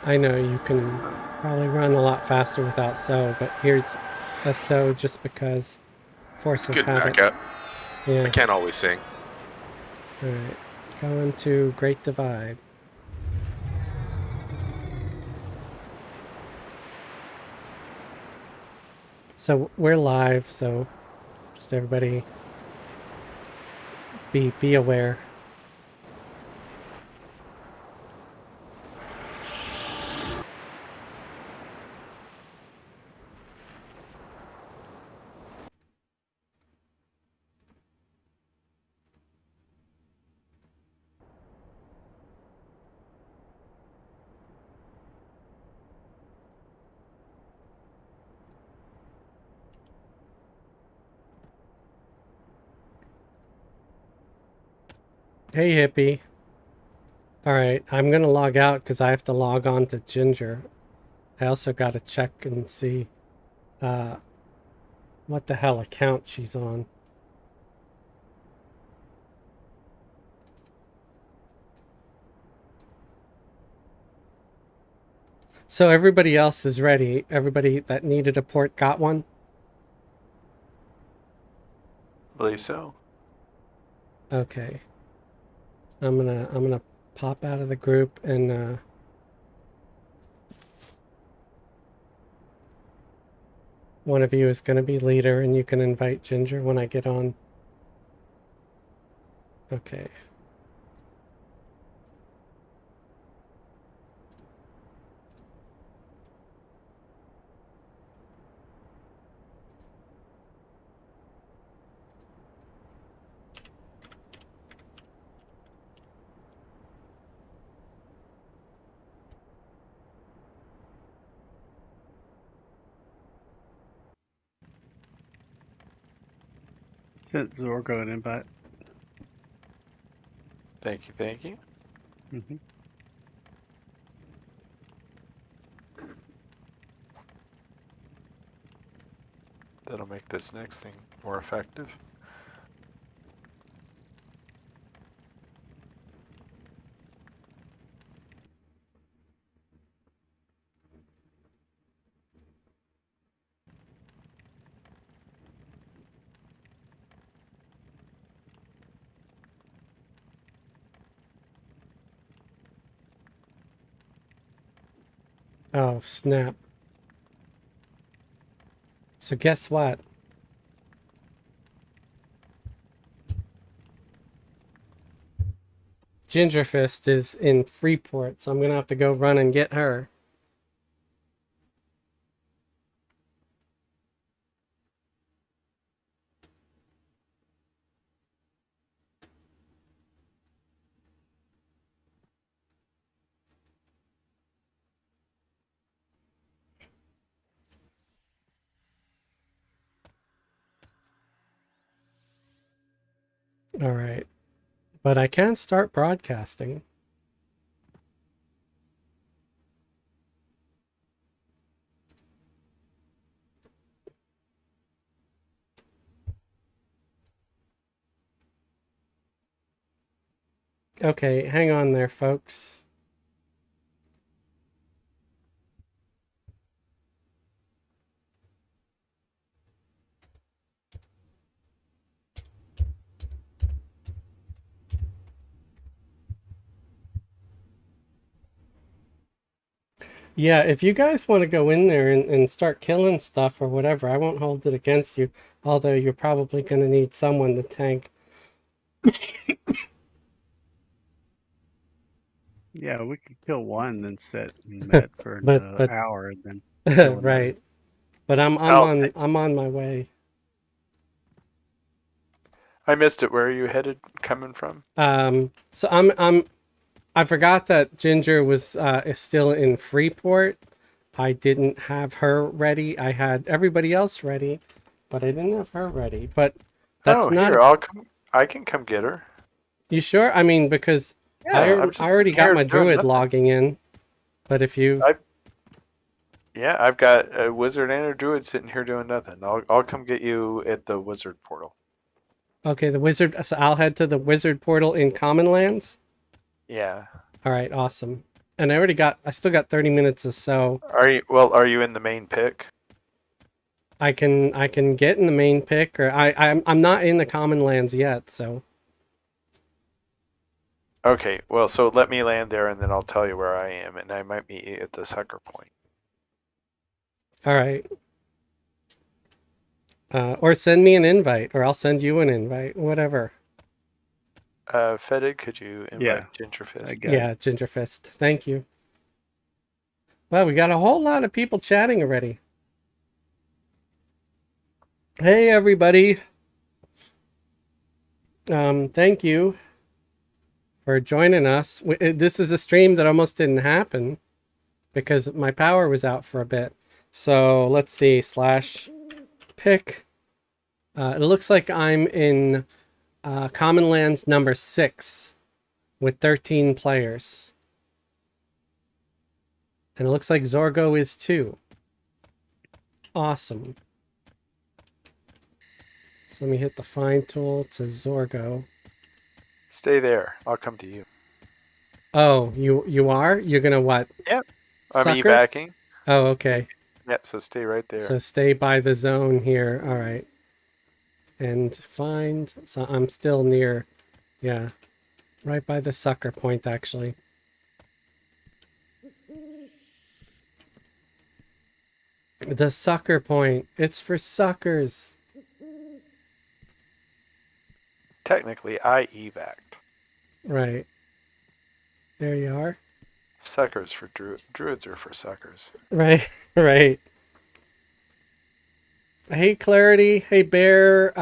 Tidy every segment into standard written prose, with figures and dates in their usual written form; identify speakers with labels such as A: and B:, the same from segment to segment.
A: I know you can probably run a lot faster without so, but here it's a so just because
B: It's
A: force
B: a
A: of
B: good
A: habit.
B: backup. I
A: Yeah.
B: can't always sing.
A: All right. Going to Great Divide. So we're live, so just everybody be aware. Hey hippie. All right, I'm gonna log out because I have to log on to Ginger. I also got to check and see uh, what the hell account she's on. So everybody else is ready. Everybody that needed a port got one.
C: Believe so.
A: Okay. I'm gonna pop out of the group and one of you is gonna be leader and you can invite Ginger when I get on. Okay.
D: Sent Zorgo an invite.
C: Thank you, thank you.
D: Mm-hmm.
C: That'll make this next thing more effective.
A: Oh snap. So guess what? Gingerfist is in Freeport, so I'm gonna have to go run and get her. All right. But I can start broadcasting. Okay, hang on there, folks. Yeah, if you guys want to go in there and start killing stuff or whatever, I won't hold it against you. Although you're probably going to need someone to tank.
D: Yeah, we could kill one, then sit and med for
A: but
D: another hour, and then kill another.
A: right. But
C: Oh,
A: I'm on my way.
C: I missed it. Where are you headed? Coming from?
A: So I forgot that Ginger was is still in Freeport. I didn't have her ready. I had everybody else ready, but I didn't have her ready. But that's
C: Oh,
A: not
C: here,
A: a.
C: I'll come. I can come get her.
A: You sure? I mean, because
C: Yeah, I'm
A: I
C: just
A: already
C: sitting
A: got
C: here
A: my
C: doing
A: druid
C: nothing.
A: logging in. But if you
C: I Yeah, I've got a wizard and a druid sitting here doing nothing. I'll come get you at the wizard portal.
A: okay, the wizard. So I'll head to the wizard portal in Common Lands.
C: Yeah.
A: All right, awesome. And I still got 30 minutes or so.
C: Are you in the main pick?
A: I can get in the main pick, or I'm not in the common lands yet, so.
C: Okay, well, so let me land there and then I'll tell you where I am, and I might meet you at the sucker point.
A: All right. Or send me an invite, or I'll send you an invite, whatever.
C: Fetid, could you invite
D: Yeah.
C: Gingerfist?
D: I got
A: Yeah,
D: it.
A: Gingerfist. Thank you. Well, we got a whole lot of people chatting already. Hey, everybody. Thank you for joining us. This is a stream that almost didn't happen because my power was out for a bit. So let's see, /pick. It looks like I'm in Common Lands number 6 with 13 players. And it looks like Zorgo is too. Awesome. So let me hit the find tool to Zorgo.
C: Stay there. I'll come to you.
A: Oh, you are? You're gonna what?
C: Yep. I'm
A: Sucker?
C: evacing.
A: Oh, okay.
C: Yeah, so stay right there.
A: So stay by the zone here. All right. And find. So I'm still near. Yeah. Right by the sucker point, actually. The sucker point. It's for suckers.
C: Technically, I evac'd.
A: Right. There you are.
C: Suckers for druids are for suckers.
A: Right. Right. Hey, Clarity. Hey, Bear.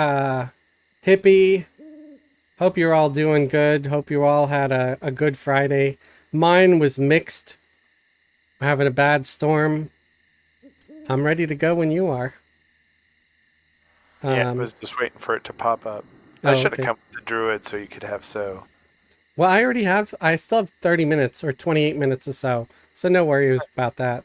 A: Hippie. Hope you're all doing good. Hope you all had a good Friday. Mine was mixed. We're having a bad storm. I'm ready to go when you are.
C: Yeah, I was just waiting for it to pop up. I
A: Oh,
C: should have
A: okay.
C: come with the druid so you could have so.
A: Well, I still have 30 minutes or 28 minutes or so. So no worries about that.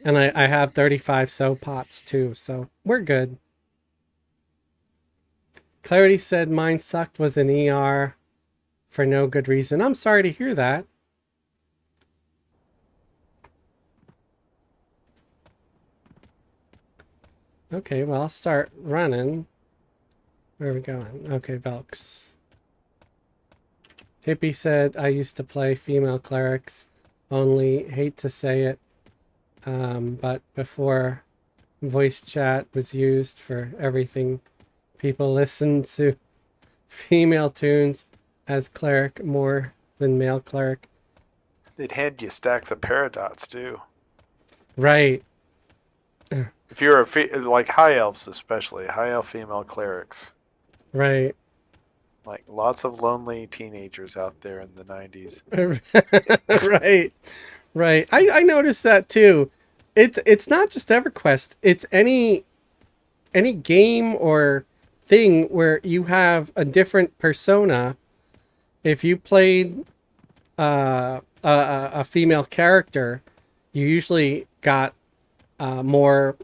A: And I have 35 so pots too, so we're good. Clarity said mine sucked was an ER for no good reason. I'm sorry to hear that. Okay, well, I'll start running. Where are we going? Okay, Velks. Hippie said I used to play female clerics only. Hate to say it, but before voice chat was used for everything, people listened to female tunes as cleric more than male cleric.
C: They'd hand you stacks of paradots too.
A: Right.
C: If you're like high elves, especially high elf female clerics,
A: Right.
C: like lots of lonely teenagers out there in the 90s.
A: Right. Right. I noticed that too. It's not just EverQuest. It's any game or thing where you have a different persona. If you played a female character, you usually got more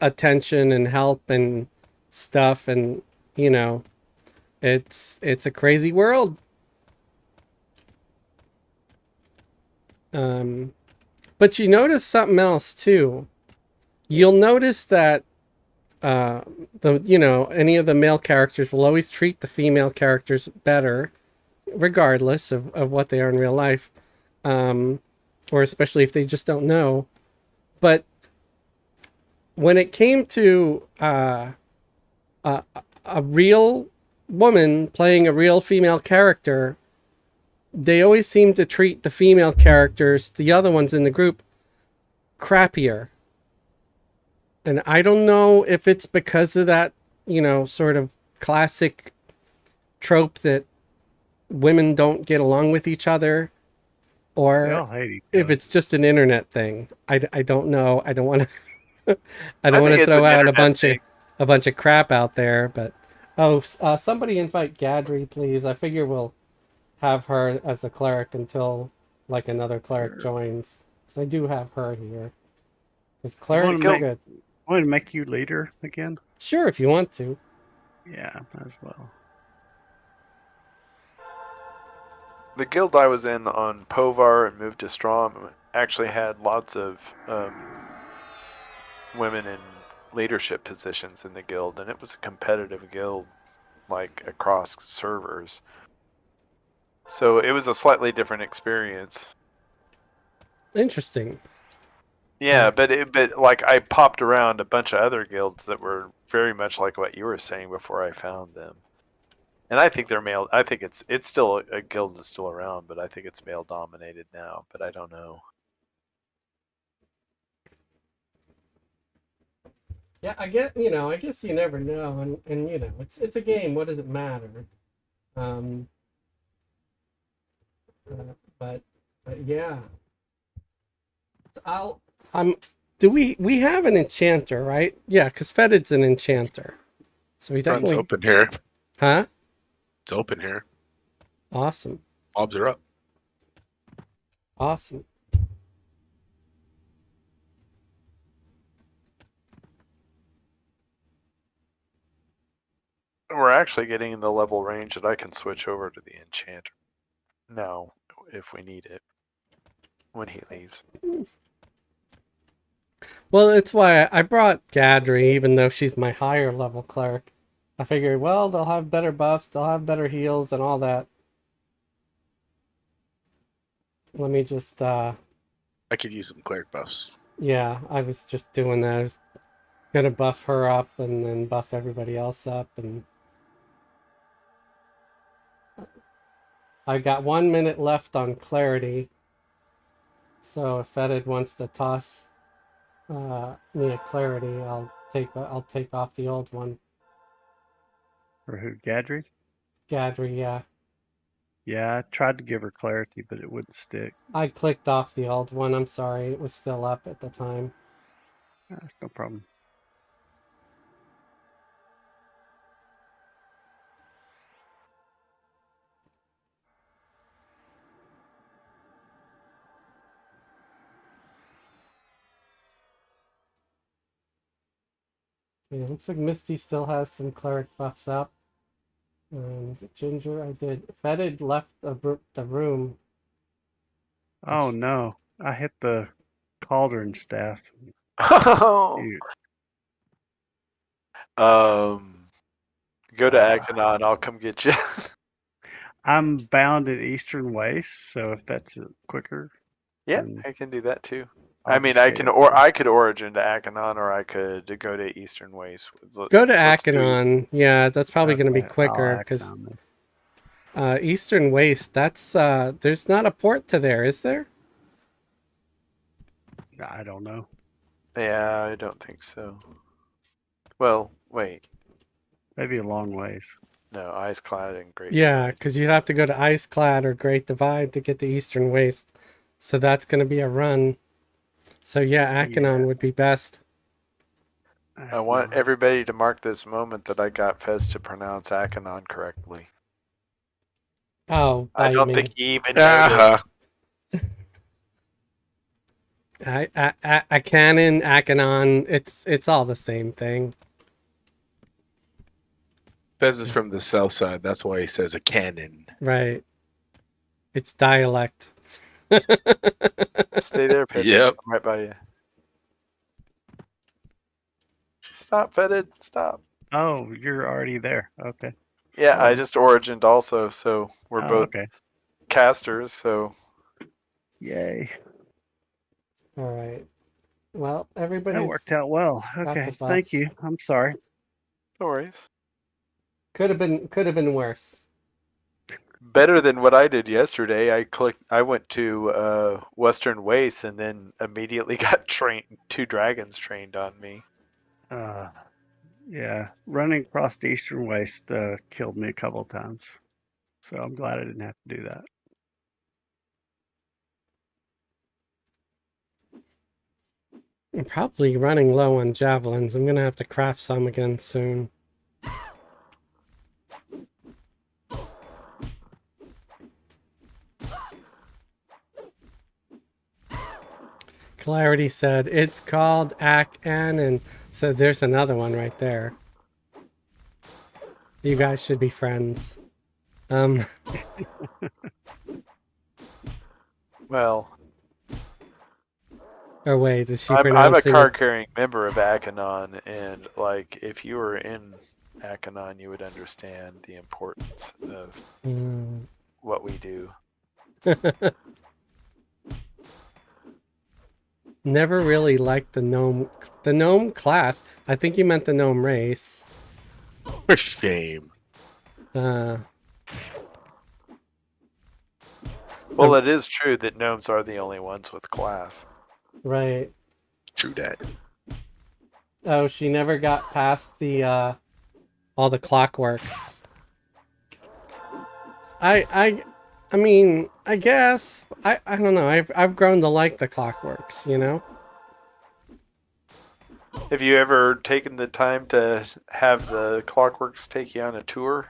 A: attention and help and stuff, and you know, it's a crazy world. But you notice something else too. You'll notice that any of the male characters will always treat the female characters better, regardless of what they are in real life, or especially if they just don't know. But when it came to a real woman playing a real female character, they always seem to treat the female characters, the other ones in the group, crappier. And I don't know if it's because of that, sort of classic trope that women don't get along with each other,
D: They
A: or
D: all hate each
A: if
D: other.
A: it's just an internet thing. I don't know. I don't want to I
C: I
A: don't want
C: think
A: to
C: it's
A: throw
C: an
A: out
C: internet thing.
A: a bunch of crap out there, but somebody invite Gadri, please. I figure we'll have her as a cleric until like another cleric
D: Sure.
A: joins. Because I do have her here. Because
D: You wanna
A: clerics are
D: make-
A: good.
D: Want to make you later again?
A: Sure, if you want to.
D: Yeah, as well.
C: The guild I was in on Povar and moved to Strom actually had lots of women in leadership positions in the guild, and it was a competitive guild, like across servers. So it was a slightly different experience.
A: Interesting.
C: Yeah, but like I popped around a bunch of other guilds that were very much like what you were saying before I found them. And I think they're male. I think it's still a guild that's still around, but I think it's male dominated now. But I don't know.
A: Yeah, I get. I guess you never know, and it's a game. What does it matter? Um, uh, but yeah, so I'm. Do we have an enchanter, right? Yeah, because Fetid's an enchanter, so we
B: Front's
A: definitely.
B: open here.
A: Huh?
B: It's open here.
A: Awesome.
B: Mobs are up.
A: Awesome.
C: We're actually getting in the level range that I can switch over to the enchanter now if we need it when he leaves.
A: Well, it's why I brought Gadri, even though she's my higher level cleric. I figured, well, they'll have better buffs, they'll have better heals, and all that. Let me just,
B: I could use some cleric buffs.
A: yeah, I was just doing that. I was gonna buff her up and then buff everybody else up, and I got 1 minute left on clarity. So if Fetid wants to toss me a clarity, I'll take off the old one.
D: For who? Gadri?
A: Gadri, yeah.
D: Yeah, I tried to give her clarity, but it wouldn't stick.
A: I clicked off the old one. I'm sorry, it was still up at the time.
D: That's no problem.
A: Yeah, looks like Misty still has some cleric buffs up. And Ginger, I did. Fetid left the room.
D: Oh no, I hit the cauldron staff.
C: Oh,
D: Shoot.
C: go to Akanon. I'll come get you.
D: I'm bound at Eastern Waste, so if that's quicker,
C: Yeah,
D: then
C: I can do that too.
D: I'll
C: I mean,
D: just
C: I
D: get
C: can
D: it.
C: or I could origin to Akanon, or I could go to Eastern Waste.
A: Go to
C: Let's do-
A: Akanon. Yeah, that's probably going to be
D: Okay,
A: quicker
D: I'll act
A: because
D: on this.
A: Eastern Waste. That's there's not a port to there, is there?
D: I don't know.
C: Yeah, I don't think so. Well, wait.
D: Maybe a long ways.
C: No, Ice Cloud and Great.
A: Yeah,
C: Divide.
A: because you'd have to go to Iceclad or Great Divide to get to Eastern Waste. So that's going to be a run. So yeah, Akanon
D: Yeah.
A: would be best.
C: I want everybody to mark this moment that I got Fez to pronounce Akanon correctly.
A: Oh,
C: I
A: bite
C: don't
A: me.
C: think he even noticed.
B: Uh-huh.
A: Akanon, Akanon, it's all the same thing.
B: Fez is from the south side. That's why he says a cannon.
A: Right. It's dialect.
C: Stay there, Fez.
B: Yep.
C: I'm right by you. Stop, Fetid. Stop.
D: Oh, you're already there. Okay.
C: Yeah, I
D: Oh.
C: just origined also, so we're
D: Oh,
C: both
D: okay.
C: casters, so
D: Yay.
A: All right. Well,
D: That
A: everybody's
D: worked out well.
A: got
D: Okay.
A: the
D: Thank
A: buffs.
D: you. I'm sorry.
C: no worries.
A: Could have been worse.
C: Better than what I did yesterday. I went to Western Waste and then immediately got two dragons trained on me.
D: Yeah. Running across the Eastern Waste killed me a couple of times. So I'm glad I didn't have to do that.
A: I'm probably running low on javelins. I'm gonna have to craft some again soon. Clarity said it's called Ak-An, and so there's another one right there. You guys should be friends.
C: Well,
A: Or wait, is she
C: I'm a
A: pronouncing it?
C: card-carrying member of Akanon, and like if you were in Akanon, you would understand the importance of
A: Hmm.
C: what we do.
A: Never really liked the gnome class. I think you meant the gnome race.
B: For shame.
A: Uh,
C: Well, it is true that gnomes are the only ones with class.
A: right.
B: True that.
A: Oh, she never got past the all the clockworks. I mean, I guess I don't know. I've grown to like the clockworks, you know?
C: Have you ever taken the time to have the Clockworks take you on a tour?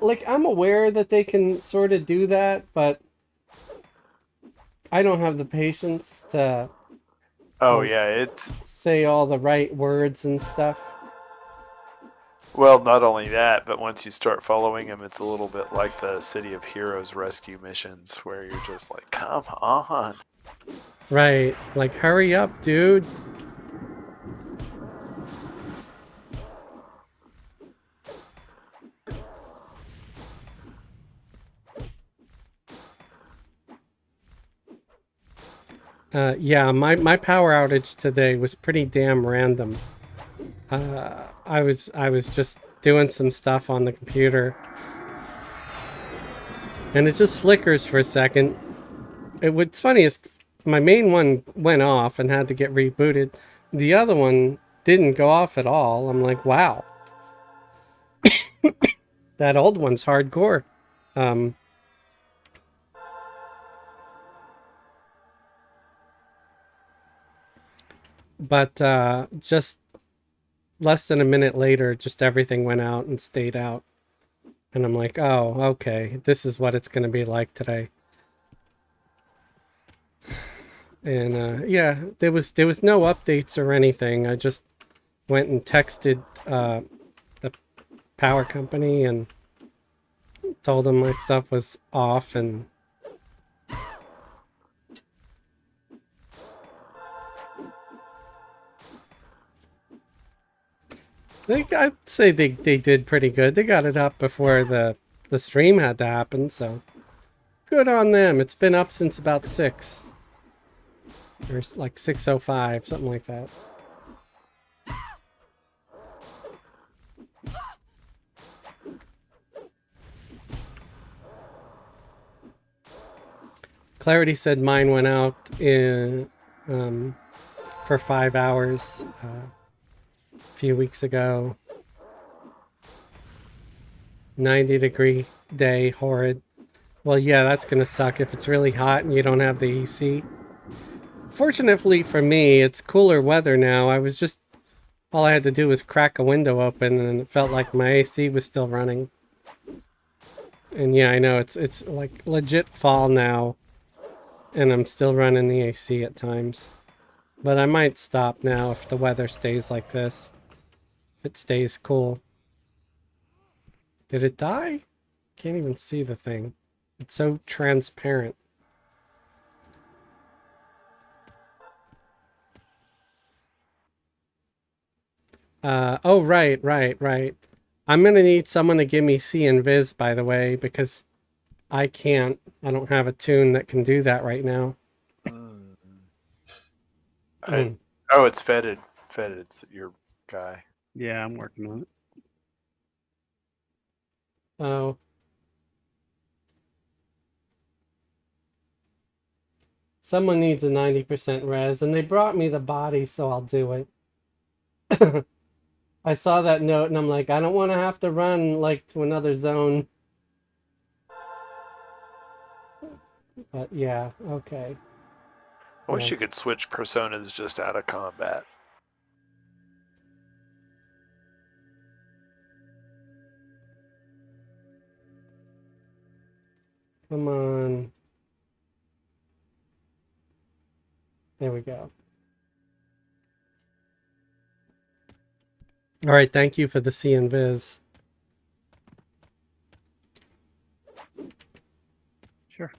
A: Like I'm aware that they can sort of do that, but I don't have the patience to
C: Oh
A: um,
C: yeah, it's
A: say all the right words and stuff.
C: well, not only that, but once you start following them, it's a little bit like the City of Heroes rescue missions, where you're just like, come on.
A: Right. Like hurry up, dude. Yeah, my power outage today was pretty damn random. I was just doing some stuff on the computer, and it just flickers for a second. What's funny is my main one went off and had to get rebooted. The other one didn't go off at all. I'm like, wow, that old one's hardcore. Um, but just less than a minute later, just everything went out and stayed out. And I'm like, oh, okay, this is what it's going to be like today. And yeah, there was no updates or anything. I just went and texted the power company and told them my stuff was off, and I'd say they did pretty good. They got it up before the stream had to happen, so good on them. It's been up since about 6 or like 6:05, something like that. Clarity said mine went out in for 5 hours a few weeks ago. 90-degree day, horrid. Well, yeah, that's gonna suck if it's really hot and you don't have the AC. Fortunately for me, it's cooler weather now. All I had to do was crack a window open and it felt like my AC was still running. And yeah, I know it's like legit fall now, and I'm still running the AC at times. But I might stop now if the weather stays like this. If it stays cool. Did it die? Can't even see the thing. It's so transparent. Oh, right. I'm gonna need someone to give me C and Viz, by the way, because I can't. I don't have a tune that can do that right now.
C: Oh, it's Fetid. Fetid's your guy.
D: Yeah, I'm working on it.
A: Oh. Someone needs a 90% res, and they brought me the body, so I'll do it. I saw that note, and I'm like, I don't want to have to run, like, to another zone. But yeah, okay.
C: I wish
A: Yeah.
C: you could switch personas just out of combat.
A: Come on. There we go. All right, thank you for the C and Viz.
D: Sure.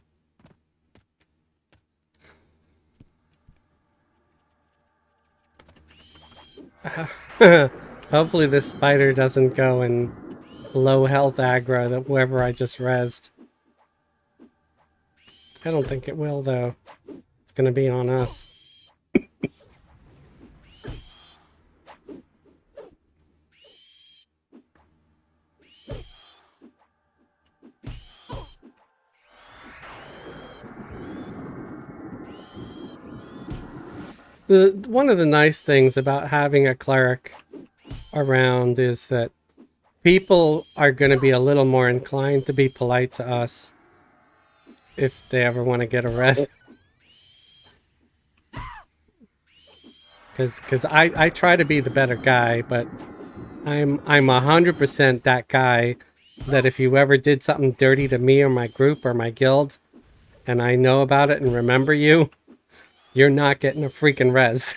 A: Hopefully this spider doesn't go in low health aggro that whoever I just rezzed. I don't think it will though. It's gonna be on us. One of the nice things about having a cleric around is that people are going to be a little more inclined to be polite to us if they ever want to get arrested. Because I try to be the better guy, but I'm 100% that guy that if you ever did something dirty to me or my group or my guild, and I know about it and remember you, you're not getting a freaking res.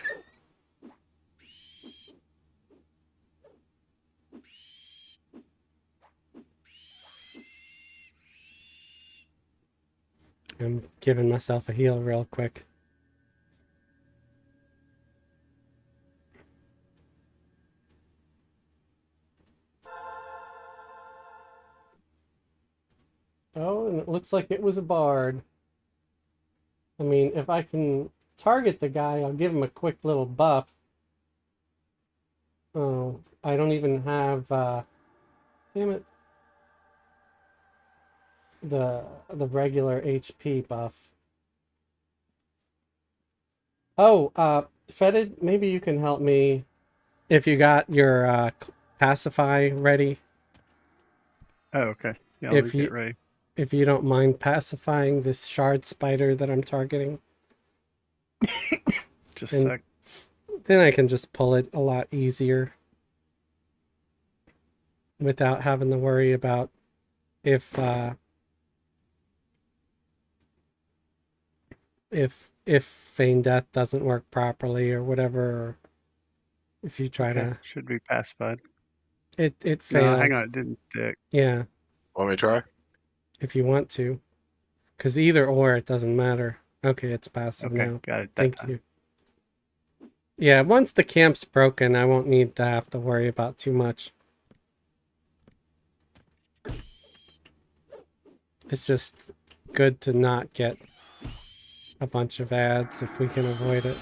A: I'm giving myself a heal real quick. Oh, and it looks like it was a bard. I mean, if I can target the guy, I'll give him a quick little buff. Oh, I don't even have, damn it, the regular HP buff. Oh, Fetid, maybe you can help me if you got your pacify ready.
D: Oh, okay. Yeah, let me
A: If you
D: get ready.
A: if you don't mind pacifying this shard spider that I'm targeting,
D: Just
A: and
D: a sec.
A: then I can just pull it a lot easier without having to worry about if feign death doesn't work properly or whatever, or if you try
D: Okay.
A: to
D: Should be pacified.
A: it
D: No,
A: failed.
D: hang on. It didn't stick.
A: Yeah,
B: Want me to try?
A: if you want to, because either or it doesn't matter. Okay, it's passive
D: Okay,
A: now.
D: got it. That
A: Thank
D: time.
A: you. Yeah, once the camp's broken, I won't need to have to worry about too much. It's just good to not get a bunch of ads if we can avoid it.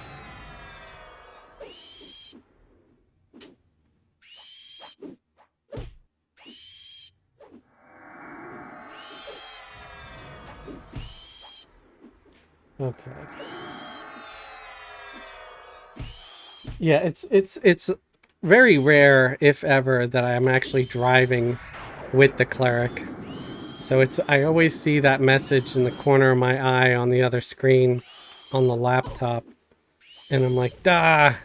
A: Okay. Yeah, it's very rare, if ever, that I'm actually driving with the cleric. So I always see that message in the corner of my eye on the other screen on the laptop. And I'm like, duh! I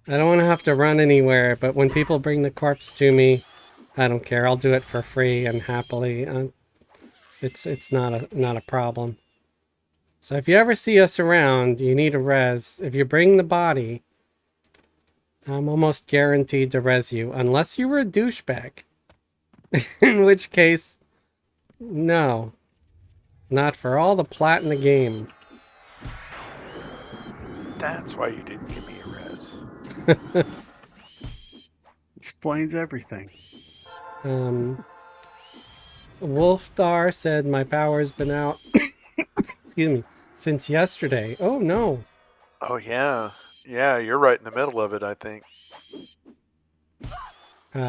A: don't want to have to run anywhere, but when people bring the corpse to me, I don't care. I'll do it for free and happily. It's not a problem. So if you ever see us around, you need a res. If you bring the body, I'm almost guaranteed to res you, unless you were a douchebag. In which case, no. Not for all the plat in the game.
C: That's why you didn't give me a res.
D: Explains everything.
A: Wolfdar said my power's been out, excuse me, since yesterday. Oh no.
C: Oh yeah, yeah. You're right in the middle of it, I think.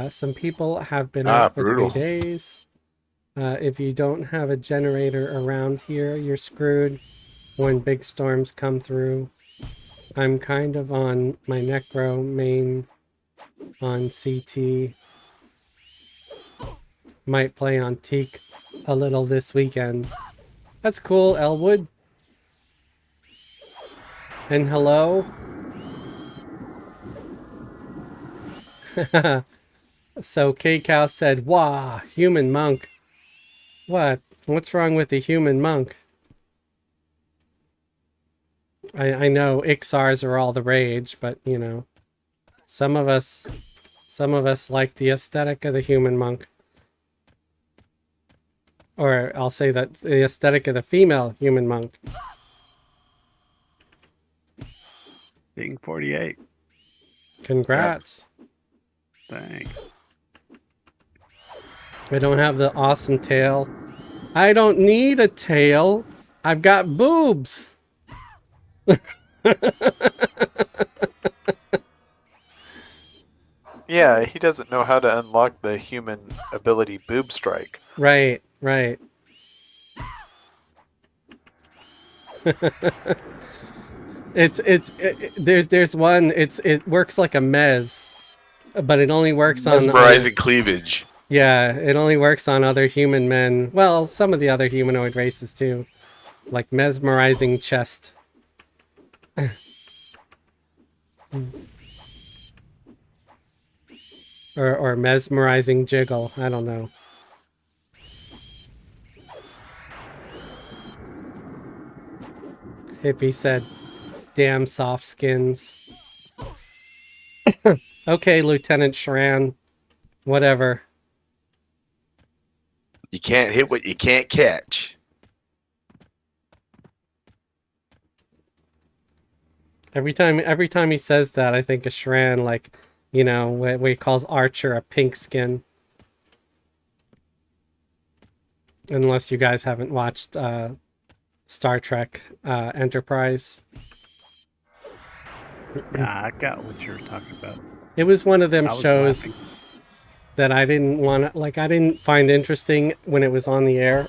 A: Some people have been out for
B: Brutal.
A: 3 days. If you don't have a generator around here, you're screwed when big storms come through. I'm kind of on my Necro main on CT. Might play on Teek a little this weekend. That's cool, Elwood. And hello. So K-Cow said, "Wah, human monk." What? What's wrong with the human monk? I know Ixars are all the rage, but you know, some of us like the aesthetic of the human monk. or I'll say that the aesthetic of the female human monk.
D: Being 48.
A: Congrats.
D: Thanks.
A: I don't have the awesome tail. I don't need a tail. I've got boobs.
C: Yeah, he doesn't know how to unlock the human ability boob strike.
A: Right, right. There's one. It works like a mez, but it only works on
B: Mesmerizing cleavage.
A: yeah, it only works on other human men. Well, some of the other humanoid races too, like mesmerizing chest. or mesmerizing jiggle. I don't know. Hippie said, "Damn soft skins." Okay, Lieutenant Shran. Whatever.
B: You can't hit what you can't catch.
A: Every time he says that, I think of Shran, like, you know, where he calls Archer a pink skin. Unless you guys haven't watched Star Trek Enterprise.
D: Yeah, I got what you were talking about.
A: It was one of them
D: I was
A: shows
D: laughing.
A: that I didn't want to, like, I didn't find interesting when it was on the air.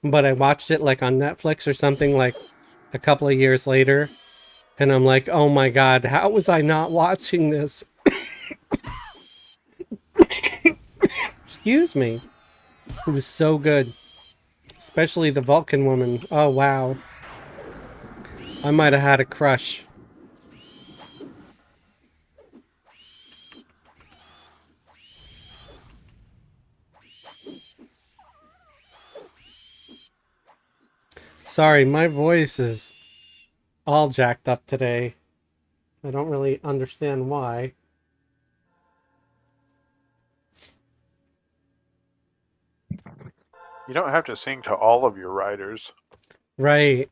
A: But I watched it, like, on Netflix or something, like, a couple of years later. And I'm like, oh my god, how was I not watching this? Excuse me. It was so good. Especially the Vulcan woman. Oh, wow. I might have had a crush. Sorry, my voice is all jacked up today. I don't really understand why.
C: You don't have to sing to all of your riders.
A: Right.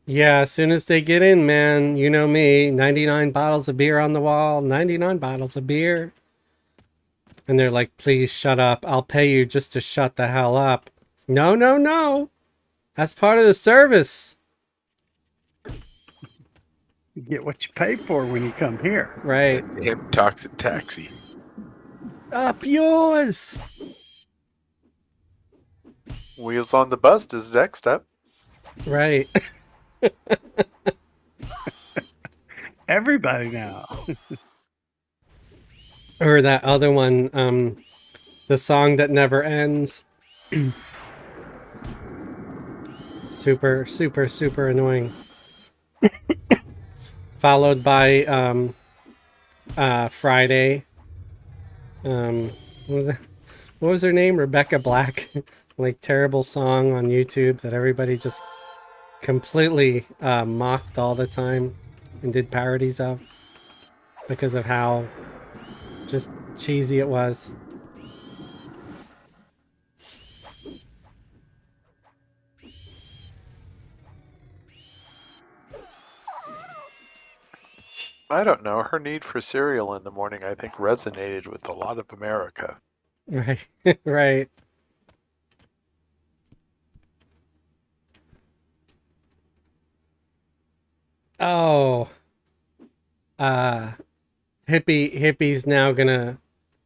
A: Yeah, as soon as they get in, man, you know me, 99 bottles of beer on the wall, 99 bottles of beer. And they're like, please shut up. I'll pay you just to shut the hell up. No, no, no. That's part of the service.
D: You get what you pay for when you come here.
A: Right.
B: Damn toxic taxi.
A: Up yours.
C: Wheels on the Bus is next up.
A: Right.
D: Everybody now.
A: Or that other one, the song that never ends. Super, super, super annoying. Followed by Friday. What was that? What was her name? Rebecca Black. Like terrible song on YouTube that everybody just completely mocked all the time and did parodies of because of how just cheesy it was.
C: I don't know. Her need for cereal in the morning, I think, resonated with a lot of America.
A: Right. Right. Oh. Hippie's now gonna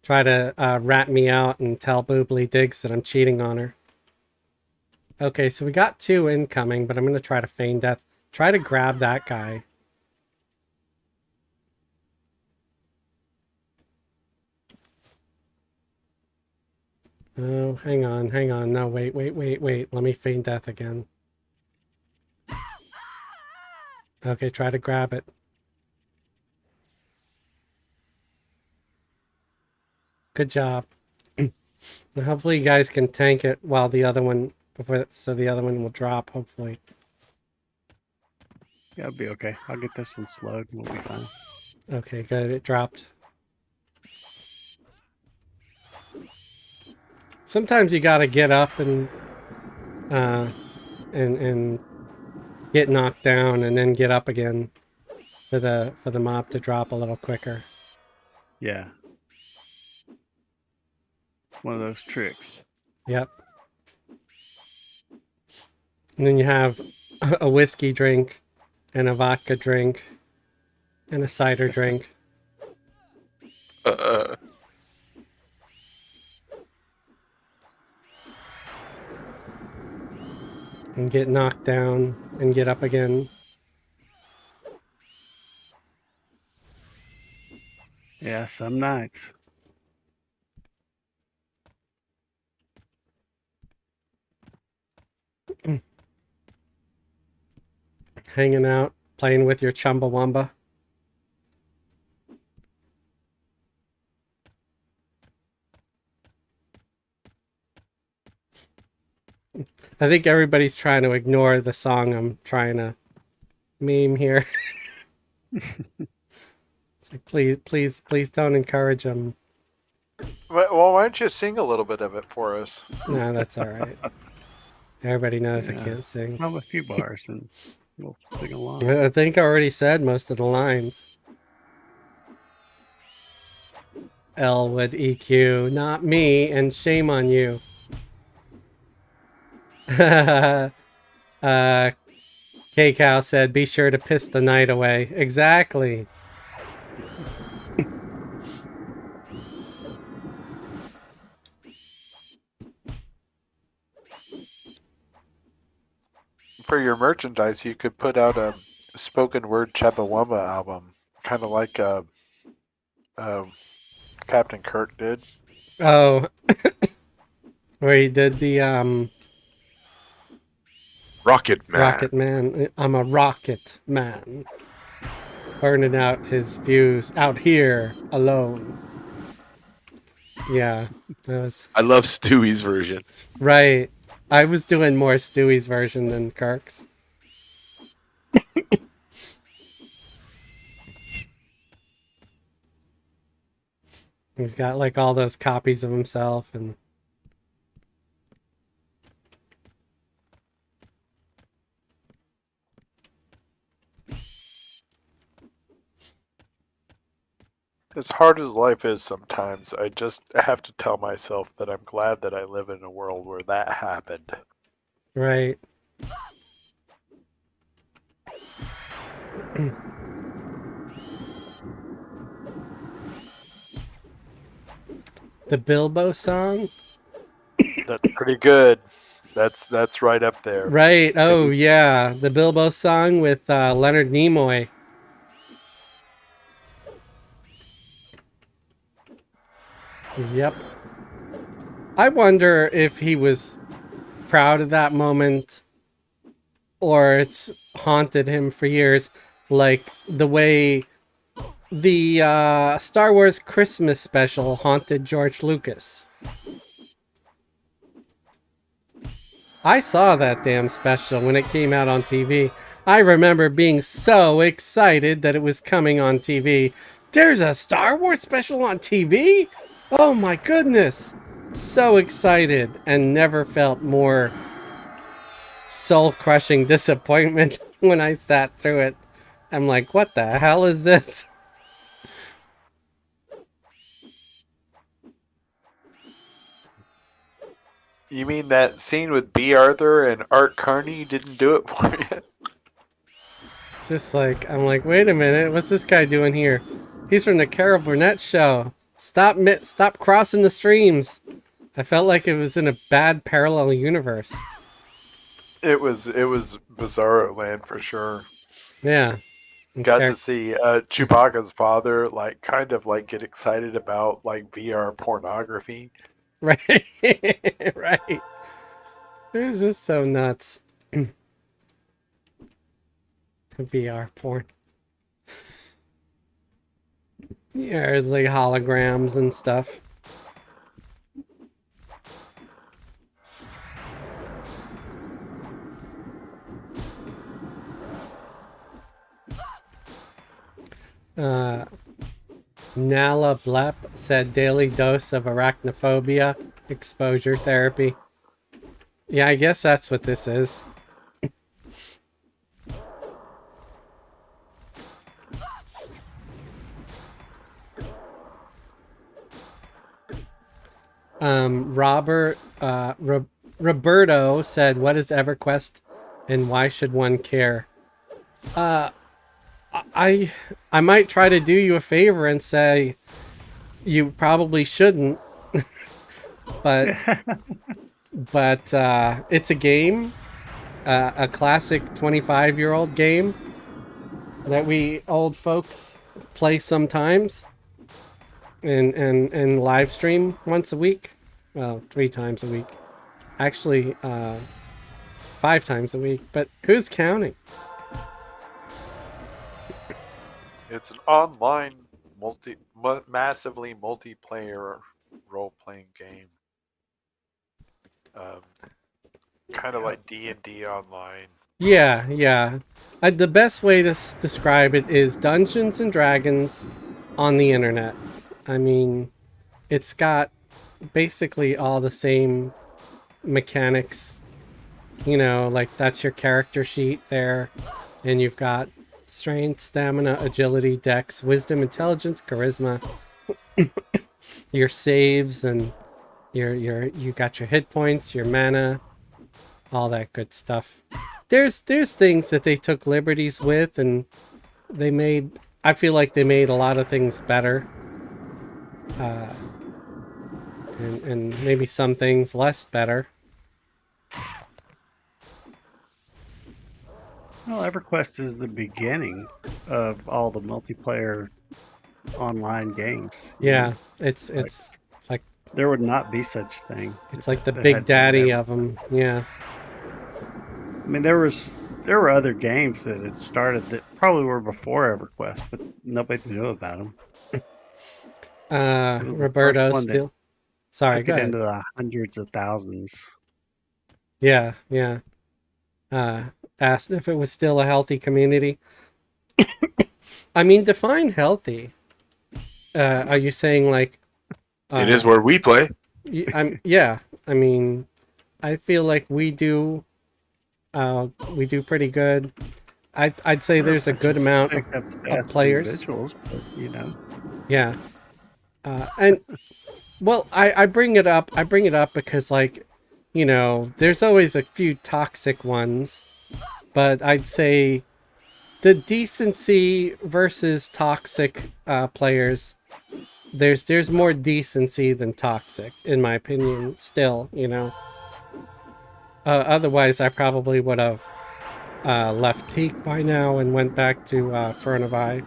A: try to rat me out and tell Boobly Diggs that I'm cheating on her. Okay, so we got 2 incoming, but I'm gonna try to feign death. Try to grab that guy. Oh, hang on, hang on. No, wait. Let me feign death again. Okay, try to grab it. Good job. Hopefully you guys can tank it while the other one, so the other one will drop, hopefully.
D: Yeah, it'll be okay. I'll get this one slowed and we'll be fine.
A: Okay, good. It dropped. Sometimes you gotta get up and get knocked down and then get up again for the mob to drop a little quicker.
D: Yeah. One of those tricks.
A: Yep. And then you have a whiskey drink and a vodka drink and a cider drink. And get knocked down and get up again.
D: Yeah, some nights.
A: Hanging out, playing with your Chumbawamba. I think everybody's trying to ignore the song I'm trying to meme here. It's like, please don't encourage them.
C: Well, why don't you sing a little bit of it for us?
A: No, that's all right. Everybody knows I
D: Yeah.
A: can't sing.
D: Hum a few bars and we'll sing along.
A: I think I already said most of the lines. Elwood EQ, not me, and shame on you. K-Cow said, be sure to piss the night away. Exactly.
C: For your merchandise, you could put out a spoken word Chumbawamba album, kind of like Captain Kirk did.
A: Oh, where he did the
B: Rocket Man.
A: Rocket Man. I'm a rocket man. Burning out his fuse out here alone. Yeah, that was
B: I love Stewie's version.
A: right. I was doing more Stewie's version than Kirk's. He's got like all those copies of himself and
C: As hard as life is sometimes, I just have to tell myself that I'm glad that I live in a world where that happened.
A: right. The Bilbo song?
C: That's pretty good. That's right up there.
A: Right. Oh, yeah. The Bilbo song with Leonard Nimoy. Yep. I wonder if he was proud of that moment or it's haunted him for years, like the way the Star Wars Christmas special haunted George Lucas. I saw that damn special when it came out on TV. I remember being so excited that it was coming on TV. There's a Star Wars special on TV? Oh my goodness. So excited and never felt more soul-crushing disappointment when I sat through it. I'm like, what the hell is this?
C: You mean that scene with B. Arthur and Art Carney didn't do it for you?
A: It's just like, I'm like, wait a minute, what's this guy doing here? He's from the Carol Burnett show. Stop crossing the streams. I felt like it was in a bad parallel universe.
C: It was Bizarro Land for sure.
A: Yeah.
C: Got to see Chewbacca's father kind of get excited about VR pornography.
A: Right. Right. It was just so nuts. VR porn. Yeah, it's like holograms and stuff. Nala Blep said daily dose of arachnophobia. exposure therapy. Yeah, I guess that's what this is. Robert, Roberto said, "What is EverQuest, and why should one care?" I I might try to do you a favor and say you probably shouldn't, but it's a game, a classic 25-year-old game that we old folks play sometimes, and live stream once a week. Well, 3 times a week. Actually, 5 times a week. But who's counting?
C: It's an online massively multiplayer role-playing game. Kind of like D&D online.
A: Yeah, yeah. The best way to describe it is Dungeons and Dragons on the internet. I mean, it's got basically all the same mechanics. You know, like that's your character sheet there, and you've got strength, stamina, agility, dex, wisdom, intelligence, charisma, your saves, and you got your hit points, your mana, all that good stuff. There's things that they took liberties with, and they made. I feel like they made a lot of things better, and maybe some things less better.
D: Well, EverQuest is the beginning of all the multiplayer online games.
A: Yeah, it's like
D: There would not be such thing.
A: it's like the
D: There
A: big
D: had to be
A: daddy
D: Ever-
A: of them. Yeah.
D: I mean, there were other games that had started that probably were before EverQuest, but nobody knew about them. It was the
A: Roberto
D: first one that
A: still. Sorry,
D: Took
A: go
D: it
A: ahead.
D: into the hundreds of thousands.
A: Yeah, yeah. Asked if it was still a healthy community. I mean, define healthy. Are you saying like?
B: It is where we play.
A: Yeah. I mean, I feel like we do pretty good. I'd say there's a good amount of players.
D: Individuals, but
A: Yeah. And well, I bring it up. I bring it up because like, there's always a few toxic ones, but I'd say the decency versus toxic players. There's more decency than toxic, in my opinion. Still, otherwise I probably would have left Teek by now and went back to Fernovi.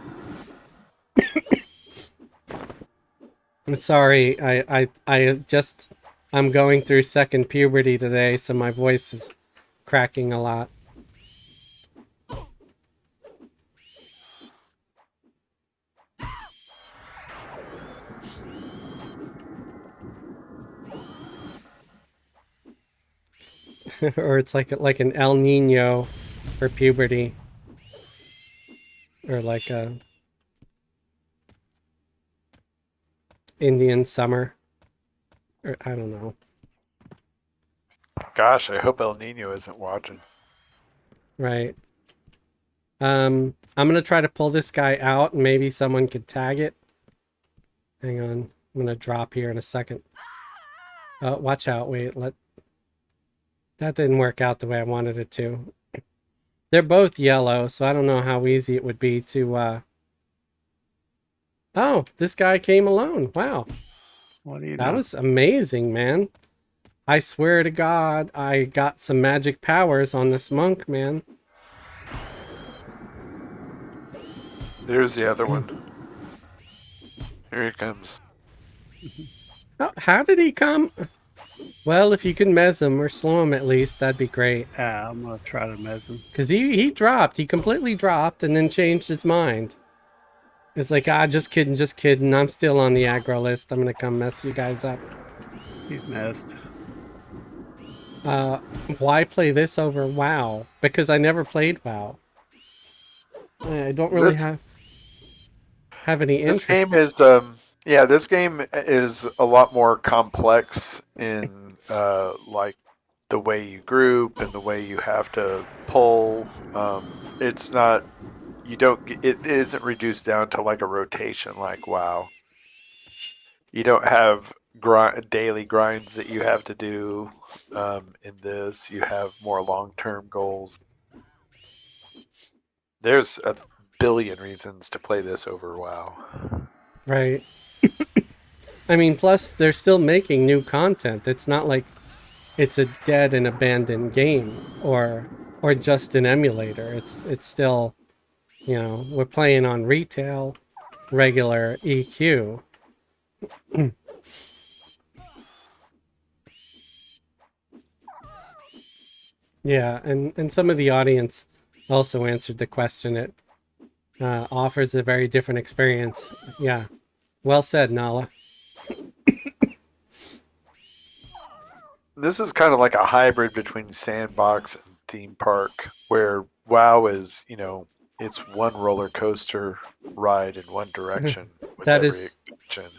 A: I'm sorry, I'm going through second puberty today, so my voice is cracking a lot. Or it's like an El Nino for puberty. Or like a Indian summer. Or I don't know.
C: Gosh, I hope El Nino isn't watching.
A: Right. I'm gonna try to pull this guy out and maybe someone could tag it. Hang on. I'm gonna drop here in a second. Watch out, wait, that didn't work out the way I wanted it to. They're both yellow, so I don't know how easy it would be to Oh, this guy came alone. Wow.
D: what do you
A: That
D: know?
A: was amazing, man. I swear to God, I got some magic powers on this monk, man.
C: There's the other one. Here he comes.
A: Oh, how did he come? Well, if you can mez him or slow him at least, that'd be great.
D: Yeah, I'm gonna try to mess him.
A: Because he dropped. He completely dropped and then changed his mind. It's like, just kidding, just kidding. I'm still on the aggro list. I'm going to come mess you guys up.
D: He's messed.
A: Why play this over WoW? Because I never played WoW. I don't really have any
C: This
A: interest.
C: game is Yeah, this game is a lot more complex in like the way you group and the way you have to pull. It's not it isn't reduced down to like a rotation like WoW. You don't have daily grinds that you have to do in this. You have more long-term goals. There's a billion reasons to play this over WoW.
A: Right. I mean, plus they're still making new content. It's not like it's a dead and abandoned game or just an emulator. It's still, we're playing on retail, regular EQ. Yeah, and some of the audience also answered the question. It offers a very different experience. Yeah, well said, Nala.
C: This is kind of like a hybrid between sandbox and theme park, where WoW is, it's one roller coaster ride in one direction with
A: That
C: every
A: is
C: expansion.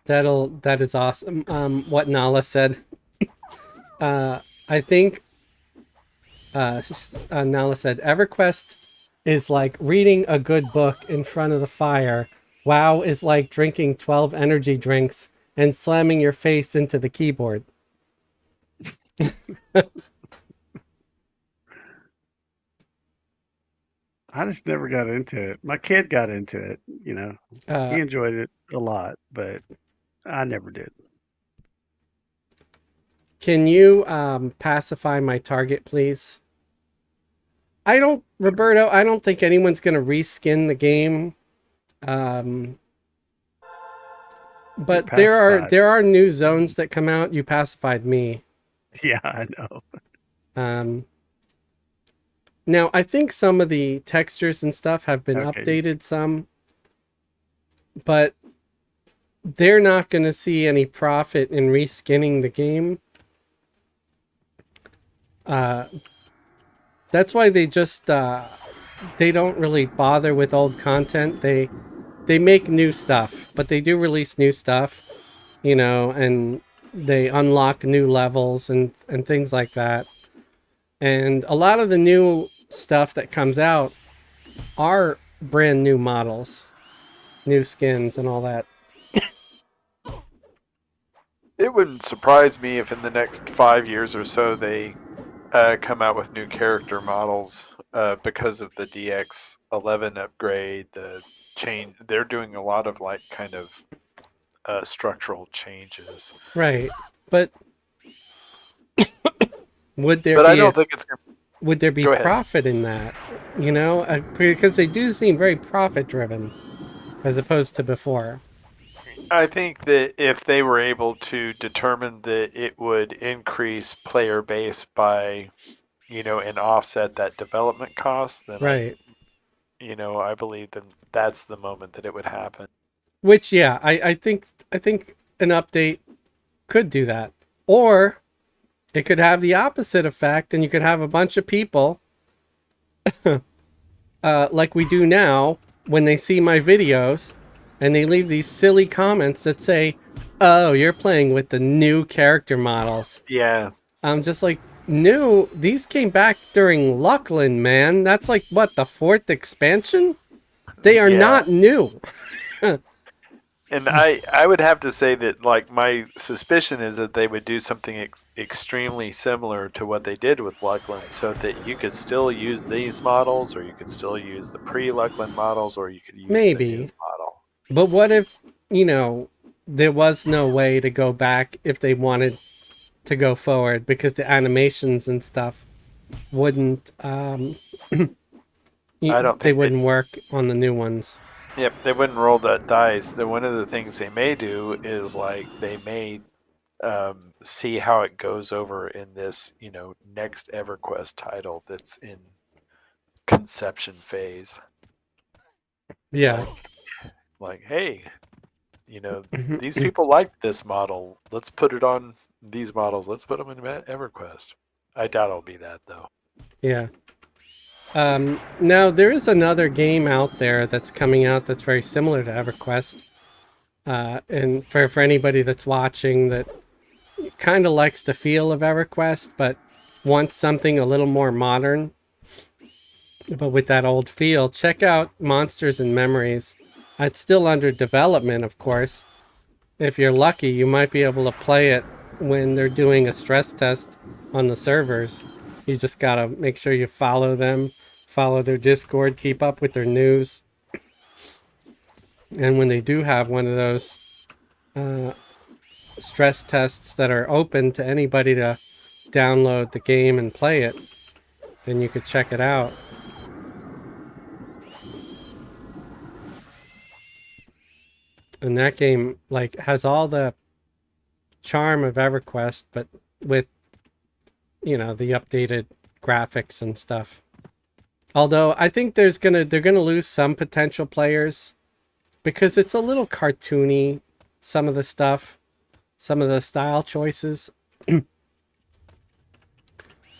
A: that is awesome. What Nala said. I think Nala said EverQuest is like reading a good book in front of the fire. WoW is like drinking 12 energy drinks and slamming your face into the keyboard.
D: I just never got into it. My kid got into it. He enjoyed it a lot, but I never did.
A: Can you pacify my target, please? Roberto, I don't think anyone's going to reskin the game. But there are new zones that come out. You pacified me.
D: Yeah, I know.
A: Now, I think some of the textures and stuff have been
D: Okay.
A: updated some, but they're not going to see any profit in reskinning the game. That's why they just they don't really bother with old content. They make new stuff, but they do release new stuff, and they unlock new levels and things like that. And a lot of the new stuff that comes out are brand new models, new skins and all that.
C: It wouldn't surprise me if in the next 5 years or so they come out with new character models because of the DX11 upgrade, the change. They're doing a lot of like kind of structural changes.
A: Right. But would there
C: But
A: be
C: I don't think it's gonna.
A: would there be
C: Go ahead.
A: profit in that? Because they do seem very profit driven as opposed to before.
C: I think that if they were able to determine that it would increase player base by, and offset that development cost, then
A: Right.
C: I believe that that's the moment that it would happen.
A: Which, yeah, I think an update could do that. Or it could have the opposite effect, and you could have a bunch of people like we do now when they see my videos and they leave these silly comments that say, "Oh, you're playing with the new character models."
C: Yeah.
A: I'm just like, "New? These came back during Luckland, man. That's like what, the 4th expansion? They are
C: Yeah.
A: not new."
C: And I would have to say that like my suspicion is that they would do something extremely similar to what they did with Luckland, so that you could still use these models, or you could still use the pre-Luckland models, or you could use the new model.
A: But what if, there was no way to go back if they wanted to go forward because the animations and stuff wouldn't
C: I don't
A: they
C: think
A: wouldn't work on the new ones.
C: Yep, they wouldn't roll that dice. Then one of the things they may do is like they may see how it goes over in this, next EverQuest title that's in conception phase.
A: Yeah.
C: Like, hey, these people liked this model. Let's put it on these models. Let's put them in EverQuest. I doubt it'll be that though.
A: Yeah. Now there is another game out there that's coming out that's very similar to EverQuest. And for anybody that's watching that kind of likes the feel of EverQuest, but wants something a little more modern, but with that old feel, check out Monsters and Memories. It's still under development, of course. If you're lucky, you might be able to play it when they're doing a stress test on the servers. You just gotta make sure you follow them, follow their Discord, keep up with their news. And when they do have one of those stress tests that are open to anybody to download the game and play it, then you could check it out. And that game like has all the charm of EverQuest, but with, you know, the updated graphics and stuff. Although I think they're gonna lose some potential players because it's a little cartoony, some of the stuff, some of the style choices.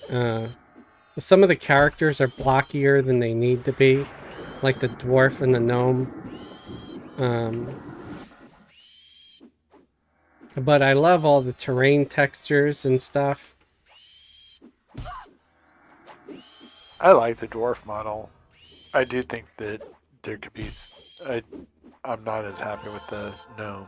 A: Some of the characters are blockier than they need to be, like the dwarf and the gnome. But I love all the terrain textures and stuff.
C: I like the dwarf model. I do think that there could be. I'm not as happy with the gnome.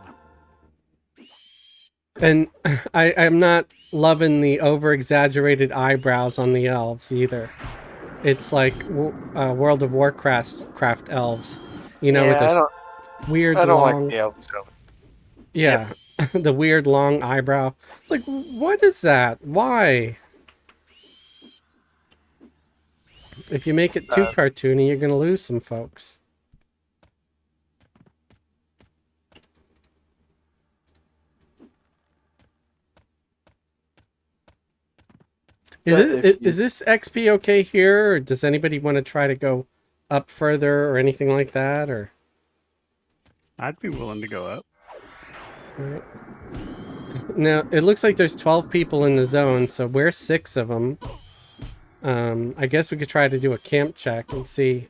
A: And I'm not loving the over-exaggerated eyebrows on the elves either. It's like World of Warcraft elves. You know, with
C: Yeah,
A: this weird
C: I don't
A: long...
C: like the elves. So.
A: Yeah, the weird long eyebrow. It's like, what is that? Why? If you make it too cartoony, you're going to lose some folks. Is this XP okay here, or does anybody want to try to go up further or anything like that? Or
D: I'd be willing to go up.
A: all right. Now it looks like there's 12 people in the zone, so we're 6 of them. I guess we could try to do a camp check and see.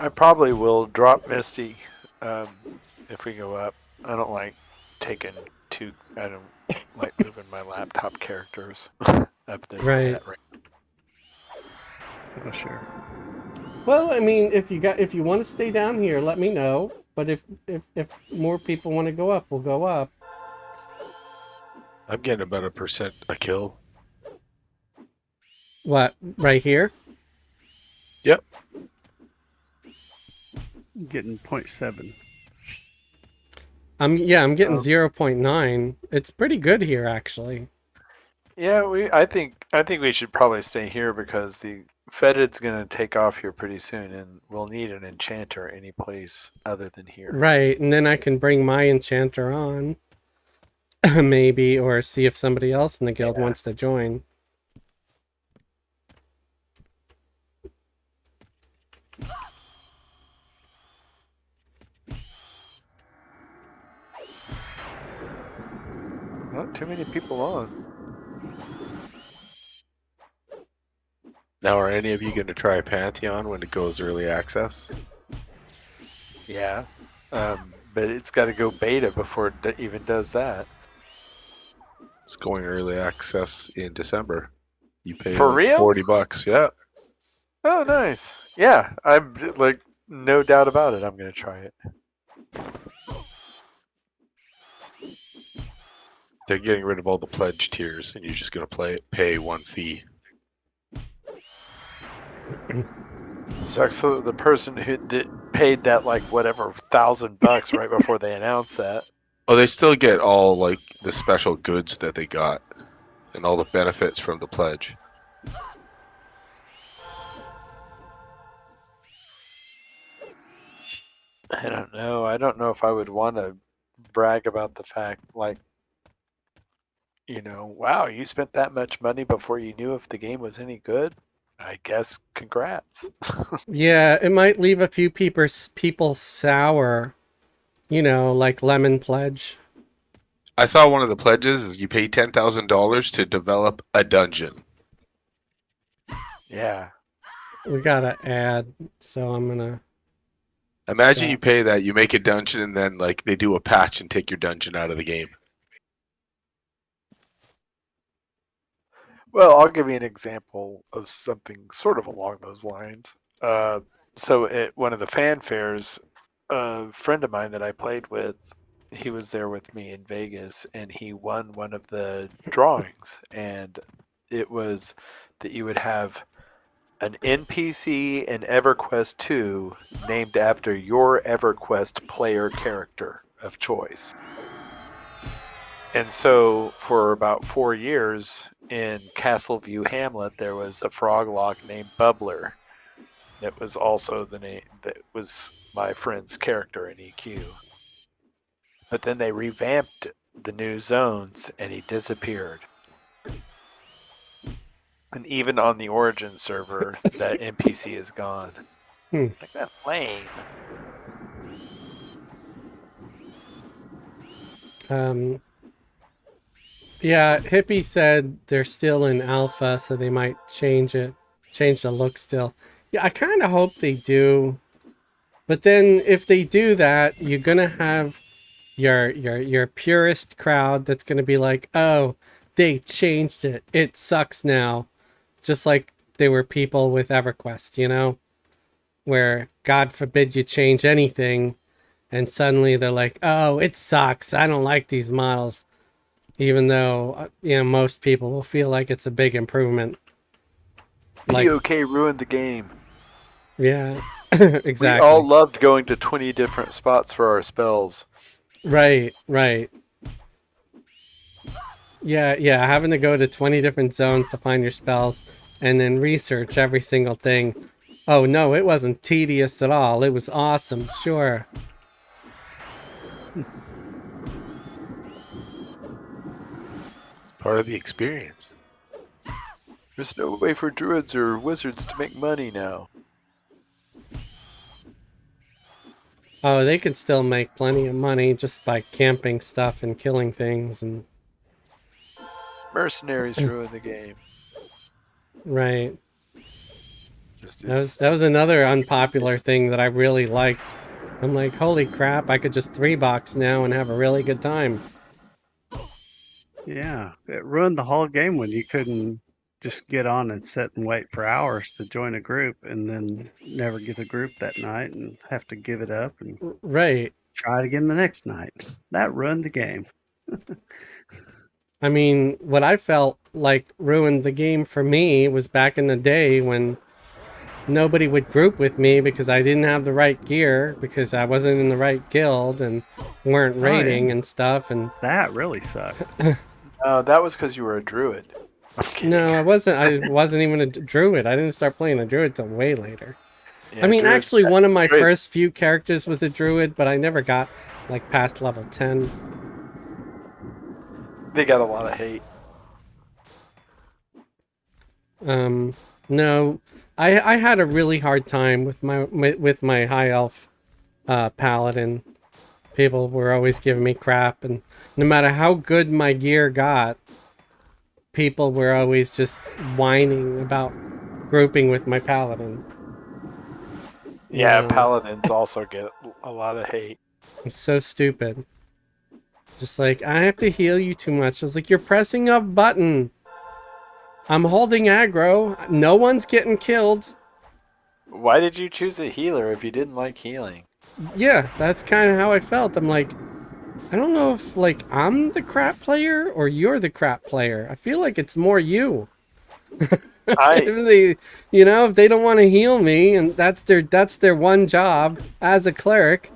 C: I probably will drop Misty if we go up. I don't like taking two. I don't like moving my laptop characters up this
A: Right.
C: net right.
D: Oh, sure.
A: Well, I mean, if you want to stay down here, let me know. But if more people want to go up, we'll go up.
B: I'm getting about 1% a kill.
A: What, right here?
B: Yep.
D: I'm getting 0.7.
A: I'm getting 0.9. It's pretty good here, actually.
C: Yeah, I think we should probably stay here because the Fedid's gonna take off here pretty soon, and we'll need an enchanter any place other than here.
A: Right, and then I can bring my enchanter on, maybe, or see if somebody else in the guild wants to join.
C: Not too many people on.
B: Now, are any of you going to try Pantheon when it goes early access?
C: Yeah, but it's got to go beta before it even does that.
B: It's going early access in December. You pay
C: For
B: like
C: real?
B: $40. Yeah.
C: Oh, nice. Yeah, I'm like no doubt about it. I'm gonna try it.
B: They're getting rid of all the pledge tiers, and you're just going to pay one fee.
C: Sucks for the person who paid that like whatever $1,000 right before they announced that.
B: Oh, they still get all like the special goods that they got, and all the benefits from the pledge.
C: I don't know. I don't know if I would want to brag about the fact, like, you know, wow, you spent that much money before you knew if the game was any good. I guess congrats.
A: Yeah, it might leave a few people sour, you know, like Lemon Pledge.
B: I saw one of the pledges is you pay $10,000 to develop a dungeon.
C: Yeah.
A: We gotta add, so I'm gonna.
B: Imagine
A: Yeah.
B: you pay that, you make a dungeon, and then like they do a patch and take your dungeon out of the game.
C: Well, I'll give you an example of something sort of along those lines. So at one of the fanfares, a friend of mine that I played with, he was there with me in Vegas, and he won one of the drawings, and it was that you would have an NPC in EverQuest 2 named after your EverQuest player character of choice. And so for about 4 years in Castleview Hamlet, there was a froglock named Bubbler. That was also the name that was my friend's character in EQ. But then they revamped the new zones and he disappeared. And even on the Origin server, that NPC is gone. Like, that's lame.
A: Yeah, Hippie said they're still in alpha, so they might change it, change the look still. Yeah, I kind of hope they do. But then if they do that, you're gonna have your purist crowd that's gonna be like, oh, they changed it. It sucks now. Just like they were people with EverQuest, you know? Where God forbid you change anything, and suddenly they're like, oh, it sucks. I don't like these models. Even though, most people will feel like it's a big improvement. Like,
C: POK ruined the game.
A: yeah, exactly.
C: We all loved going to 20 different spots for our spells.
A: Right. Yeah, having to go to 20 different zones to find your spells and then research every single thing. Oh, no, it wasn't tedious at all. It was awesome, sure.
B: Part of the experience.
C: There's no way for druids or wizards to make money now.
A: Oh, they could still make plenty of money just by camping stuff and killing things and...
C: Mercenaries ruin the game.
A: Right.
C: Just,
A: That was another unpopular thing that I really liked. I'm like, holy crap, I could just 3-box now and have a really good time.
D: Yeah, it ruined the whole game when you couldn't just get on and sit and wait for hours to join a group and then never get a group that night and have to give it up and
A: Right.
D: try it again the next night. That ruined the game.
A: I mean, what I felt like ruined the game for me was back in the day when nobody would group with me because I didn't have the right gear, because I wasn't in the right guild and weren't raiding and stuff. And
D: that really sucked.
C: that was because you were a druid. I'm kidding.
A: no, I wasn't even a druid. I didn't start playing a druid till way later.
C: Yeah,
A: I mean,
C: druids-
A: actually, one of my
C: druid-
A: first few characters was a druid, but I never got like past level 10.
C: They got a lot of hate.
A: No, I had a really hard time with my high elf paladin. People were always giving me crap, and no matter how good my gear got, people were always just whining about grouping with my paladin.
C: Yeah,
A: Yeah.
C: paladins also get a lot of hate.
A: It's so stupid. Just like, I have to heal you too much. I was like, you're pressing a button. I'm holding aggro. No one's getting killed.
C: Why did you choose a healer if you didn't like healing?
A: Yeah, that's kind of how I felt. I'm like, I don't know if like I'm the crap player or you're the crap player. I feel like it's more you. If they, if they don't want to heal me and that's their one job as a cleric.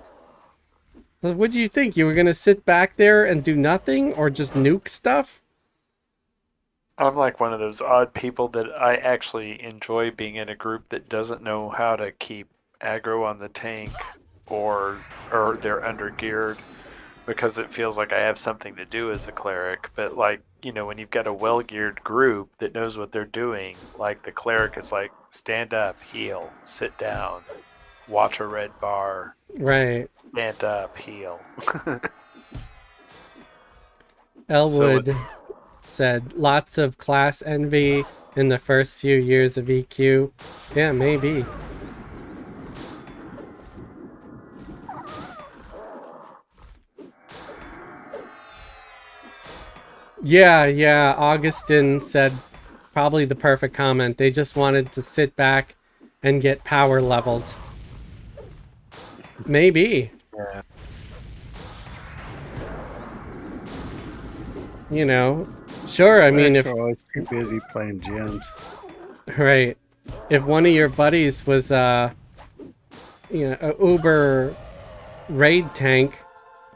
A: What do you think? You were gonna sit back there and do nothing or just nuke stuff?
C: I'm like one of those odd people that I actually enjoy being in a group that doesn't know how to keep aggro on the tank or they're under geared, because it feels like I have something to do as a cleric. But like, when you've got a well-geared group that knows what they're doing, like the cleric is like, stand up, heal, sit down, watch a red bar,
A: Right.
C: stand up, heal.
A: Elwood said lots of class envy in the first few years of EQ. Yeah, maybe. Yeah, Augustin said probably the perfect comment. They just wanted to sit back and get power leveled. Maybe.
C: Yeah.
A: You know, sure, I mean, if
D: We're always too busy playing gyms.
A: right, if one of your buddies was a Uber raid tank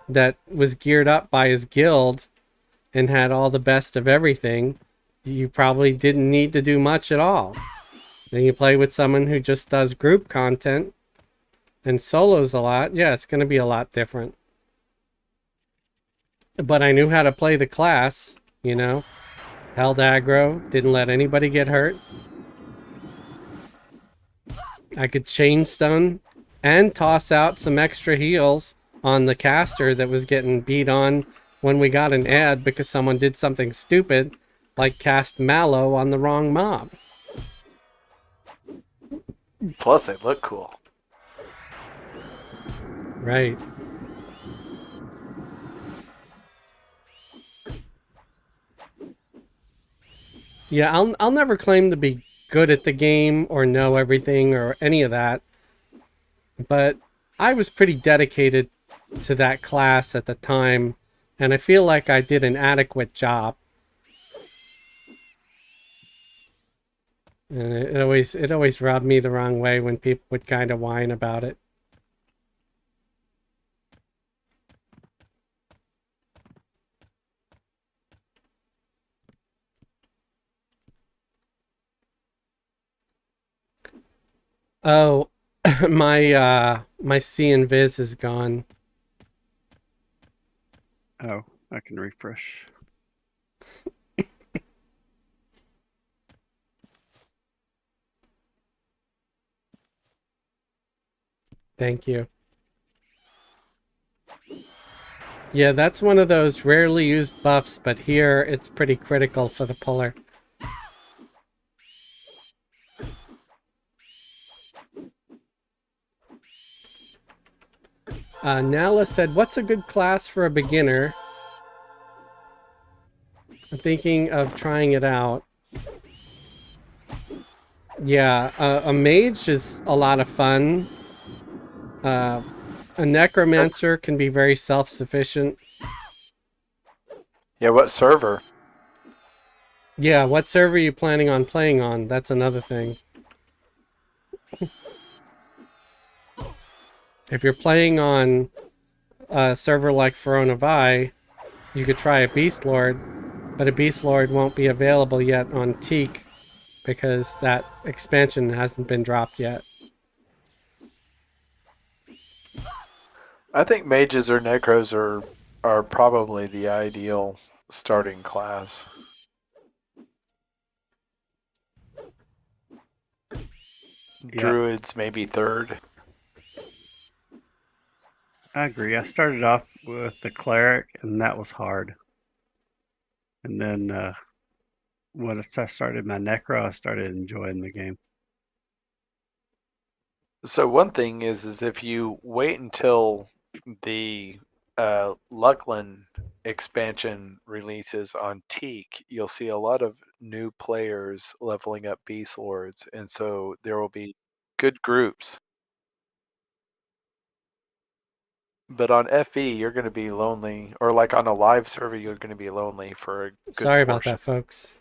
A: that was geared up by his guild and had all the best of everything, you probably didn't need to do much at all. Then you play with someone who just does group content and solos a lot. Yeah, it's going to be a lot different. But I knew how to play the class, you know. Held aggro, didn't let anybody get hurt. I could chain stun and toss out some extra heals on the caster that was getting beat on when we got an ad because someone did something stupid like cast Mallow on the wrong mob.
C: Plus, they look cool.
A: Right. Yeah, I'll never claim to be good at the game or know everything or any of that. But I was pretty dedicated to that class at the time, and I feel like I did an adequate job. And it always rubbed me the wrong way when people would kind of whine about it. Oh, my C and Viz is gone.
D: Oh, I can refresh.
A: Thank you. Yeah, that's one of those rarely used buffs, but here it's pretty critical for the puller. Nala said, what's a good class for a beginner? I'm thinking of trying it out. Yeah, a mage is a lot of fun. A necromancer can be very self-sufficient.
C: Yeah, what server?
A: Yeah, what server are you planning on playing on? That's another thing. If you're playing on a server like Veronavi, you could try a Beast Lord, but a Beast Lord won't be available yet on Teek because that expansion hasn't been dropped yet.
C: I think mages or necros are probably the ideal starting class.
D: Yeah.
C: Druids maybe third.
D: I agree. I started off with the cleric, and that was hard. And then once I started my necro, I started enjoying the game.
C: So one thing is if you wait until the Luckland expansion releases on Teek, you'll see a lot of new players leveling up Beast Lords, and so there will be good groups. But on FE, you're going to be lonely, or like on a live server, you're going to be lonely for a good
A: Sorry about
C: portion.
A: that, folks.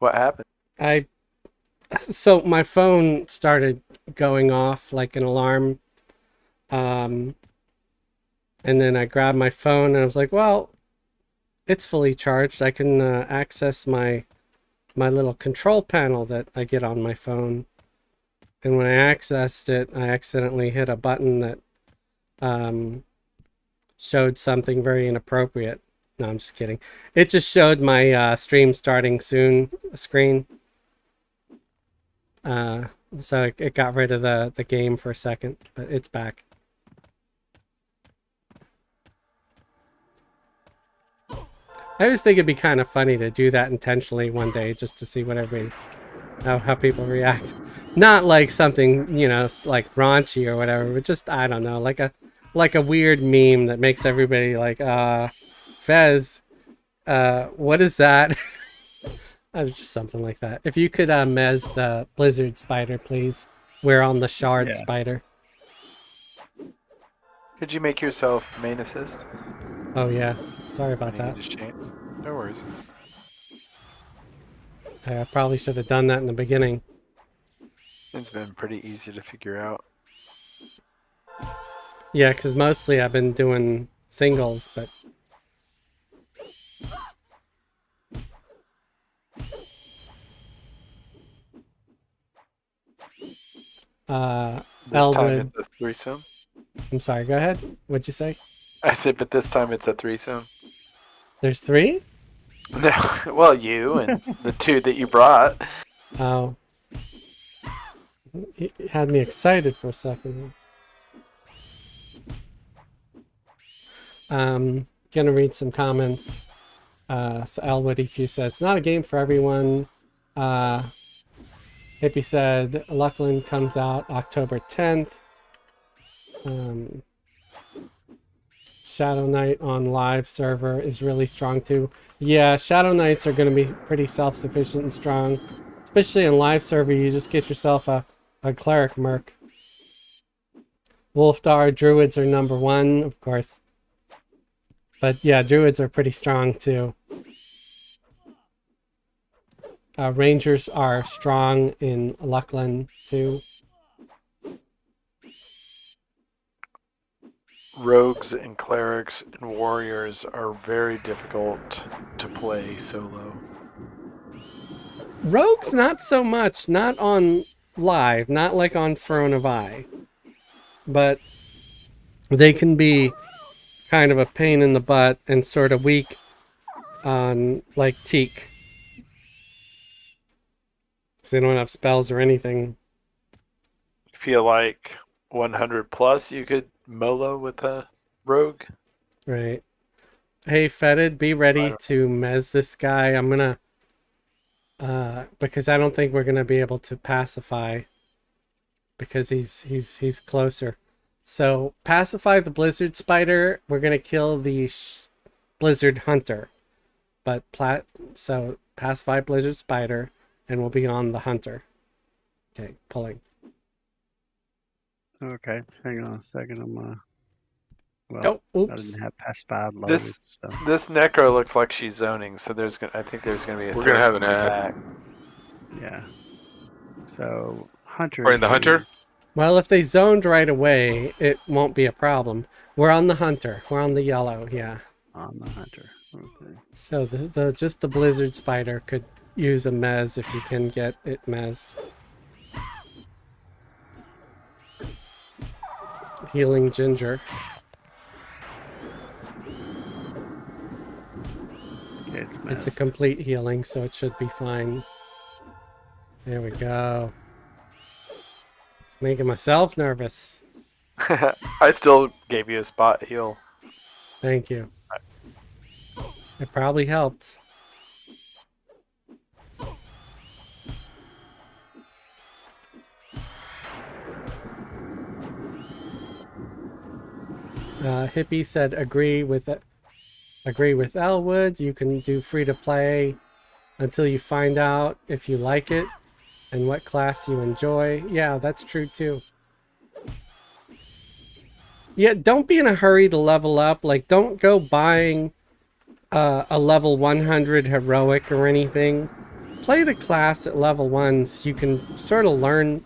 C: What happened?
A: So my phone started going off like an alarm. And then I grabbed my phone and I was like, well, it's fully charged. I can access my little control panel that I get on my phone. And when I accessed it, I accidentally hit a button that showed something very inappropriate. No, I'm just kidding. It just showed my stream starting soon screen. So it got rid of the game for a second, but it's back. I always think it'd be kind of funny to do that intentionally one day, just to see what everybody, how people react. Not like something, you know, like raunchy or whatever, but just, I don't know, like a weird meme that makes everybody like, Fez, what is that? Just something like that. If you could mez the blizzard spider, please. We're on the shard
D: Yeah.
A: spider.
C: Could you make yourself main assist?
A: Oh yeah, sorry about
C: When you
A: that.
C: get a chance? No worries.
A: I probably should have done that in the beginning.
C: It's been pretty easy to figure out.
A: Yeah, because mostly I've been doing singles, but
C: This time
A: Elwood.
C: it's a threesome.
A: I'm sorry, go ahead. What'd you say?
C: I said, but this time it's a threesome.
A: There's 3?
C: No, well, you and the 2 that you brought.
A: Oh. It had me excited for a second. Gonna read some comments. So Elwood EQ says, it's not a game for everyone. Hippie said, Luckland comes out October 10th. Shadow Knight on live server is really strong too. Yeah, Shadow Knights are going to be pretty self-sufficient and strong. Especially in live server, you just get yourself a cleric merc. Wolfdar druids are number 1, of course. But yeah, druids are pretty strong too. Rangers are strong in Luckland too.
C: Rogues and clerics and warriors are very difficult to play solo.
A: Rogues, not so much. Not on live. Not like on Throne of Eye. But they can be kind of a pain in the butt and sort of weak on, like, Teek. Because they don't have spells or anything.
C: Feel like 100 plus you could molo with a rogue.
A: Right. Hey, Fetid, be ready to mez this guy. I'm gonna... because I don't think we're gonna be able to pacify. Because he's closer. So, pacify the Blizzard Spider. We're gonna kill the Blizzard Hunter. But, so, pacify Blizzard Spider, and we'll be on the Hunter. Okay, pulling.
D: Okay, hang on a second. I'm well,
A: Oh,
D: I
A: oops.
D: didn't have pacified loaded. So.
C: This necro looks like she's zoning, so I think there's gonna be a.
B: We're gonna have an
C: threesome
B: ad.
C: back.
D: Yeah. So Hunter.
B: Right in the
D: is
B: Hunter?
A: Well, if they zoned right away, it won't be a problem. We're on the Hunter. We're on the yellow, yeah.
D: on the Hunter. Okay.
A: So just the Blizzard Spider could use a mez if you can get it mezzed. Healing Ginger.
D: Okay,
A: It's a
D: messed.
A: complete healing, so it should be fine. There we go. It's making myself nervous.
C: I still gave you a spot heal.
A: Thank you. It probably helped. Hippie said agree with Elwood. You can do free to play until you find out if you like it and what class you enjoy. Yeah, that's true too. Yeah, don't be in a hurry to level up. Like, don't go buying a level 100 heroic or anything. Play the class at level 1 so you can sort of learn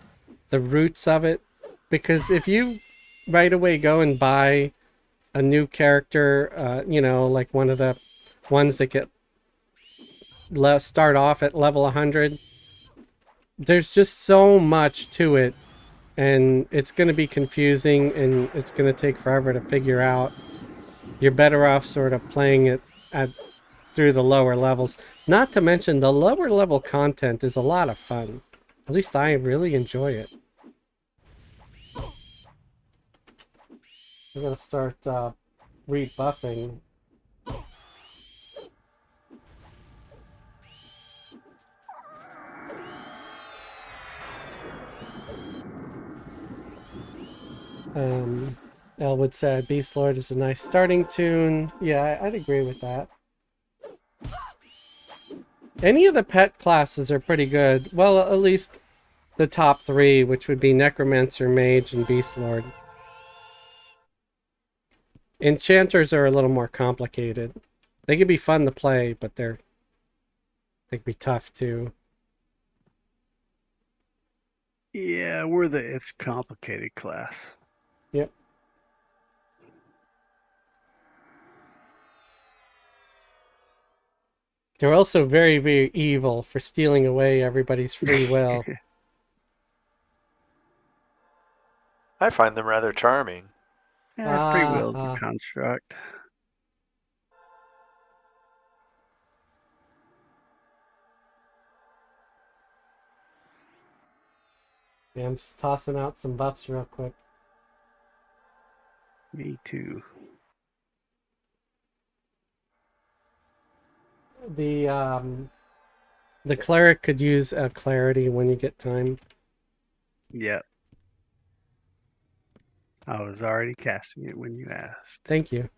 A: the roots of it. Because if you right away go and buy a new character, you know, like one of the ones that get start off at level 100, there's just so much to it, and it's going to be confusing, and it's going to take forever to figure out. You're better off sort of playing it through the lower levels. Not to mention, the lower level content is a lot of fun. At least I really enjoy it. I'm going to start rebuffing. Elwood said Beast Lord is a nice starting tune. Yeah, I'd agree with that. Any of the pet classes are pretty good. Well, at least the top three, which would be Necromancer, Mage, and Beast Lord. Enchanters are a little more complicated. They could be fun to play, but they could be tough too.
D: Yeah, it's complicated class.
A: Yep. They're also very, very evil for stealing away everybody's free will.
C: I find them rather charming.
D: Yeah, free will is a construct.
A: Yeah, I'm just tossing out some buffs real quick.
D: Me too.
A: The cleric could use a clarity when you get time.
D: Yep. I was already casting it when you asked.
A: Thank you.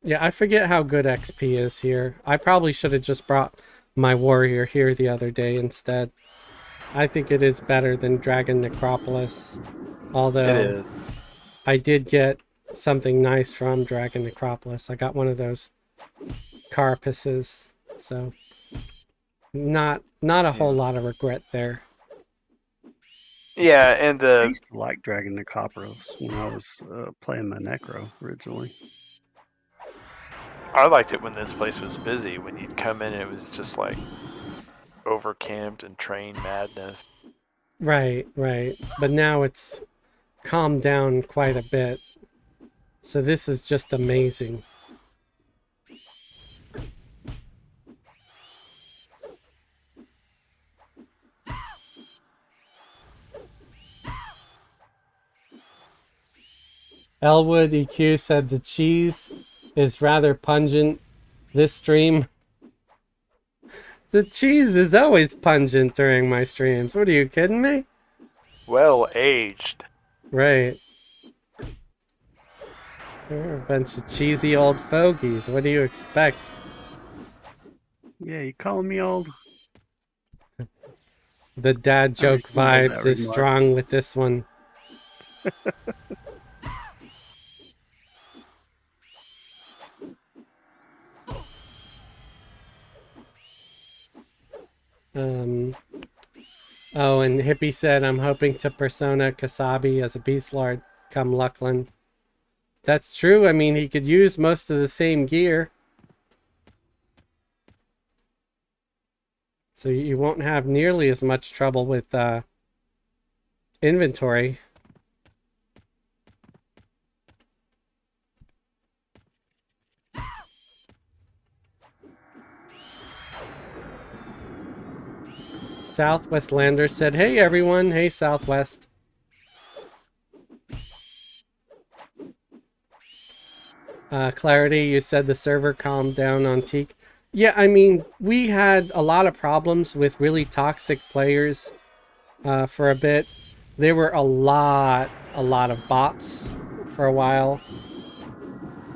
A: Yeah, I forget how good XP is here. I probably should have just brought my warrior here the other day instead. I think it is better than Dragon Necropolis. Although I did get something nice from Dragon Necropolis. I got one of those carapaces. So not a whole lot of regret there.
C: Yeah, and
D: I used to like Dragon Necropolis when I was playing my Necro originally.
C: I liked it when this place was busy. When you'd come in, it was just like overcamped and train madness.
A: Right. But now it's calmed down quite a bit. So this is just amazing. Elwood EQ said the cheese is rather pungent this stream. The cheese is always pungent during my streams. What are you kidding me?
C: Well aged.
A: Right. They're a bunch of cheesy old fogies. What do you expect?
D: Yeah, you calling me old?
A: The dad joke vibes is strong with this one. Oh, and Hippie said, I'm hoping to persona Kasabi as a Beast Lord come Luckland. That's true. I mean, he could use most of the same gear. So you won't have nearly as much trouble with inventory. Southwest Lander said, hey everyone. Hey Southwest. Clarity, you said the server calmed down on Teek. Yeah, I mean, we had a lot of problems with really toxic players for a bit. There were a lot of bots for a while.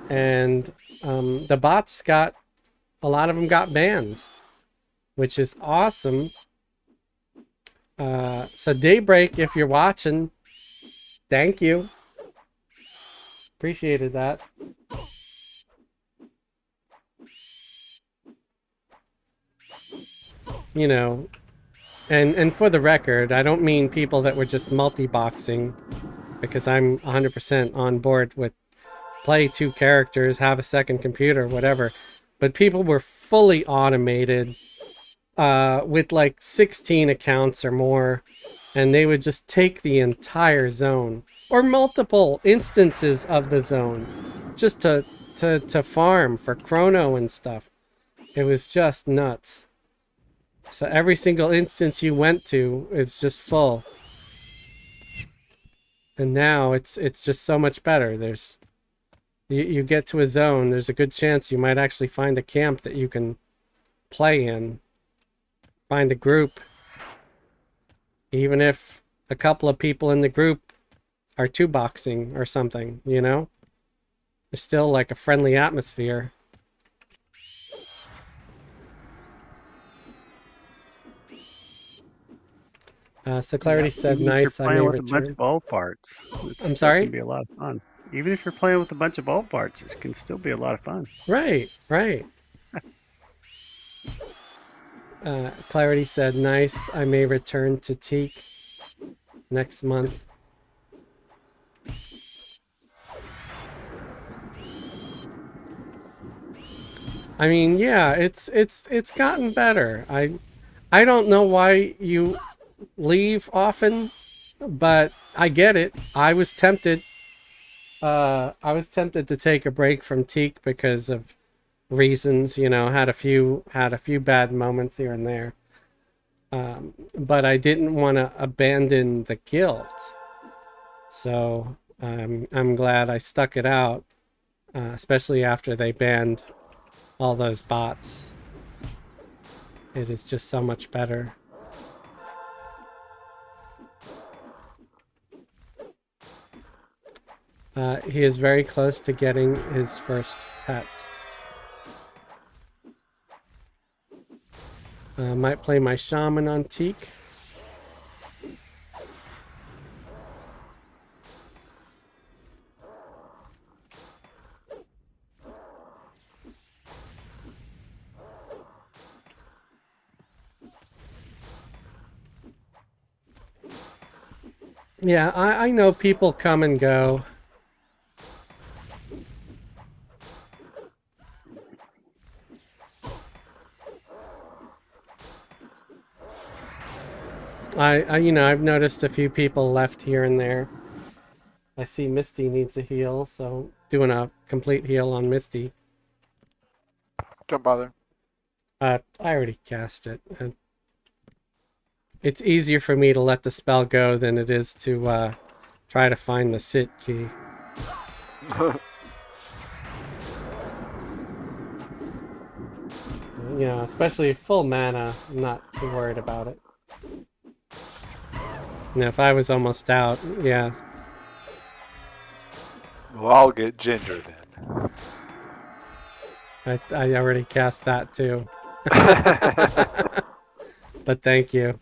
A: And the bots a lot of them got banned, which is awesome. So Daybreak, if you're watching, thank you. Appreciated that. You know, and for the record, I don't mean people that were just multi-boxing, because I'm 100% on board with play 2 characters, have a second computer, whatever. But people were fully automated with like 16 accounts or more, and they would just take the entire zone or multiple instances of the zone just to farm for chrono and stuff. It was just nuts. So every single instance you went to, it's just full. And now it's just so much better. There's you get to a zone, there's a good chance you might actually find a camp that you can play in. find a group. Even if a couple of people in the group are two boxing or something, you know? There's still like a friendly atmosphere. So Clarity said,
D: Even if
A: nice,
D: you're
A: I
D: playing
A: may
D: with a bunch
A: return.
D: of old parts, it
A: I'm
D: still can
A: sorry?
D: be a lot of fun. Even if you're playing with a bunch of old parts, it can still be a lot of fun.
A: Right, right. Clarity said, nice, I may return to Teek next month. I mean, yeah, it's gotten better. I don't know why you leave often, but I get it. I was tempted. I was tempted to take a break from Teak because of reasons, you know, had a few bad moments here and there. But I didn't want to abandon the guild. So I'm glad I stuck it out, especially after they banned all those bots. It is just so much better. He is very close to getting his first pet. Might play my shaman on Teak. Yeah, I know people come and go. You know, I've noticed a few people left here and there. I see Misty needs a heal, so doing a complete heal on Misty.
E: Don't bother.
A: I already cast it. And it's easier for me to let the spell go than it is to try to find the sit key. You know, especially full mana, I'm not too worried about it. You know, if I was almost out, yeah.
C: Well, I'll get Ginger then.
A: I already cast that too. But thank you.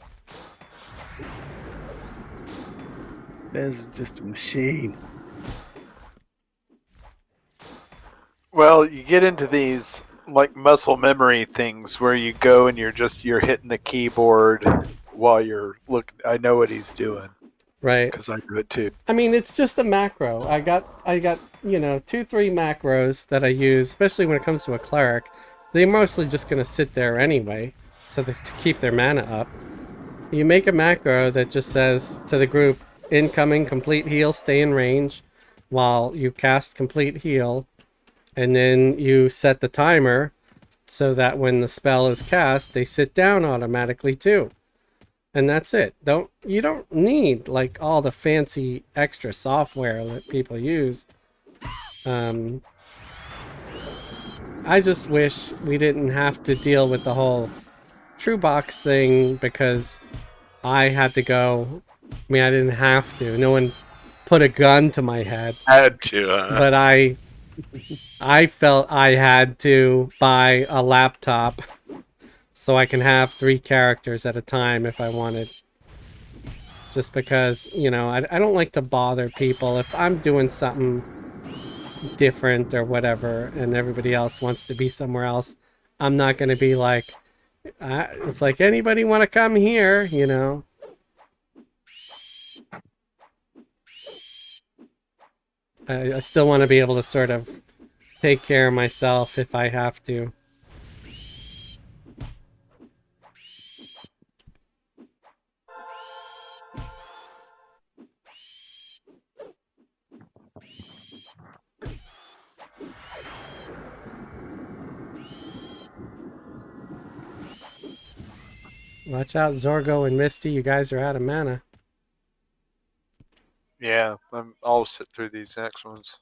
D: Bez is just a machine.
C: Well, you get into these like muscle memory things where you go and you're hitting the keyboard while you're looking. I know what he's doing
A: Right.
C: because I do it too.
A: I mean, it's just a macro. I got, you know, 2-3 macros that I use, especially when it comes to a cleric. They're mostly just going to sit there anyway, so that, to keep their mana up. You make a macro that just says to the group, incoming complete heal, stay in range, while you cast complete heal, and then you set the timer so that when the spell is cast, they sit down automatically too. And that's it. You don't need like all the fancy extra software that people use. I just wish we didn't have to deal with the whole true box thing because I had to go. I mean, I didn't have to. No one put a gun to my head,
B: Had to.
A: but I felt I had to buy a laptop so I can have 3 characters at a time if I wanted. Just because, you know, I don't like to bother people. If I'm doing something different or whatever and everybody else wants to be somewhere else, I'm not going to be like, it's like, anybody want to come here, you know? I still want to be able to sort of take care of myself if I have to. Watch out, Zorgo and Misty. You guys are out of mana.
C: Yeah, I'll sit through these next ones.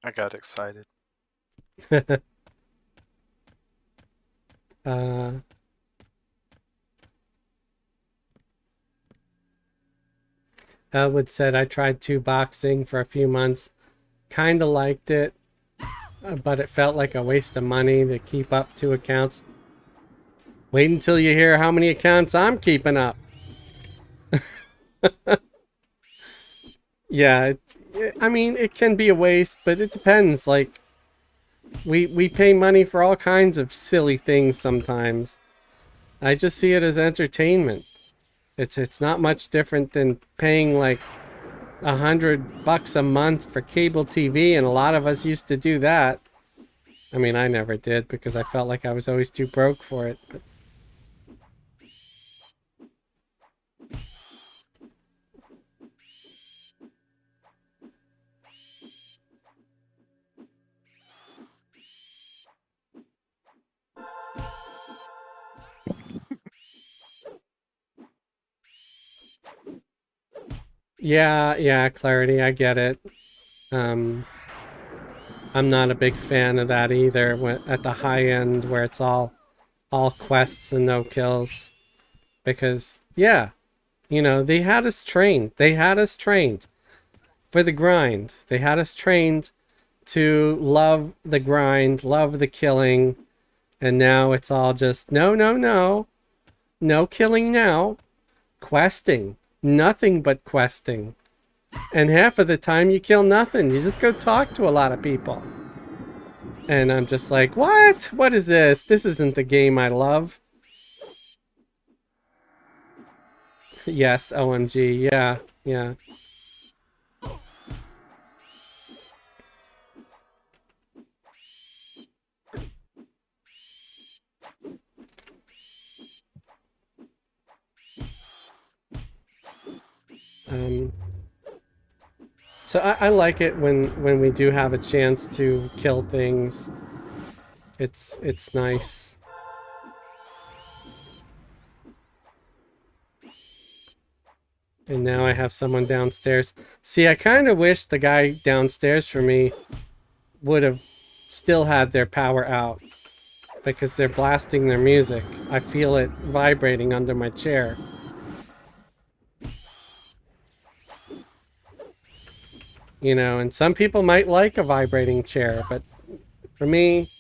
C: I got excited.
A: uh, Elwood said, I tried 2boxing for a few months. Kind of liked it, but it felt like a waste of money to keep up 2 accounts. Wait until you hear how many accounts I'm keeping up. Yeah, I mean, it can be a waste, but it depends. Like, we pay money for all kinds of silly things sometimes. I just see it as entertainment. It's not much different than paying like $100 a month for cable TV, and a lot of us used to do that. I mean, I never did because I felt like I was always too broke for it. But yeah, Clarity, I get it. I'm not a big fan of that either. At the high end, where it's all quests and no kills, because yeah, you know, they had us trained. They had us trained for the grind. They had us trained to love the grind, love the killing, and now it's all just no killing now, questing, nothing but questing. And half of the time you kill nothing. You just go talk to a lot of people. And I'm just like, what? What is this? This isn't the game I love. Yes, OMG. Yeah, yeah. So I like it when we do have a chance to kill things. It's nice. And now I have someone downstairs. See, I kind of wish the guy downstairs for me would have still had their power out, because they're blasting their music. I feel it vibrating under my chair. You know, and some people might like a vibrating chair, but for me,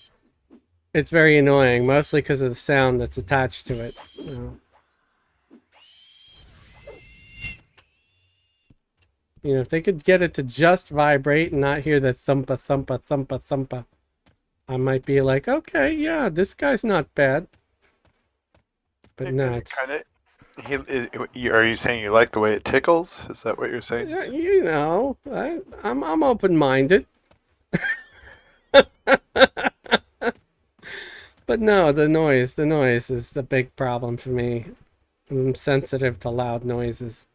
A: it's very annoying, mostly because of the sound that's attached to it. You know. If they could get it to just vibrate and not hear the thumpa, thumpa, thumpa, thumpa, I might be like, okay, yeah, this guy's not bad. But no, it's...
C: Are you saying you like the way it tickles? Is that what you're saying?
A: Yeah, you know, I'm open-minded. But no, the noise is the big problem for me. I'm sensitive to loud noises.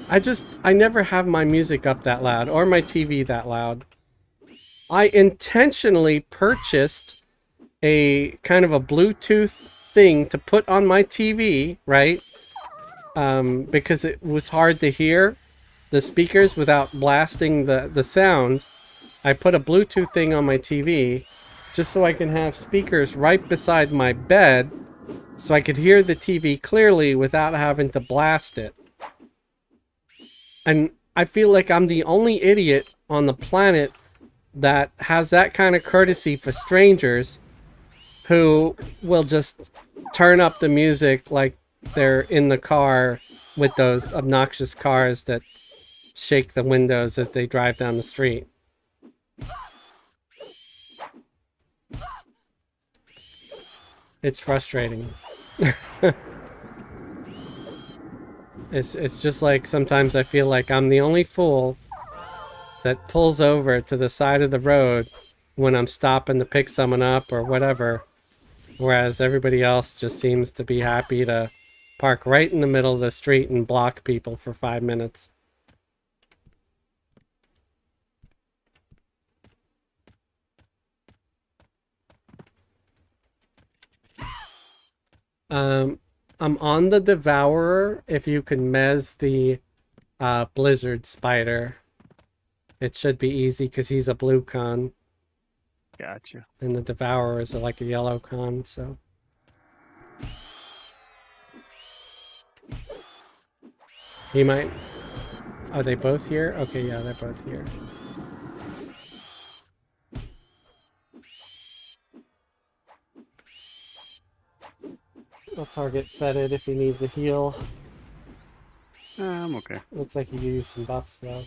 A: I never have my music up that loud or my TV that loud. I intentionally purchased a kind of a Bluetooth thing to put on my TV, right? Because it was hard to hear the speakers without blasting the sound. I put a Bluetooth thing on my TV just so I can have speakers right beside my bed so I could hear the TV clearly without having to blast it. And I feel like I'm the only idiot on the planet that has that kind of courtesy for strangers who will just turn up the music like they're in the car with those obnoxious cars that shake the windows as they drive down the street. It's frustrating. It's just like sometimes I feel like I'm the only fool that pulls over to the side of the road when I'm stopping to pick someone up or whatever, whereas everybody else just seems to be happy to park right in the middle of the street and block people for 5 minutes. I'm on the Devourer. If you can mez the Blizzard Spider. It should be easy because he's a blue con,
D: Gotcha.
A: and the Devourer is like a yellow con, so. He might... Are they both here? Okay, yeah, they're both here. I'll target Fetid if he needs a heal.
D: I'm okay.
A: Looks like he could use some buffs, though.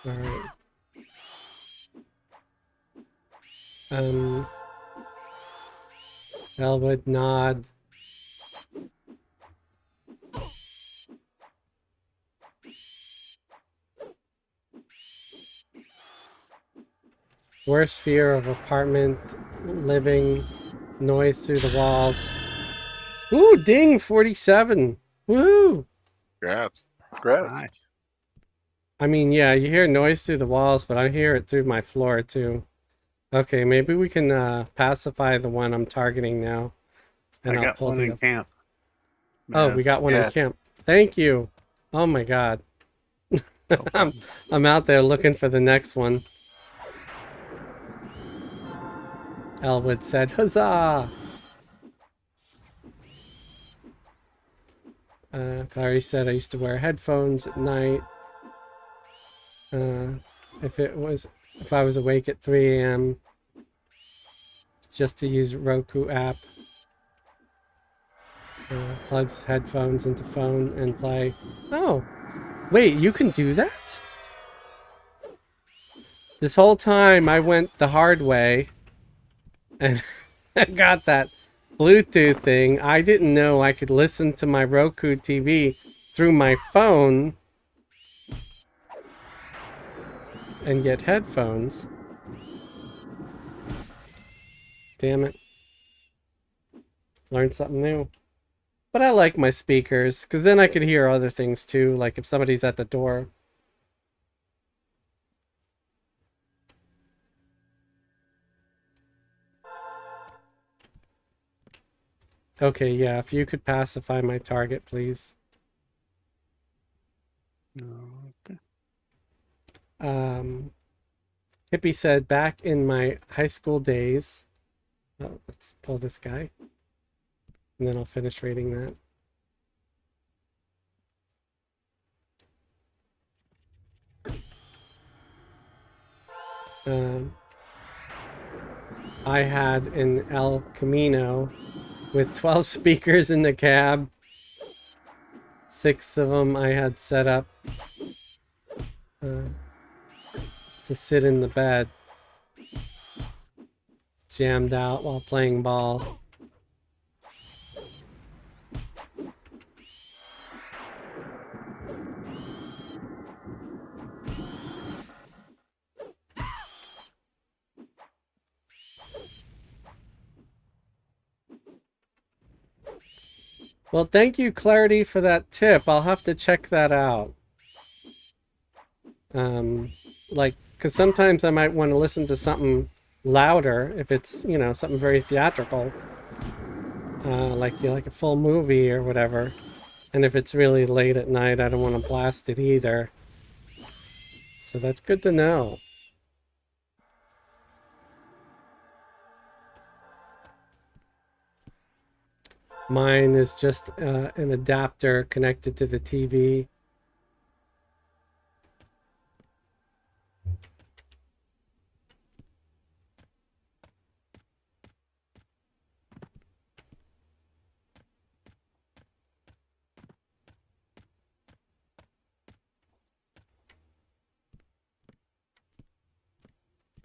A: Alright. Elwood, Nod. Worst fear of apartment living, noise through the walls. Ooh, ding, 47. Woo!
B: Congrats.
C: Congrats.
D: Nice.
A: I mean, yeah, you hear noise through the walls, but I hear it through my floor too. Okay, maybe we can pacify the one I'm targeting now. And
D: I
A: I'll
D: got
A: pull
D: one
A: the
D: in
A: other-
D: camp.
A: Oh, we got one
C: Yeah.
A: in camp. Thank you. Oh my god.
D: No problem.
A: I'm out there looking for the next one. Elwood said, huzzah! Clary said I used to wear headphones at night. If I was awake at 3 a.m. just to use Roku app. Plugs headphones into phone and play. Oh, wait, you can do that? This whole time I went the hard way and I got that Bluetooth thing. I didn't know I could listen to my Roku TV through my phone and get headphones. Damn it. Learned something new. But I like my speakers, because then I could hear other things too, like if somebody's at the door. Okay, yeah, if you could pacify my target, please.
D: Okay.
A: Hippie said, back in my high school days... Oh, let's pull this guy. And then I'll finish reading that. I had an El Camino with 12 speakers in the cab. 6 of them I had set up to sit in the bed, jammed out while playing ball. Well, thank you, Clarity, for that tip. I'll have to check that out. Because sometimes I might want to listen to something louder if it's, you know, something very theatrical, like a full movie or whatever. And if it's really late at night, I don't want to blast it either. So that's good to know. Mine is just an adapter connected to the TV.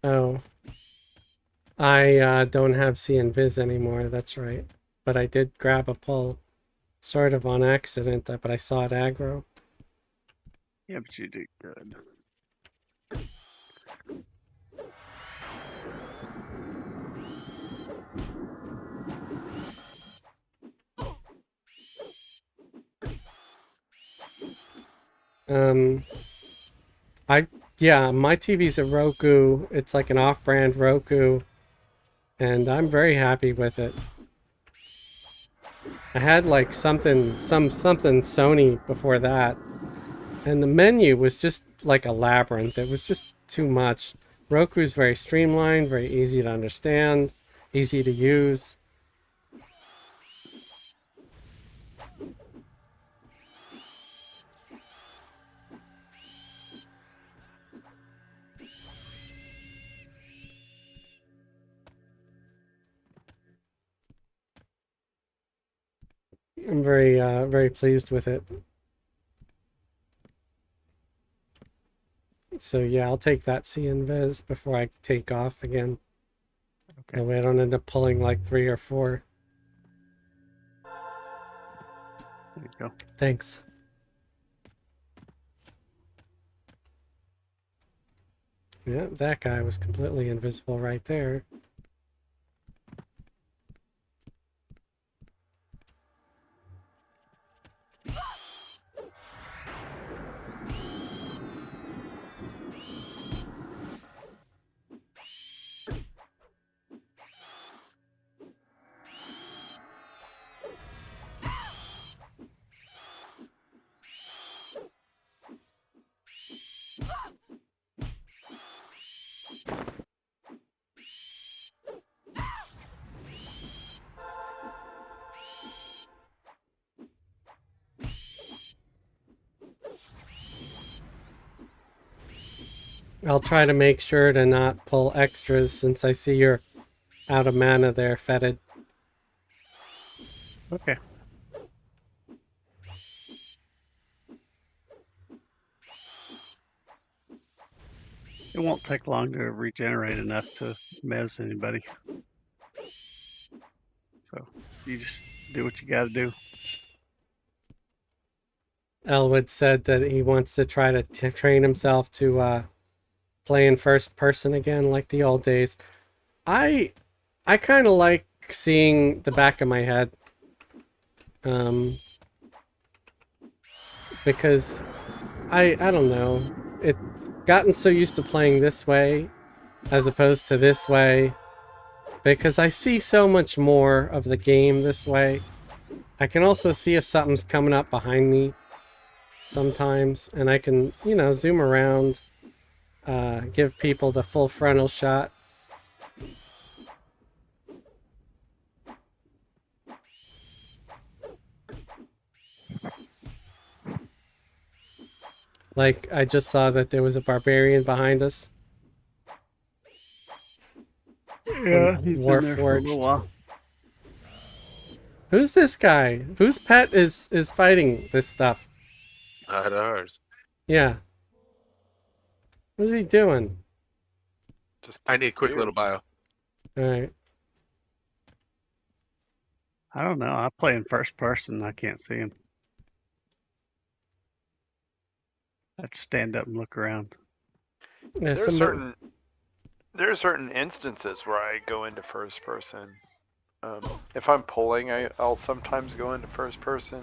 A: Oh, I don't have See and Viz anymore. That's right. but I did grab a pull sort of on accident, but I saw it aggro.
D: Yeah, but you did good.
A: Yeah, my TV's a Roku. It's like an off-brand Roku, and I'm very happy with it. I had like something Sony before that, and the menu was just like a labyrinth. It was just too much. Roku's very streamlined, very easy to understand, easy to use. I'm very pleased with it. So yeah, I'll take that CNVIS before I take off again.
D: Okay.
A: That way I don't end up pulling like 3 or 4.
D: There you go.
A: Thanks. Yeah, that guy was completely invisible right there. I'll try to make sure to not pull extras since I see you're out of mana there, Fetid.
D: Okay. It won't take long to regenerate enough to mez anybody. So you just do what you got to do.
A: Elwood said that he wants to try to train himself to play in first person again like the old days. I kind of like seeing the back of my head. Because I don't know. It gotten so used to playing this way as opposed to this way because I see so much more of the game this way. I can also see if something's coming up behind me sometimes, and I can, you know, zoom around, give people the full frontal shot. Like, I just saw that there was a barbarian behind us.
D: Yeah, he's been there for a
A: Warforged.
D: little while.
A: Who's this guy? Whose pet is fighting this stuff?
B: Not ours.
A: Yeah. What's he doing?
C: Just
B: I need a quick
C: disappeared.
B: little bio.
A: Alright.
D: I don't know. I play in first person. I can't see him. I have to stand up and look around.
A: Yeah,
C: There are certain instances where I go into first person. If I'm pulling, I'll sometimes go into first person.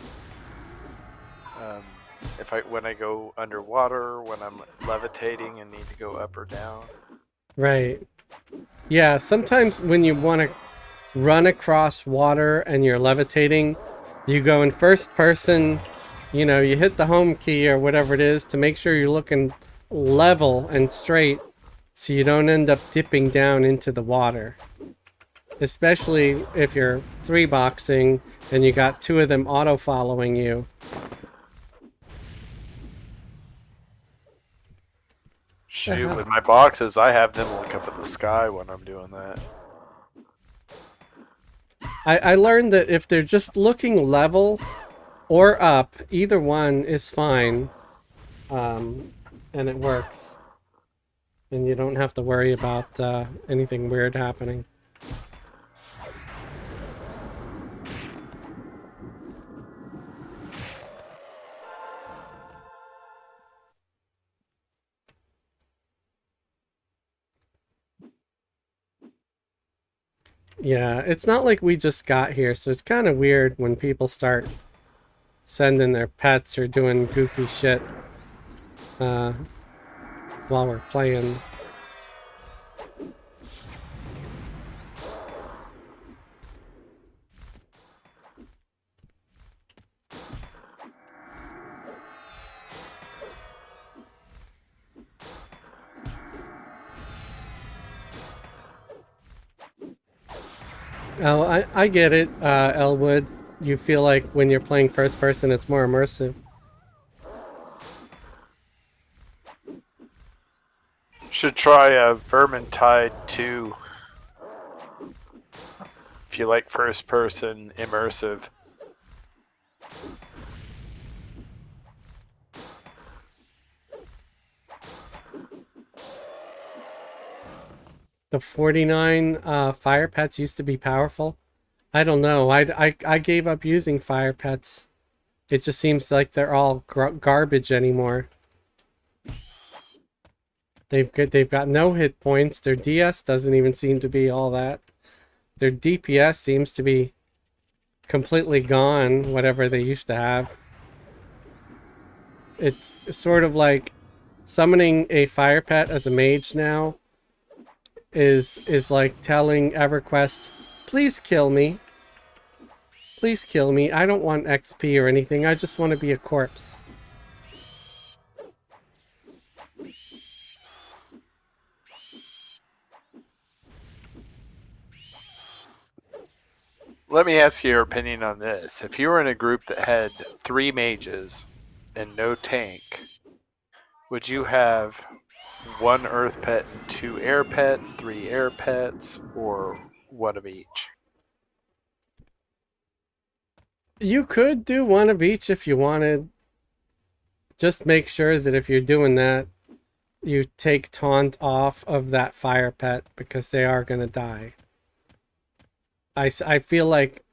C: When I go underwater, when I'm levitating and need to go up or down.
A: Right. Yeah, sometimes when you want to run across water and you're levitating, you go in first person, you know, you hit the home key or whatever it is to make sure you're looking level and straight so you don't end up dipping down into the water. Especially if you're 3-boxing and you got 2 of them auto-following you.
C: Shoot, with my boxes, I have them look up at the sky when I'm doing that.
A: I learned that if they're just looking level or up, either one is fine. And it works. And you don't have to worry about anything weird happening. Yeah, it's not like we just got here, so it's kind of weird when people start sending their pets or doing goofy shit uh, while we're playing. Oh, I get it, Elwood. You feel like when you're playing first person, it's more immersive.
C: Should try a Vermintide 2 if you like first person immersive.
A: The 49 fire pets used to be powerful. I don't know. I gave up using fire pets. It just seems like they're all garbage anymore. They've got no hit points. Their DS doesn't even seem to be all that. Their DPS seems to be completely gone, whatever they used to have. It's sort of like summoning a fire pet as a mage now is like telling Everquest, please kill me. Please kill me. I don't want XP or anything. I just want to be a corpse.
C: Let me ask you your opinion on this. If you were in a group that had 3 mages and no tank, would you have 1 earth pet and 2 air pets, 3 air pets, or 1 of each?
A: You could do one of each if you wanted. Just make sure that if you're doing that, you take taunt off of that fire pet because they are going to die. I feel like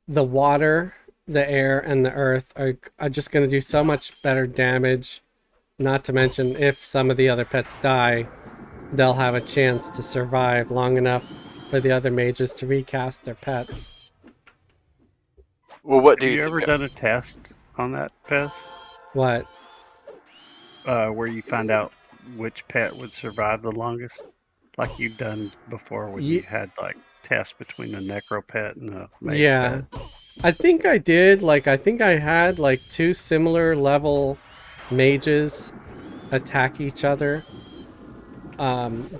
A: the water, the air, and the earth are just going to do so much better damage. Not to mention, if some of the other pets die, they'll have a chance to survive long enough for the other mages to recast their pets.
C: Well, what do
D: Have you
C: you
D: ever
C: think?
D: done a test on that, Pez?
A: What?
D: Where you find out which pet would survive the longest? Like you've done before when you
A: Ye-
D: had like tests between a necro pet and a mage
A: yeah.
D: pet.
A: I think I did. Like, I think I had like 2 similar level mages attack each other.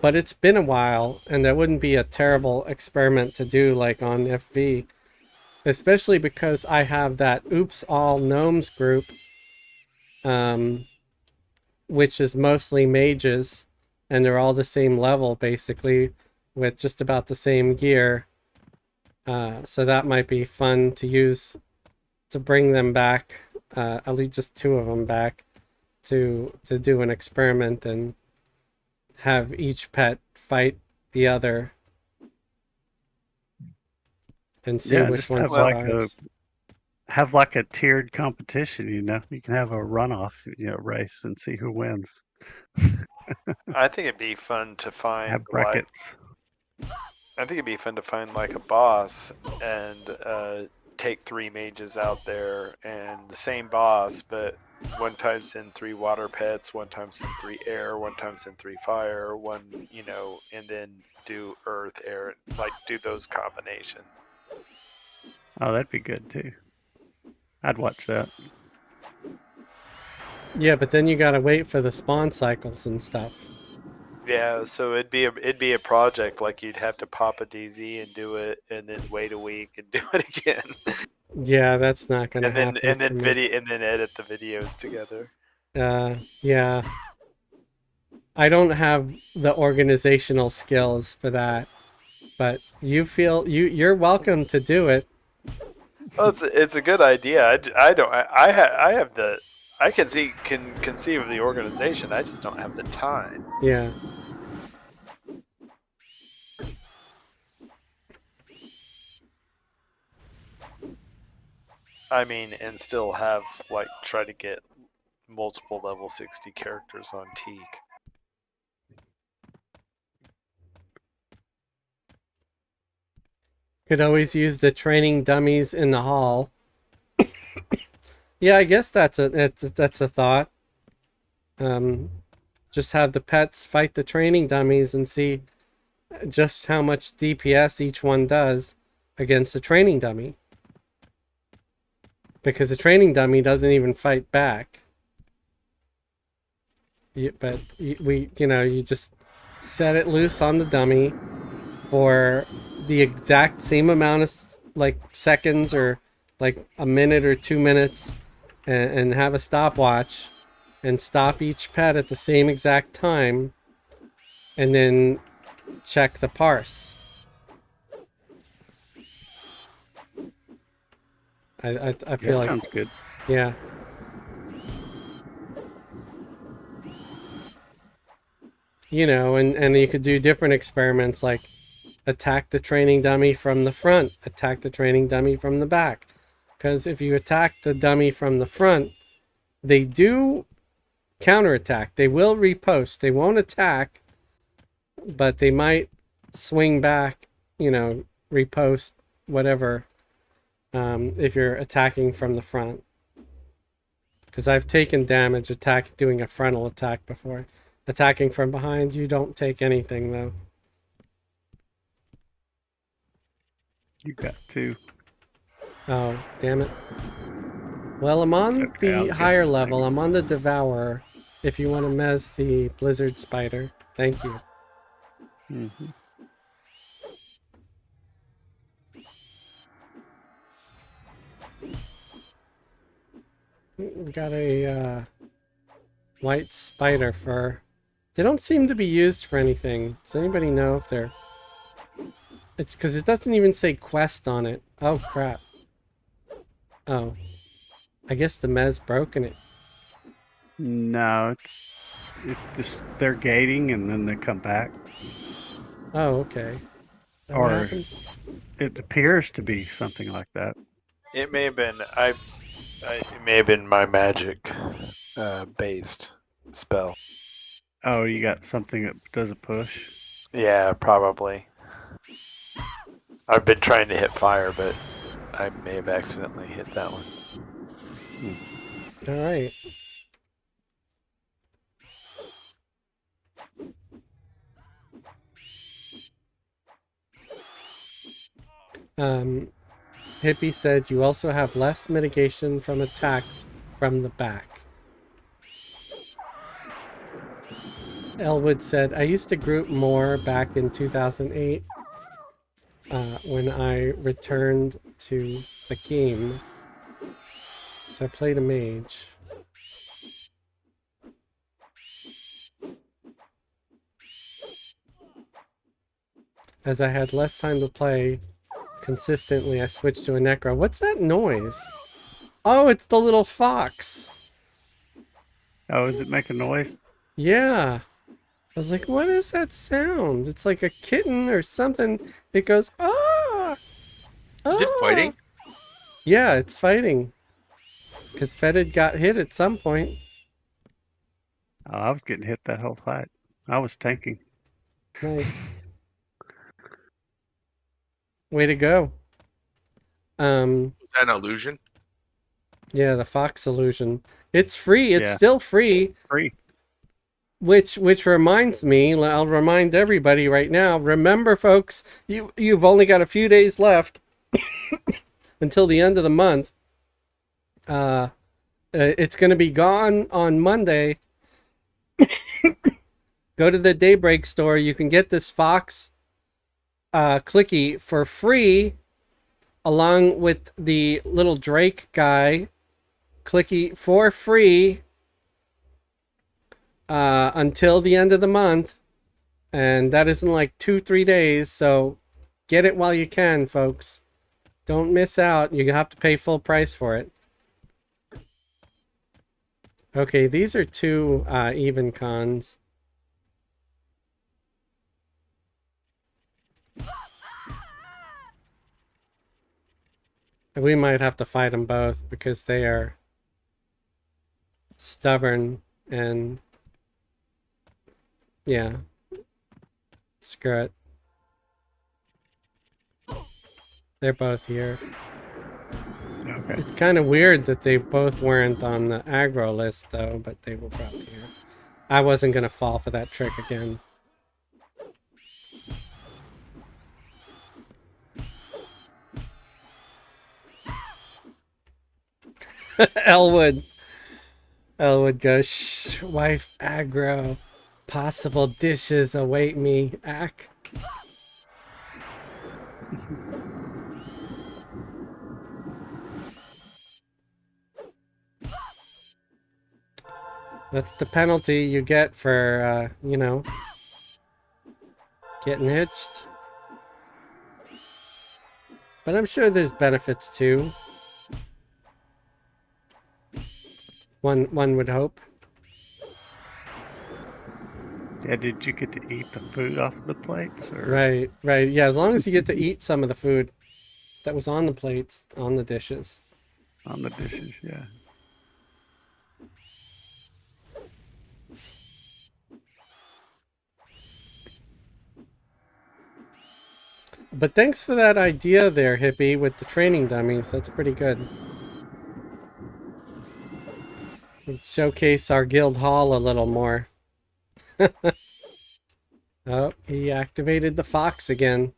A: But it's been a while, and that wouldn't be a terrible experiment to do like on FV. Especially because I have that Oops All Gnomes group, um, which is mostly mages, and they're all the same level basically, with just about the same gear. So that might be fun to use to bring them back, at least just 2 of them back, to do an experiment and have each pet fight the other and see
D: Yeah,
A: which
D: just
A: one
D: have like a tiered competition. You can have a runoff, race and see who wins.
C: I think it'd be fun to find
D: Have brackets.
C: I think it'd be fun to find like a boss and take 3 mages out there and the same boss, but one time send 3 water pets, one time send 3 air, one time send 3 fire, one, and then do earth, air, like do those combinations.
D: Oh, that'd be good too. I'd watch that.
A: Yeah, but then you gotta wait for the spawn cycles and stuff.
C: Yeah, so it'd be a project like you'd have to pop a DZ and do it, and then wait a week and do it again,
A: Yeah, that's not gonna happen for me.
C: and then edit the videos together.
A: Yeah. I don't have the organizational skills for that, but you're welcome to do it.
C: Well, it's a good idea. I don't I have the I can conceive of the organization. I just don't have the time.
A: Yeah.
C: I mean, and still have like try to get multiple level 60 characters on Teek.
A: Could always use the training dummies in the hall. Yeah, I guess that's a thought. Just have the pets fight the training dummies and see just how much DPS each one does against a training dummy. Because the training dummy doesn't even fight back. But you just set it loose on the dummy for the exact same amount of like seconds or like a minute or 2 minutes, and have a stopwatch and stop each pet at the same exact time, and then check the parse. I feel
D: That
A: like,
D: sounds good.
A: yeah. And you could do different experiments, like attack the training dummy from the front, attack the training dummy from the back. Because if you attack the dummy from the front, they do counterattack. They will riposte. They won't attack, but they might swing back, riposte, whatever, if you're attacking from the front. Because I've taken damage doing a frontal attack before. Attacking from behind, you don't take anything, though.
D: You got 2.
A: Oh, damn it. Well, I'm on
D: Okay, I'll
A: the
D: get
A: higher
D: the
A: level.
D: thing.
A: I'm on the Devourer. If you want to mez the Blizzard Spider. Thank you.
D: Mm-hmm.
A: We got a white spider fur. They don't seem to be used for anything. Does anybody know if they're... It's because it doesn't even say quest on it. Oh, crap. Oh. I guess the mez broken it.
D: No, it's just they're gating and then they come back.
A: Oh, okay. Is that what
D: Or
A: happened?
D: it appears to be something like that.
C: It may have been it may have been my magic based spell.
D: Oh, you got something that does a push.
C: Yeah, probably. I've been trying to hit fire, but I may have accidentally hit that one.
A: All right. Hippie said you also have less mitigation from attacks from the back. Elwood said, I used to group more back in 2008 when I returned to the game. So I played a mage. As I had less time to play consistently, I switched to a necro. What's that noise? Oh, it's the little fox.
D: Oh, does it make a noise?
A: Yeah. I was like, what is that sound? It's like a kitten or something. It goes, ah!
B: Is it
A: ah."
B: fighting?
A: Yeah, it's fighting. Because Fetid got hit at some point.
D: Oh, I was getting hit that whole fight. I was tanking.
A: Nice. Way to go.
B: Was that an illusion?
A: Yeah, the Fox illusion. It's free. It's
D: Yeah.
A: still free.
D: Free.
A: Which reminds me, I'll remind everybody right now. Remember, folks, you've only got a few days left until the end of the month. It's going to be gone on Monday. Go to the Daybreak store. You can get this Fox clicky for free, along with the little Drake guy clicky for free until the end of the month. And that is in like 2-3 days. So get it while you can, folks. Don't miss out. You have to pay full price for it. Okay, these are 2 even cons. We might have to fight them both because they are stubborn and yeah. Screw it. They're both here.
D: Okay.
A: It's kind of weird that they both weren't on the aggro list, though, but they were both here. I wasn't going to fall for that trick again. Elwood. Elwood goes, shh, wife aggro. Possible dishes await me, ack. That's the penalty you get for, you know, getting hitched. But I'm sure there's benefits too. One would hope.
D: Yeah, did you get to eat the food off the plates? Or...
A: Right, right. Yeah, as long as you get to eat some of the food that was on the plates, on the dishes.
D: On the dishes, yeah.
A: But thanks for that idea there, Hippie, with the training dummies. That's pretty good. Showcase our guild hall a little more. Oh, he activated the fox again.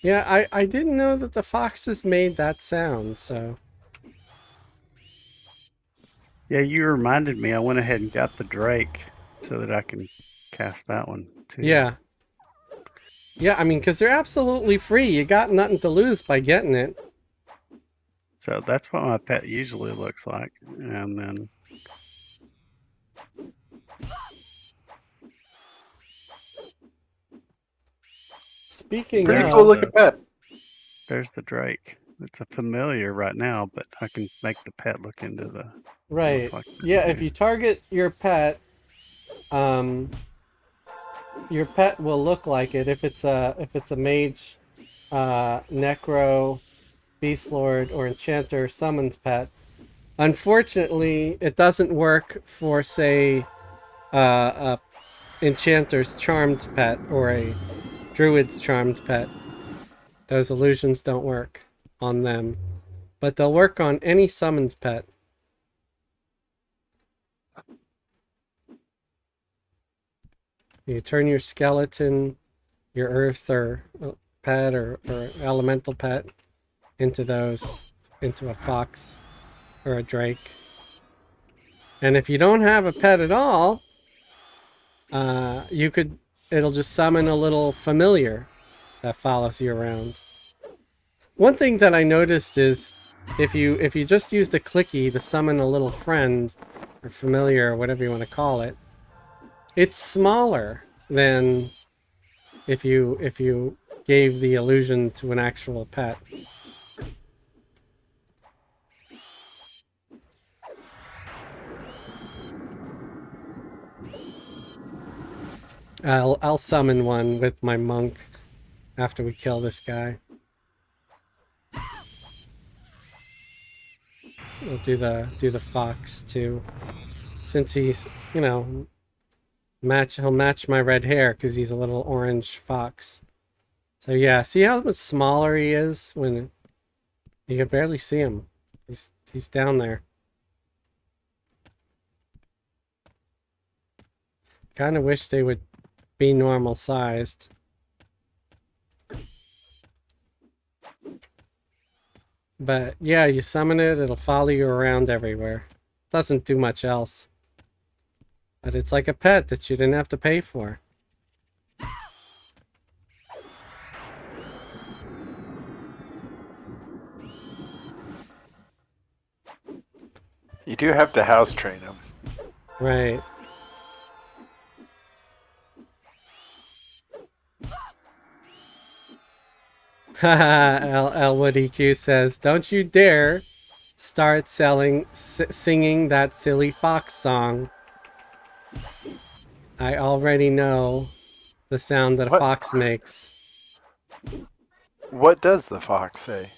A: Yeah, I didn't know that the foxes made that sound, so...
D: Yeah, you reminded me. I went ahead and got the Drake so that I can cast that one too.
A: Yeah. Yeah, I mean, because they're absolutely free. You got nothing to lose by getting it.
D: So that's what my pet usually looks like. And then...
A: Speaking
C: Pretty
A: of...
C: cool looking pet.
D: There's the Drake. It's a familiar right now, but I can make the pet look into the...
A: Right.
D: Like
A: Yeah, if you target your pet, your pet will look like it. If it's a mage, necro, beast lord, or enchanter summons pet. Unfortunately, it doesn't work for, say, a enchanter's charmed pet or a druid's charmed pet. Those illusions don't work on them, but they'll work on any summoned pet. You turn your skeleton, your earth or pet or elemental pet into a fox or a drake. And if you don't have a pet at all, it'll just summon a little familiar that follows you around. One thing that I noticed is if you just used a clicky to summon a little friend or familiar or whatever you want to call it, it's smaller than if you gave the illusion to an actual pet. I'll summon one with my monk after we kill this guy. I'll do the fox too, since he's, you know, he'll match my red hair because he's a little orange fox. So yeah, see how much smaller he is when you can barely see him. He's down there. Kind of wish they would be normal sized. But yeah, you summon it, it'll follow you around everywhere. Doesn't do much else. But it's like a pet that you didn't have to pay for.
C: You do have to house train them.
A: Right. Haha, Elwood EQ says, don't you dare start singing that silly fox song. I already know the sound that a fox makes.
C: What does the fox say?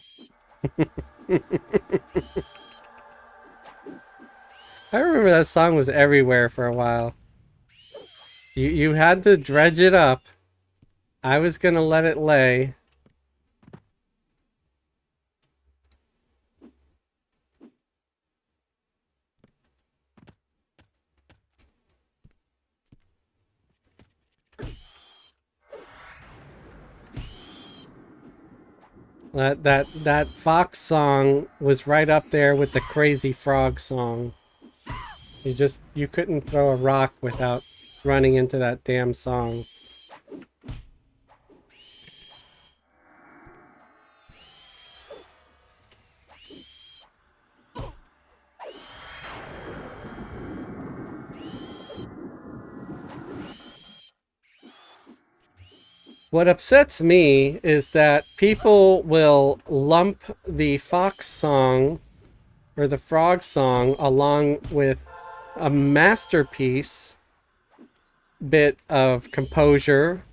A: I remember that song was everywhere for a while. You had to dredge it up. I was gonna let it lay. That fox song was right up there with the crazy frog song. You couldn't throw a rock without running into that damn song. What upsets me is that people will lump the fox song or the frog song along with a masterpiece bit of composure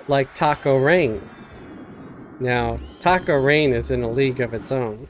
A: like Taco Rain. Now, Taco Rain is in a league of its own.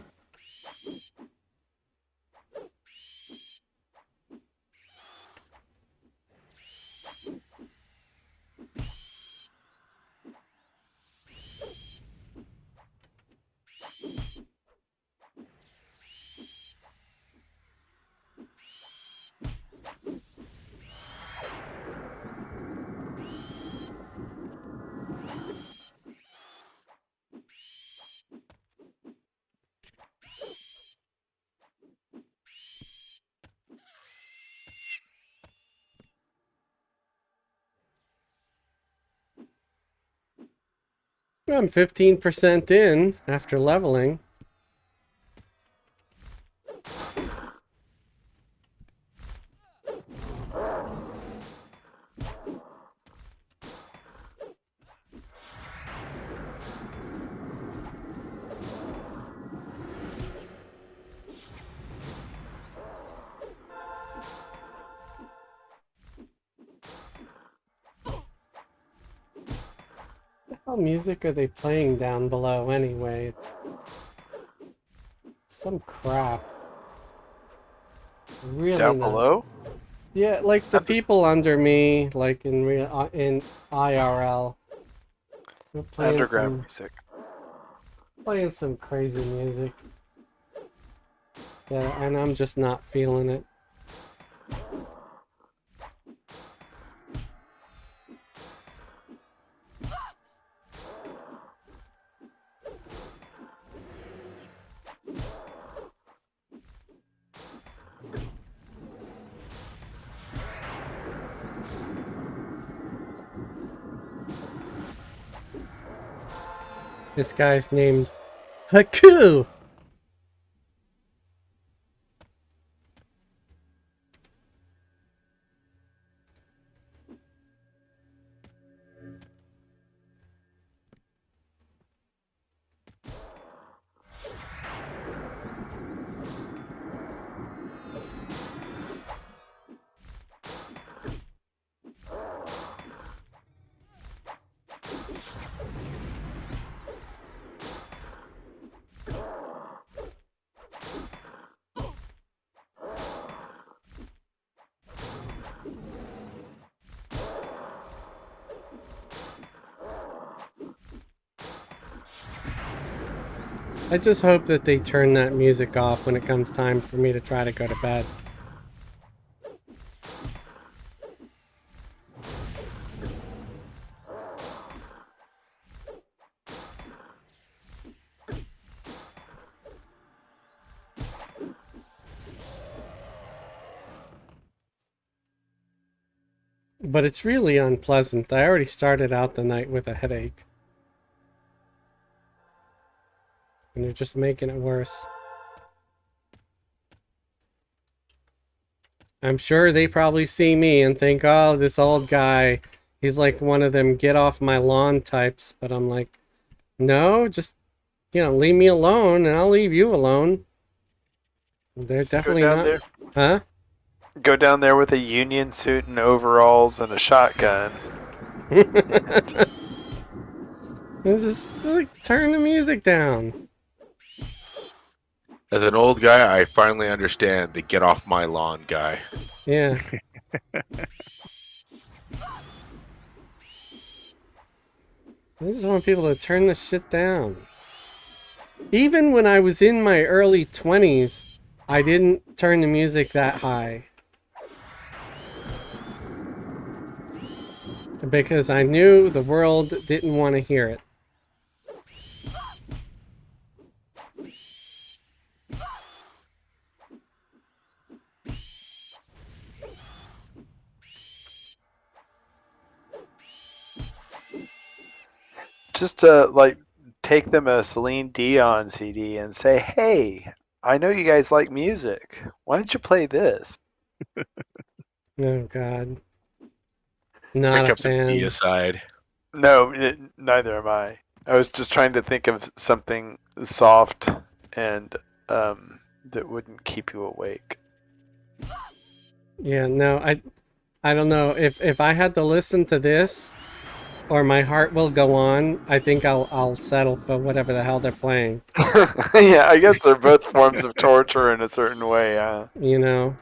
A: I'm 15% in after leveling. What the hell music are they playing down below anyway? It's some crap. Really
C: Down
A: not.
C: below?
A: Yeah, like the people under me, like in in IRL, they're
C: Underground music.
A: playing some crazy music. Yeah, and I'm just not feeling it. This guy's named Haku. I just hope that they turn that music off when it comes time for me to try to go to bed. But it's really unpleasant. I already started out the night with a headache. And they're just making it worse. I'm sure they probably see me and think, oh, this old guy, he's like one of them get off my lawn types. But I'm like, no, just, leave me alone and I'll leave you alone. They're
C: Just go
A: definitely
C: down
A: not.
C: there.
A: Huh?
C: Go down there with a union suit and overalls and a shotgun.
A: And just like, turn the music down.
B: As an old guy, I finally understand the get off my lawn guy.
A: Yeah. I just want people to turn this shit down. Even when I was in my early 20s, I didn't turn the music that high. Because I knew the world didn't want to hear it.
C: Just like take them a Celine Dion CD and say, "Hey, I know you guys like music. Why don't you play this?"
A: Oh God. Not a
B: Pick up some
A: fan.
B: E aside.
C: No, neither am I. I was just trying to think of something soft and that wouldn't keep you awake.
A: Yeah, no, I don't know. If I had to listen to this or my heart will go on, I think I'll settle for whatever the hell they're playing.
C: Yeah, I guess they're both forms of torture in a certain way.
A: You know?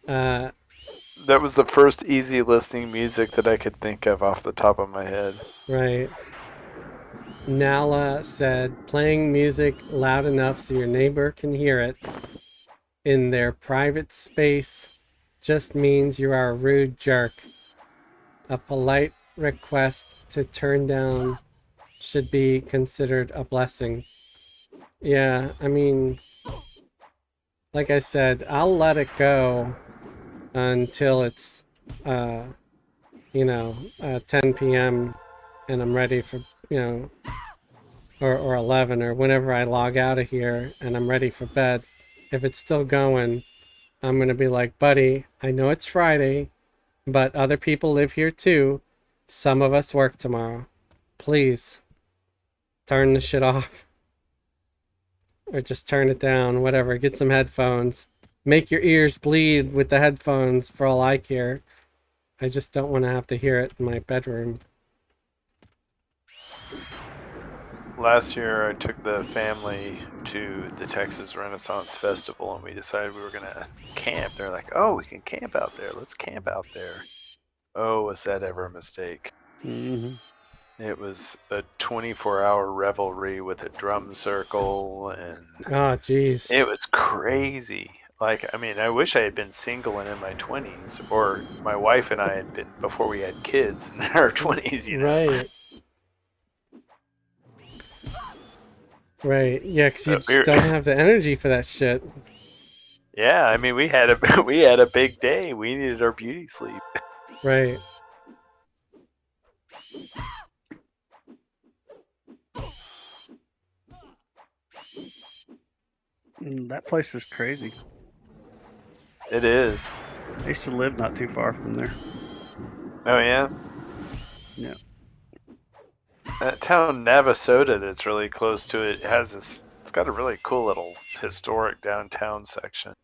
A: Uh,
C: That was the first easy listening music that I could think of off the top of my head.
A: right. Nala said, playing music loud enough so your neighbor can hear it in their private space just means you are a rude jerk. A polite request to turn down should be considered a blessing. Yeah, I mean, like I said, I'll let it go until it's, 10 p.m. and I'm ready for, or 11 or whenever I log out of here and I'm ready for bed. If it's still going, I'm going to be like, buddy, I know it's Friday, but other people live here too. Some of us work tomorrow. Please turn the shit off. Or just turn it down, whatever. Get some headphones. Make your ears bleed with the headphones for all I care. I just don't want to have to hear it in my bedroom.
C: Last year, I took the family to the Texas Renaissance Festival, and we decided we were gonna camp. They're like, "Oh, we can camp out there. Let's camp out there." Oh, was that ever a mistake?
D: Hmm.
C: It was a 24-hour revelry with a drum circle, and
A: Oh, jeez.
C: it was crazy. Like, I mean, I wish I had been single and in my 20s, or my wife and I had been before we had kids in our 20s, you know?
A: Right. Right. Yeah, because you
C: So
A: just don't have the energy for that shit.
C: yeah, I mean, we had a we had a big day. We needed our beauty sleep.
A: Right.
D: That place is crazy.
C: It is.
D: I used to live not too far from there.
C: Oh yeah.
D: Yeah.
C: That town Navasota that's really close to it has this. It's got a really cool little historic downtown section.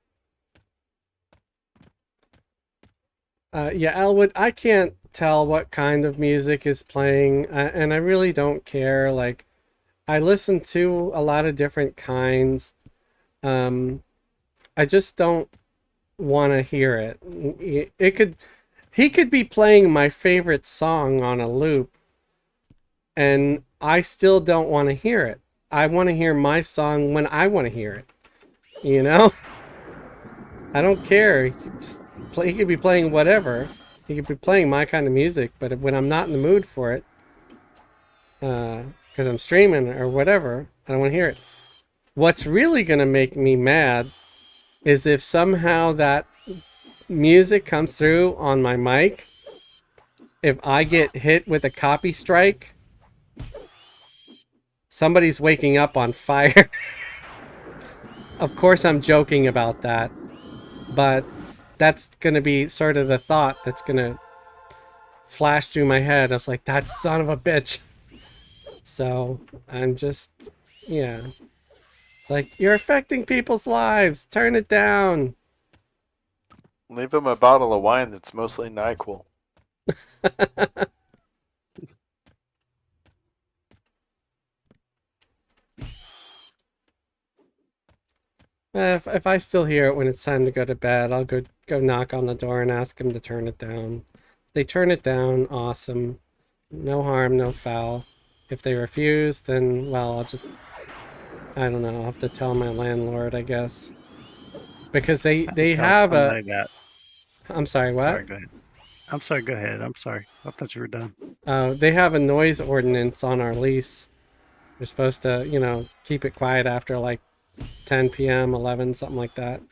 A: Yeah, Elwood, I can't tell what kind of music is playing, and I really don't care. Like, I listen to a lot of different kinds. I just don't want to hear it. He could be playing my favorite song on a loop, and I still don't want to hear it. I want to hear my song when I want to hear it. You know? I don't care. He could just play. He could be playing whatever. He could be playing my kind of music, but when I'm not in the mood for it, because I'm streaming or whatever, I don't want to hear it. What's really gonna make me mad is if somehow that music comes through on my mic. If I get hit with a copy strike, somebody's waking up on fire. Of course, I'm joking about that, but that's gonna be sort of the thought that's gonna flash through my head. I was like, that son of a bitch. So I'm just, yeah. It's like, you're affecting people's lives. Turn it down.
C: Leave him a bottle of wine that's mostly NyQuil.
A: If I still hear it when it's time to go to bed, I'll go knock on the door and ask them to turn it down. If they turn it down, awesome. No harm, no foul. If they refuse, then, well, I'll just, I don't know, I'll have to tell my landlord, I guess. Because they
D: Tell
A: have a,
D: somebody that.
A: I'm sorry, what?
D: Sorry, go ahead. I'm sorry, go ahead. I'm sorry. I thought you were done.
A: They have a noise ordinance on our lease. We're supposed to, keep it quiet after like 10 p.m., 11, something like that.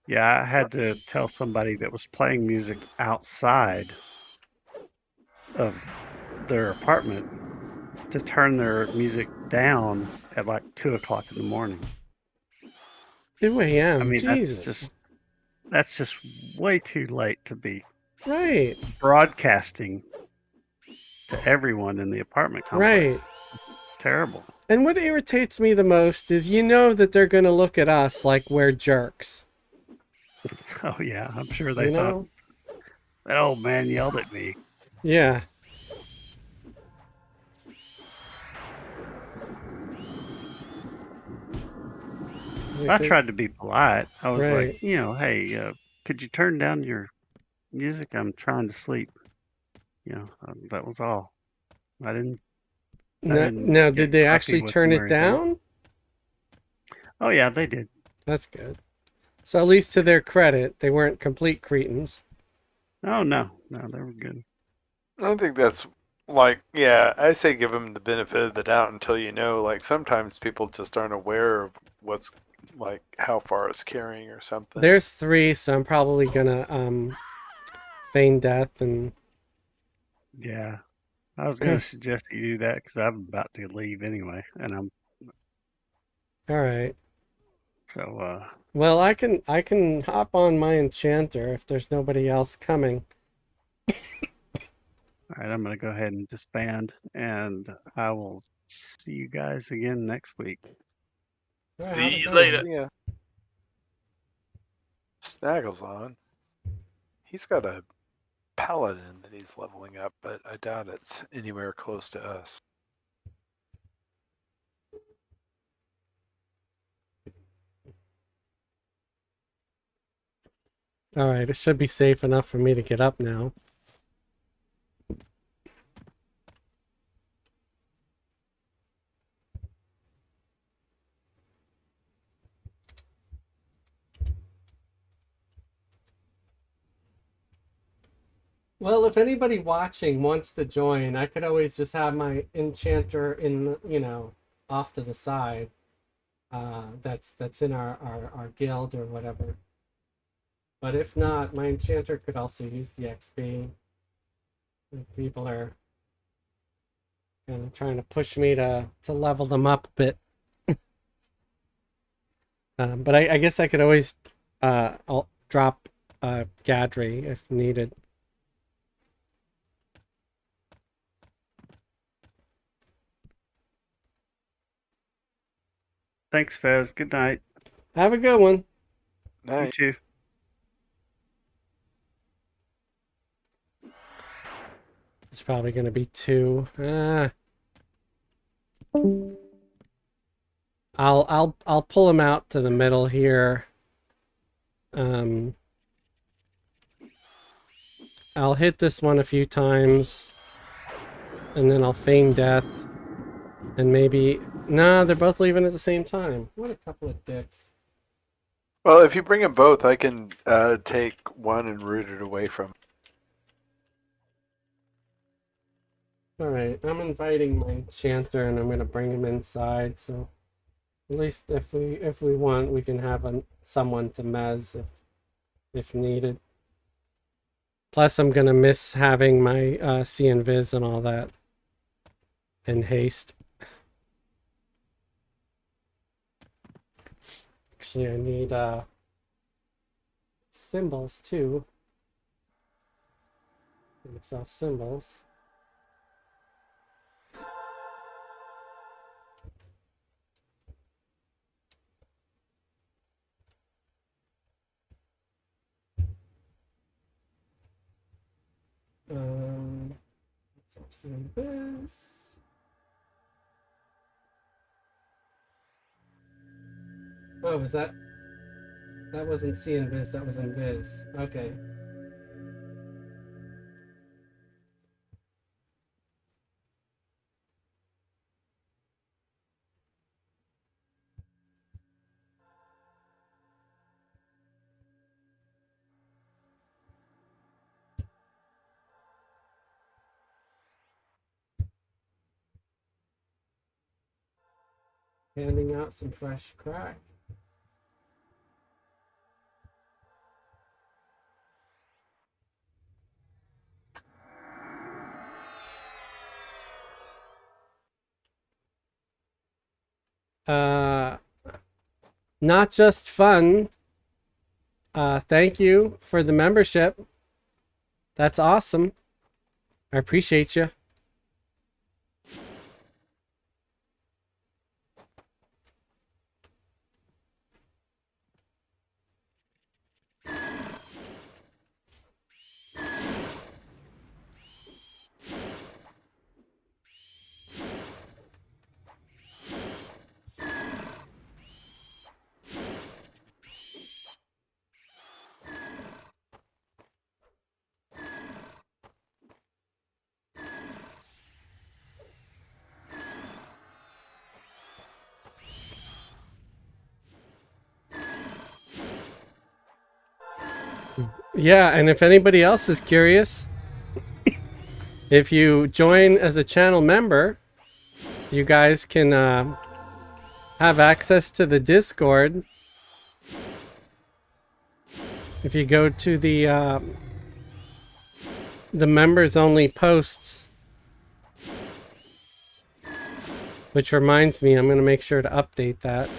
D: Yeah, I had to tell somebody that was playing music outside of their apartment to turn their music down at like 2 o'clock in the morning.
A: 2
D: I
A: a.m.
D: mean,
A: Jesus.
D: that's just way too late to be
A: Right.
D: broadcasting to everyone in the apartment complex.
A: Right.
D: Terrible.
A: And what irritates me the most is you know that they're going to look at us like we're jerks.
D: Oh yeah, I'm sure they
A: You
D: thought
A: know?
D: that old man yelled at me.
A: Yeah. Like
D: I
A: they're-
D: tried to be polite. I was like,
A: right.
D: hey, could you turn down your music? I'm trying to sleep. That was all. I didn't. I
A: Now,
D: didn't
A: now,
D: get
A: did they
D: grumpy
A: actually
D: with
A: turn
D: them or
A: it
D: anything.
A: down?
D: Oh yeah, they did.
A: That's good. So at least to their credit, they weren't complete cretins.
D: Oh no, they were good.
C: I think that's like, yeah, I say give them the benefit of the doubt until you know. Like sometimes people just aren't aware of what's like how far it's carrying or something.
A: There's 3, so I'm probably gonna feign death and
D: Yeah, I was gonna suggest you do that because I'm about to leave anyway, and I'm
A: all right.
D: so.
A: Well, I can hop on my enchanter if there's nobody else coming.
D: All right, I'm gonna go ahead and disband, and I will see you guys again next week.
A: All right, have a
B: See you
A: good
B: later.
A: one.
C: Yeah. Snaggle's on. He's got a paladin that he's leveling up, but I doubt it's anywhere close to us.
A: All right, it should be safe enough for me to get up now. Well, if anybody watching wants to join, I could always just have my enchanter off to the side. That's in our guild or whatever. But if not, my enchanter could also use the XP. People are kind of trying to push me to level them up a bit. But I guess I could always I'll drop Gadry if needed.
D: Thanks, Fez. Good night.
A: Have a good one.
D: You
C: Night.
D: too.
A: It's probably going to be 2. I'll pull him out to the middle here. I'll hit this one a few times, and then I'll feign death, and maybe nah, they're both leaving at the same time. What a couple of dicks.
C: Well, if you bring them both, I can take one and root it away from.
A: All right, I'm inviting my enchanter, and I'm gonna bring him inside. So at least if we want, we can have someone to mez if needed. Plus, I'm gonna miss having my see and viz and all that, and haste. Actually, I need symbols too. Give myself symbols. Let's see this. Oh, was that wasn't see and viz, that was in viz. Okay. Handing out some fresh crack. Not just fun. Thank you for the membership. That's awesome. I appreciate you. Yeah, and if anybody else is curious, if you join as a channel member, you guys can have access to the Discord. If you go to the members only posts, which reminds me, I'm going to make sure to update that.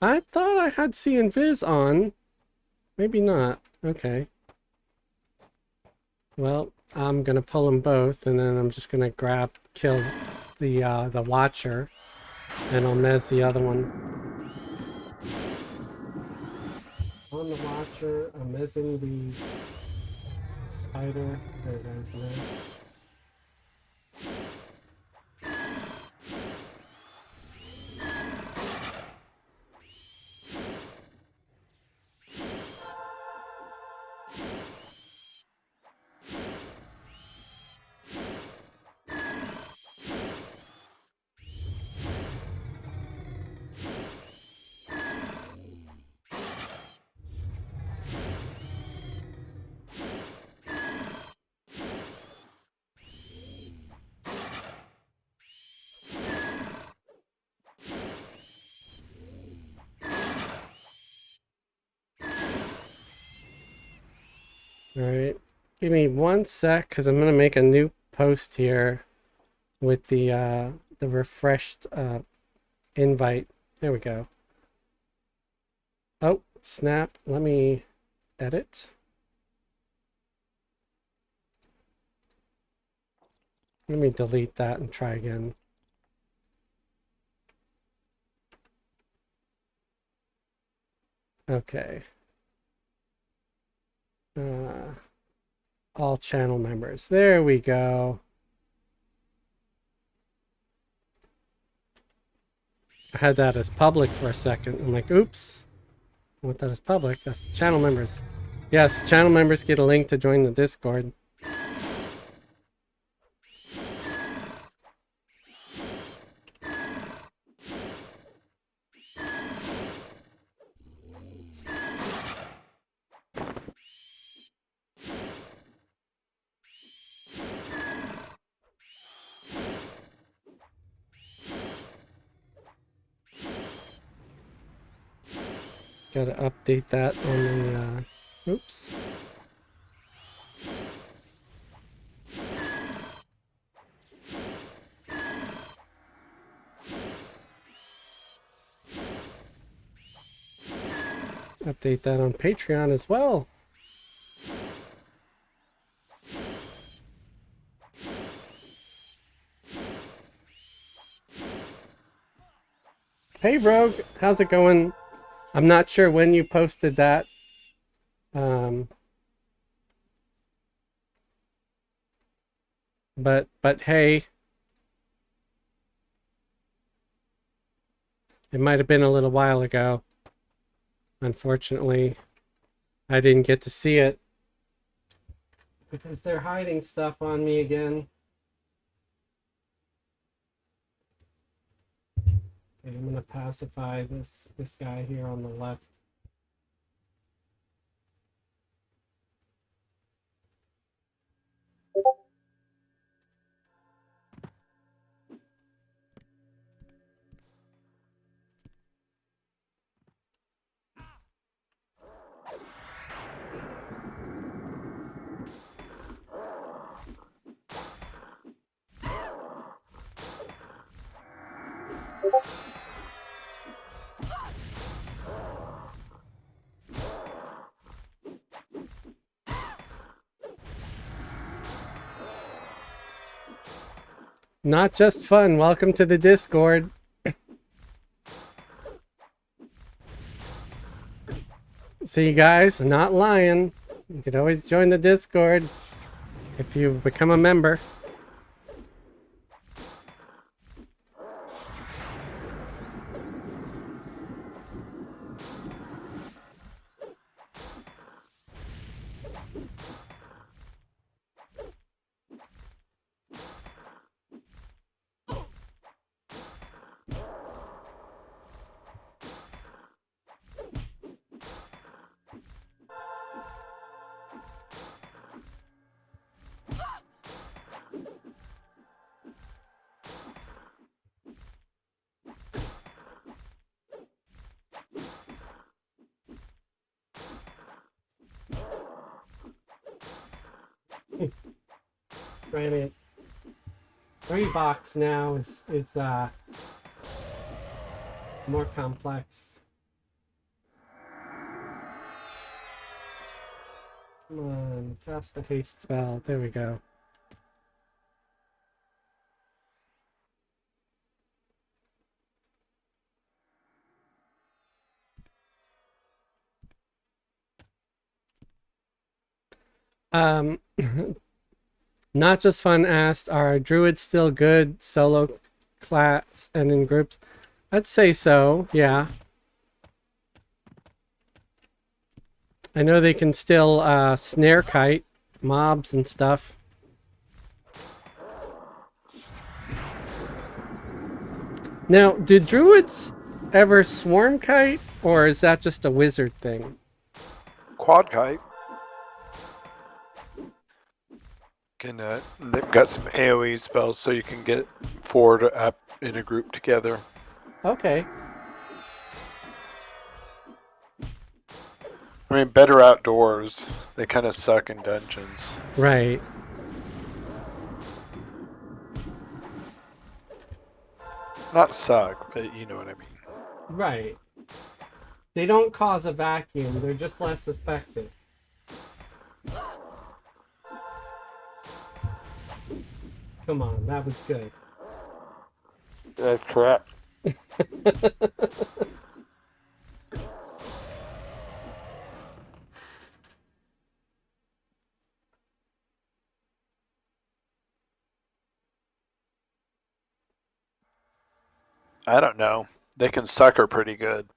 A: I thought I had See and Viz on. Maybe not. Okay. Well, I'm gonna pull them both, and then I'm just gonna kill the Watcher, and I'll mez the other one. On the Watcher, I'm mezzing the Spider. There goes Mez. Alright, give me 1 sec, because I'm going to make a new post here with the refreshed invite. There we go. Oh, snap. Let me edit. Let me delete that and try again. Okay. All channel members. There we go. I had that as public for a second. I'm like, oops. I want that as public. That's channel members. Yes, channel members get a link to join the Discord. Gotta update that on the, oops. Update that on Patreon as well. Hey Rogue, how's it going? I'm not sure when you posted that. But hey, it might have been a little while ago. Unfortunately, I didn't get to see it because they're hiding stuff on me again. Okay, I'm gonna pacify this guy here on the left. Not just fun. Welcome to the Discord. See, guys, not lying. You can always join the Discord if you become a member. Trying it. 3-box now is more complex. Come on, cast the haste spell. There we go. Not just fun asked, are druids still good solo class and in groups? I'd say so, yeah. I know they can still snare kite mobs and stuff. Now, did druids ever swarm kite, or is that just a wizard thing?
C: Quad kite. They've got some AoE spells, so you can get 4 to up in a group together.
A: Okay.
C: I mean, better outdoors. They kind of suck in dungeons.
A: Right.
C: Not suck, but you know what I mean.
A: Right. They don't cause a vacuum, they're just less effective. Come on, that was good.
C: That's correct. I don't know. They can sucker pretty good.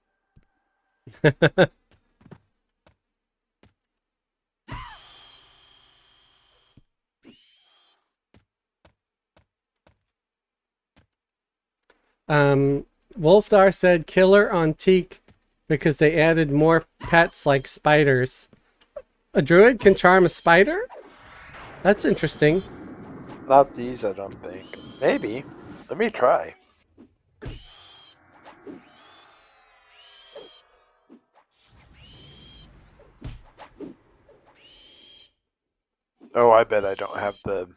A: Wolfdar said killer on Teek because they added more pets like spiders. A druid can charm a spider? That's interesting.
C: Not these, I don't think. Maybe. Let me try. Oh, I bet I don't have the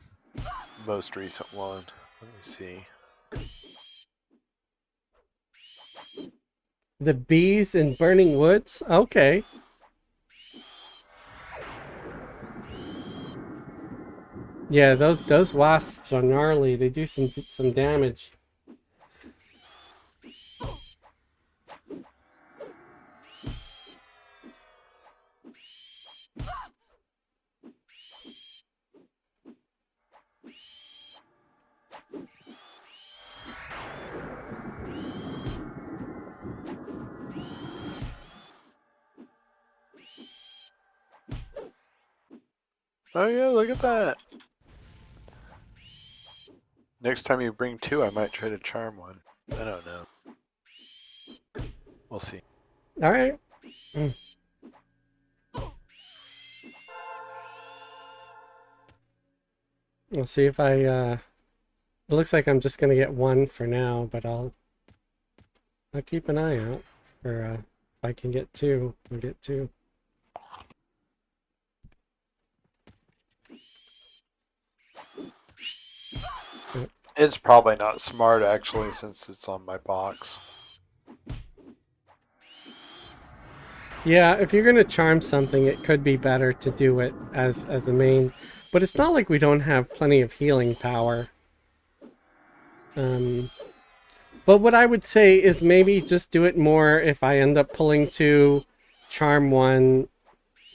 C: most recent one. Let me see.
A: The bees in burning woods? Okay. Yeah, those wasps are gnarly. They do some damage.
C: Oh yeah, look at that. Next time you bring 2, I might try to charm one. I don't know. We'll see.
A: All right. We'll see if I it looks like I'm just gonna get 1 for now, but I'll keep an eye out for if I can get 2, I'll get 2.
C: It's probably not smart actually, since it's on my box.
A: Yeah, if you're gonna charm something, it could be better to do it as the main. But it's not like we don't have plenty of healing power. But what I would say is maybe just do it more if I end up pulling two, charm one,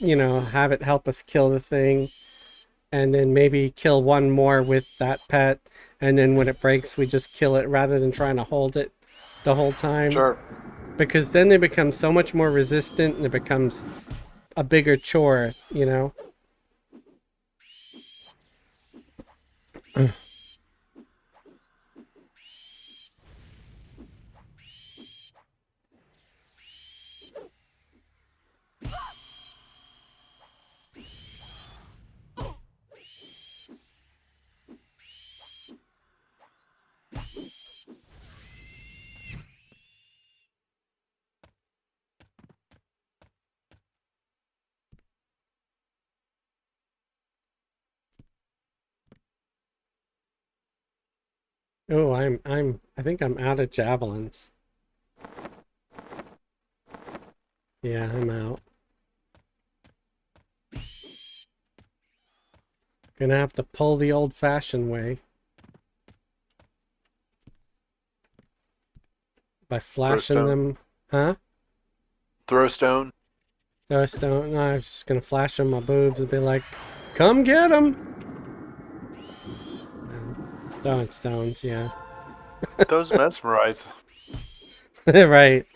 A: have it help us kill the thing, and then maybe kill one more with that pet, and then when it breaks, we just kill it rather than trying to hold it the whole time.
C: Sure.
A: Because then they become so much more resistant and it becomes a bigger chore, Oh, I think I'm out of javelins. Yeah, I'm out. Gonna have to pull the old-fashioned way. By flashing
C: stone.
A: them. Huh?
C: Throw stone.
A: Throw a stone. No, I was just gonna flash them my boobs and be like, come get them! Throwing stones, yeah.
C: Those mesmerize.
A: Right.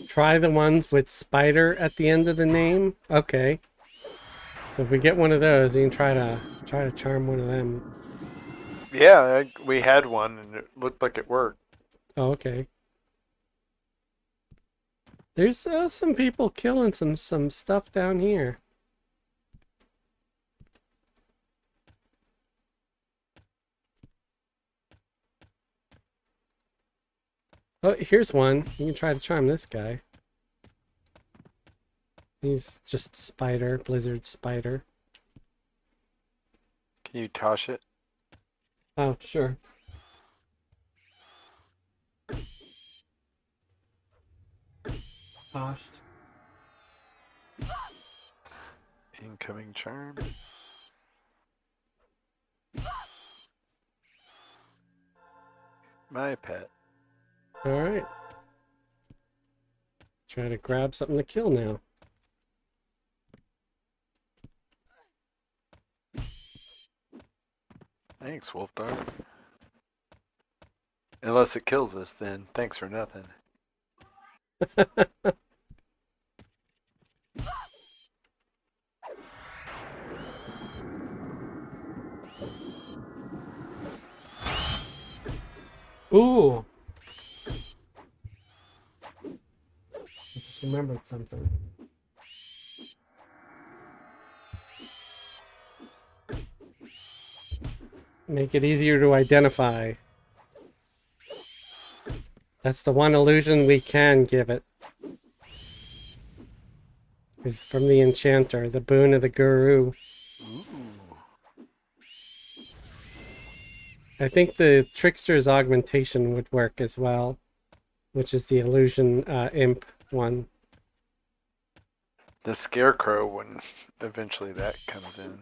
A: Try the ones with spider at the end of the name. Okay. So if we get one of those, you can try to charm one of them.
C: Yeah, we had one and it looked like it worked.
A: Oh, okay. There's some people killing some stuff down here. Oh, here's one. You can try to charm this guy. He's just spider, blizzard spider.
C: Can you toss it?
A: Oh, sure. Toshed.
C: Incoming charm. My pet.
A: Alright. Try to grab something to kill now.
C: Thanks, Wolf Dog. Unless it kills us, then thanks for nothing.
A: Ooh! I just remembered something. Make it easier to identify. That's the one illusion we can give it. Is from the enchanter, the boon of the guru.
C: Ooh.
A: I think the trickster's augmentation would work as well, which is the illusion imp one.
C: The scarecrow when eventually that comes in.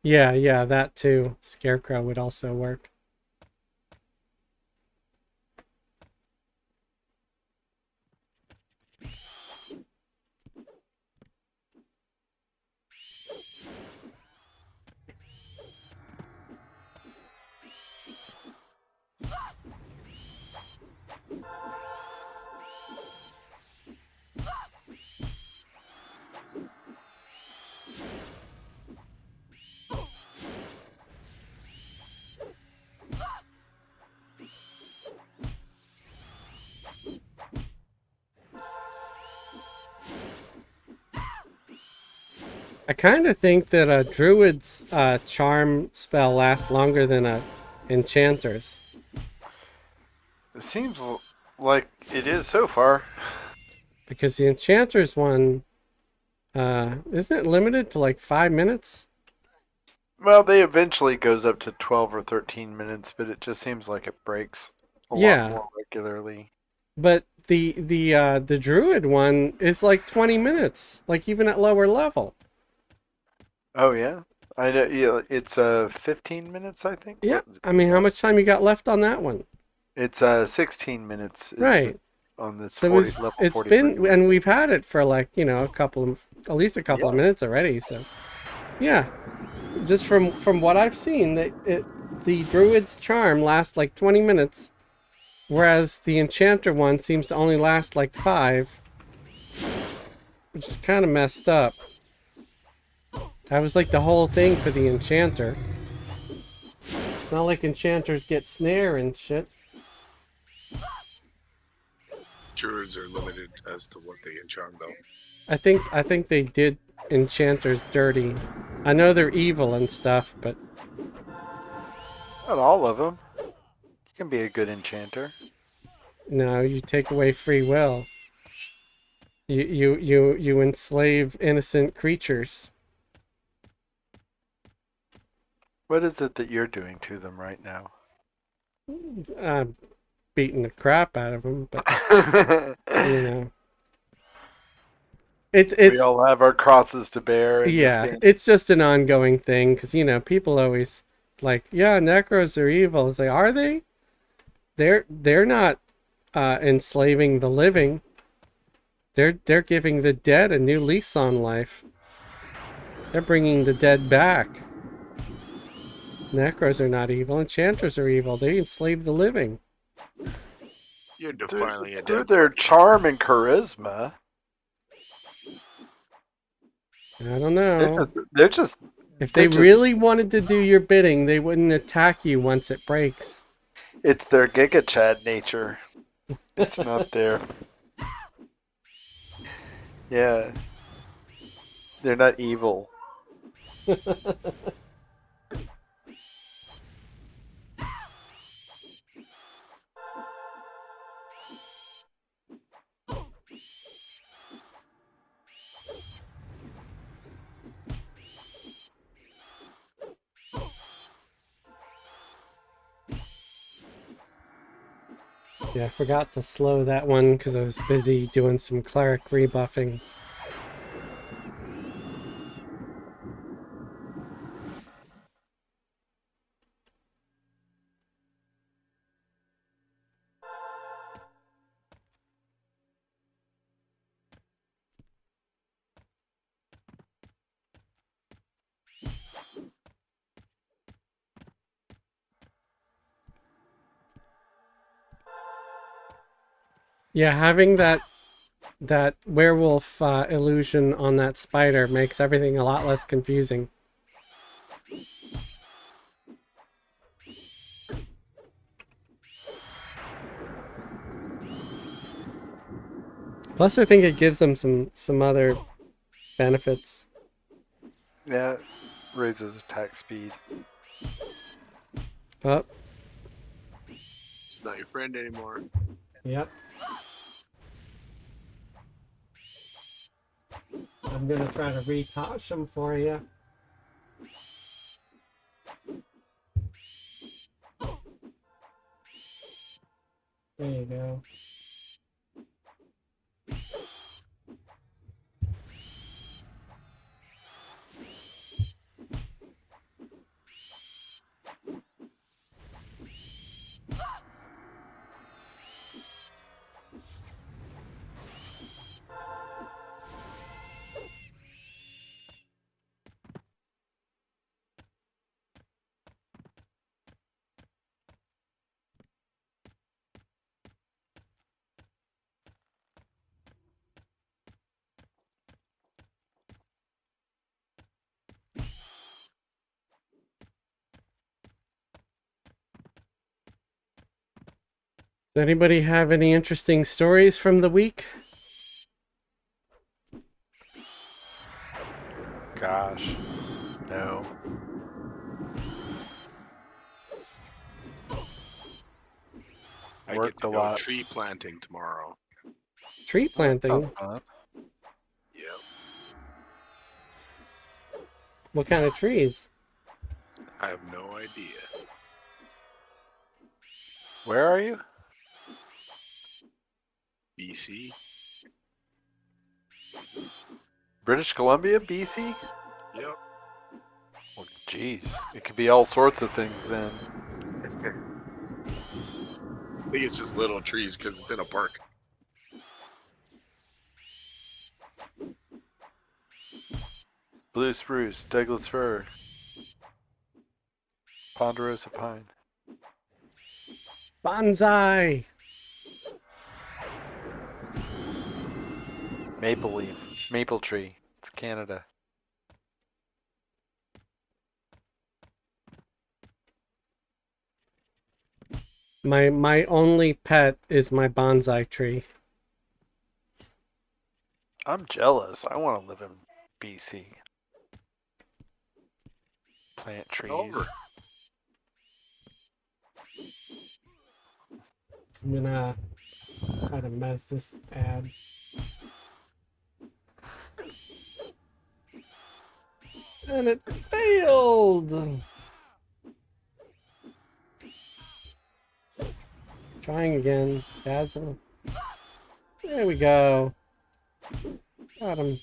A: Yeah, that too. Scarecrow would also work. I kind of think that a druid's charm spell lasts longer than a enchanter's.
C: It seems like it is so far.
A: Because the enchanter's one, isn't it limited to like 5 minutes?
C: Well, they eventually goes up to 12 or 13 minutes, but it just seems like it breaks a
A: Yeah.
C: lot more regularly.
A: But the druid one is like 20 minutes, like even at lower level.
C: Oh yeah, I know. Yeah, it's 15 minutes, I think.
A: Yeah, I mean, how much time you got left on that one?
C: It's 16 minutes.
A: Right.
C: On this
A: So
C: 40, level
A: it's
C: 40
A: been,
C: version.
A: and we've had it for like, you know, at least a couple of
C: Yeah.
A: minutes already. So, yeah, just from what I've seen, the druid's charm lasts like 20 minutes, whereas the enchanter one seems to only last like 5, which is kind of messed up. That was like the whole thing for the enchanter. It's not like enchanters get snare and shit.
B: Druids are limited as to what they enchant, though.
A: I think they did enchanters dirty. I know they're evil and stuff, but
C: Not all of them. You can be a good enchanter.
A: no, you take away free will. You enslave innocent creatures.
C: What is it that you're doing to them right now?
A: Beating the crap out of them, but you know, it's
C: we all have our crosses to bear. In
A: yeah,
C: this game.
A: it's just an ongoing thing because you know people always like, yeah, necros are evil. It's like, are they? They're not enslaving the living. They're giving the dead a new lease on life. They're bringing the dead back. Necros are not evil. Enchanters are evil. They enslave the living.
B: You're defiling a
C: Through
B: dead
C: their
B: body.
C: charm and charisma,
A: I don't know.
C: they're just.
A: If they
C: they're just-
A: really wanted to do your bidding, they wouldn't attack you once it breaks.
C: It's their Giga Chad nature. It's not there. Yeah. They're not evil.
A: Yeah, I forgot to slow that one because I was busy doing some cleric rebuffing. Yeah, having that werewolf illusion on that spider makes everything a lot less confusing. Plus, I think it gives them some other benefits.
C: Yeah. Raises attack speed.
A: Oh,
B: It's not your friend anymore.
A: yep. I'm gonna try to retouch them for you. There you go. Does anybody have any interesting stories from the week?
C: gosh. No.
B: I get
C: Worked
B: to
C: a
B: go
C: lot.
B: tree planting tomorrow.
A: Tree planting.
C: Fun.
B: Yep.
A: What kind of trees?
B: I have no idea.
C: Where are you?
B: BC?
C: British Columbia, BC?
B: Yep.
C: Well, jeez. It could be all sorts of things then.
B: I think it's just little trees because it's in a park.
C: Blue spruce, Douglas fir, ponderosa pine.
A: Bonsai.
C: Maple leaf, maple tree. It's Canada.
A: My only pet is my bonsai tree.
C: I'm jealous. I want to live in BC. Plant trees.
B: Over.
A: I'm gonna try to mess this ad. And it failed! Trying again. Dazzle. There we go. Got him.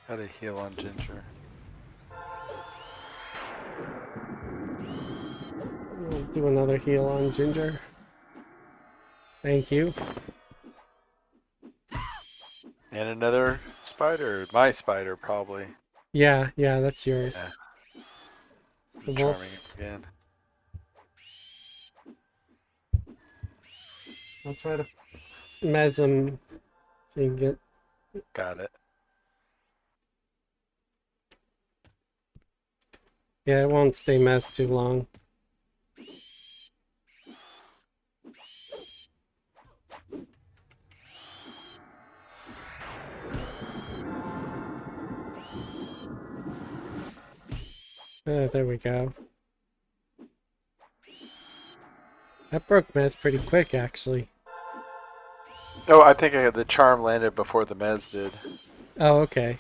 C: Gotta heal on Ginger.
A: We'll do another heal on Ginger. Thank you.
C: And another spider. My spider, probably.
A: Yeah, that's yours.
C: Yeah.
A: It's the wolf.
C: Charming again.
A: I'll try to mez him so you can get.
C: Got it.
A: Yeah, it won't stay mez too long. There we go. That broke mez pretty quick, actually.
C: Oh, I think the charm landed before the mez did.
A: Oh, okay.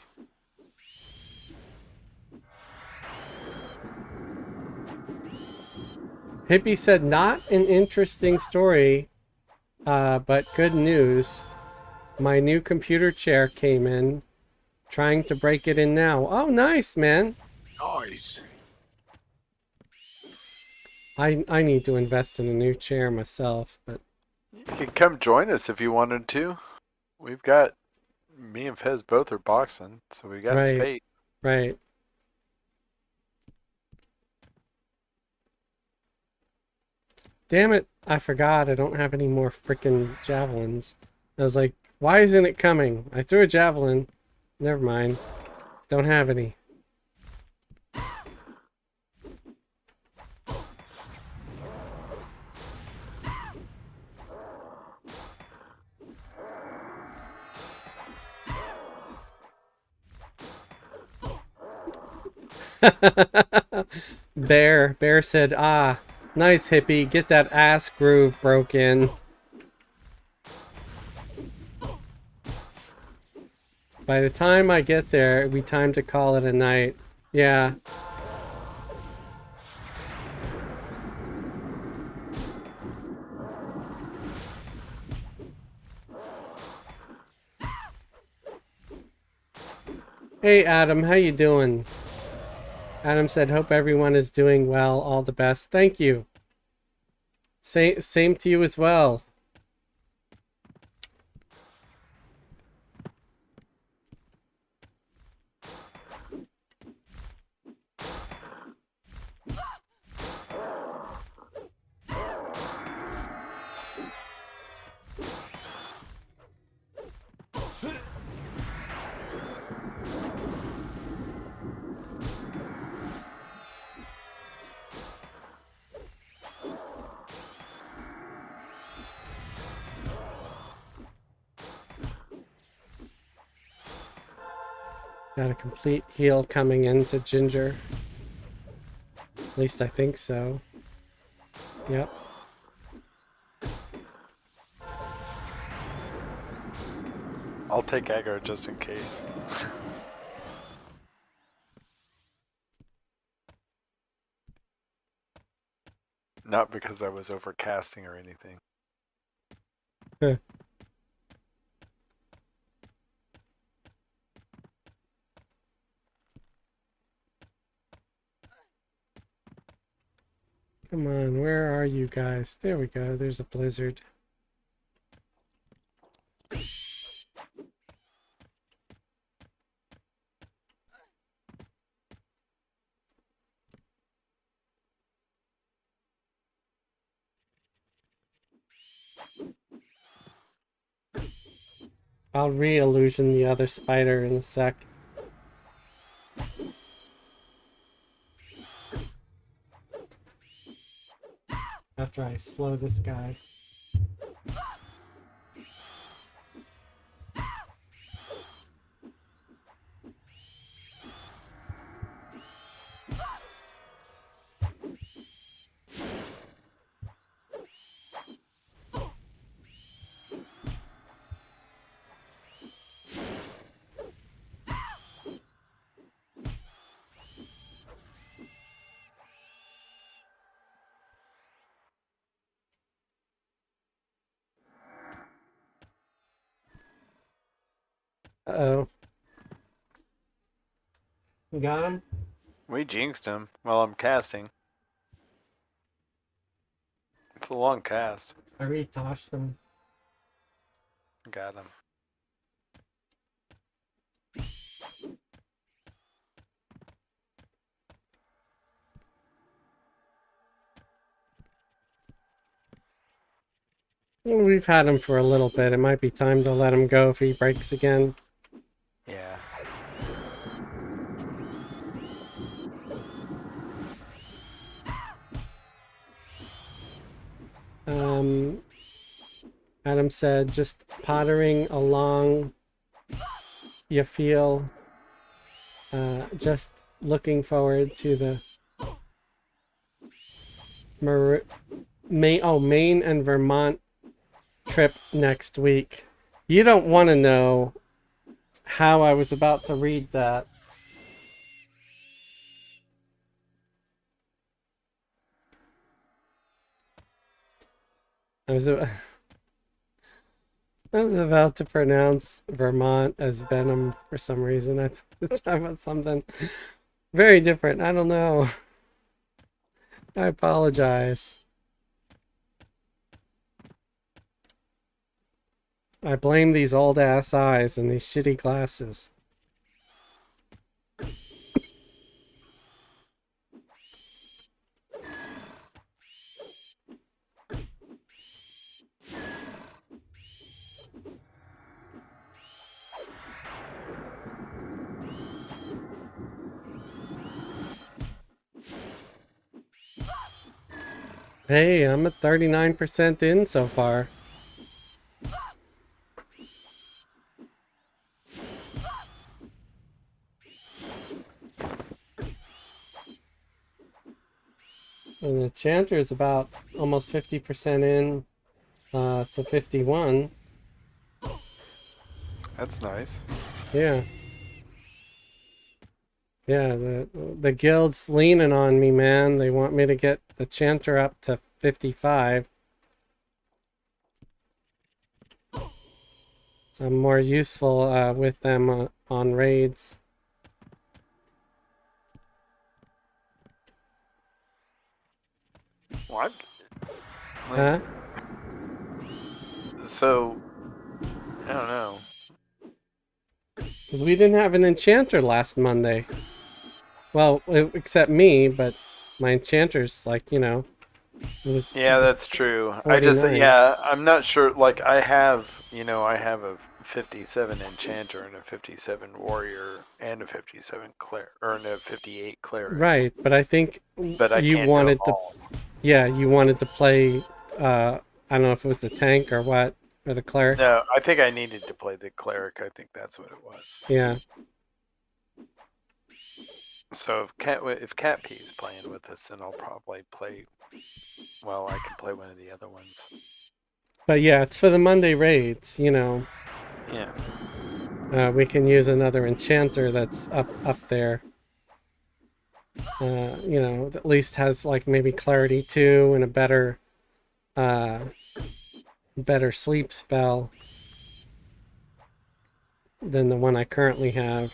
A: Hippie said, not an interesting story, but good news. My new computer chair came in. Trying to break it in now. Oh, nice, man.
B: Nice.
A: I need to invest in a new chair myself, but
C: You could come join us if you wanted to. We've got... Me and Fez both are boxing, so we got
A: Right.
C: space.
A: right. Damn it, I forgot I don't have any more freaking javelins. I was like, why isn't it coming? I threw a javelin. Never mind. Don't have any. Bear said, ah, nice hippie, get that ass groove broke in. By the time I get there, it'll be time to call it a night. Yeah. Hey Adam, how you doing? Adam said, hope everyone is doing well, all the best. Thank you. Same to you as well. Got a complete heal coming into Ginger. At least I think so. Yep.
C: I'll take aggro just in case. Not because I was overcasting or anything.
A: Come on, where are you guys? There we go. There's a blizzard. I'll re-illusion the other spider in a sec. After I slow this guy. Uh-oh. You got him?
C: We jinxed him while I'm casting. It's a long cast.
A: I re-toshed him.
C: Got him.
A: We've had him for a little bit. It might be time to let him go if he breaks again.
C: Yeah.
A: Adam said, just pottering along, you feel, just looking forward to the Maine and Vermont trip next week. You don't want to know how I was about to read that. I was about to pronounce Vermont as Venom for some reason. I thought it was talking about something very different. I don't know. I apologize. I blame these old ass eyes and these shitty glasses. Hey, I'm at 39% in so far. And the chanter is about almost 50% in to 51.
C: That's nice.
A: Yeah. Yeah, the guild's leaning on me, man. They want me to get the chanter up to 55. So I'm more useful with them on raids.
C: What?
A: Huh?
C: So, I don't know.
A: Because we didn't have an enchanter last Monday. Well, except me, but my enchanter's like, you know.
C: Yeah, that's true. I just,
A: 49.
C: yeah, I'm not sure. Like, I have a 57 enchanter and a 57 warrior and a 57 cleric, or a 58 cleric.
A: Right, but I think
C: But I
A: you
C: can't
A: wanted
C: do
A: to,
C: them all.
A: yeah, you wanted to play, I don't know if it was the tank or what, or the cleric.
C: No, I think I needed to play the cleric. I think that's what it was.
A: Yeah.
C: So if Cat P's playing with us, then I'll probably play. Well, I can play one of the other ones.
A: But yeah, it's for the Monday raids, you know.
C: Yeah.
A: We can use another enchanter that's up there. You know, that at least has like maybe clarity 2 and a better sleep spell than the one I currently have.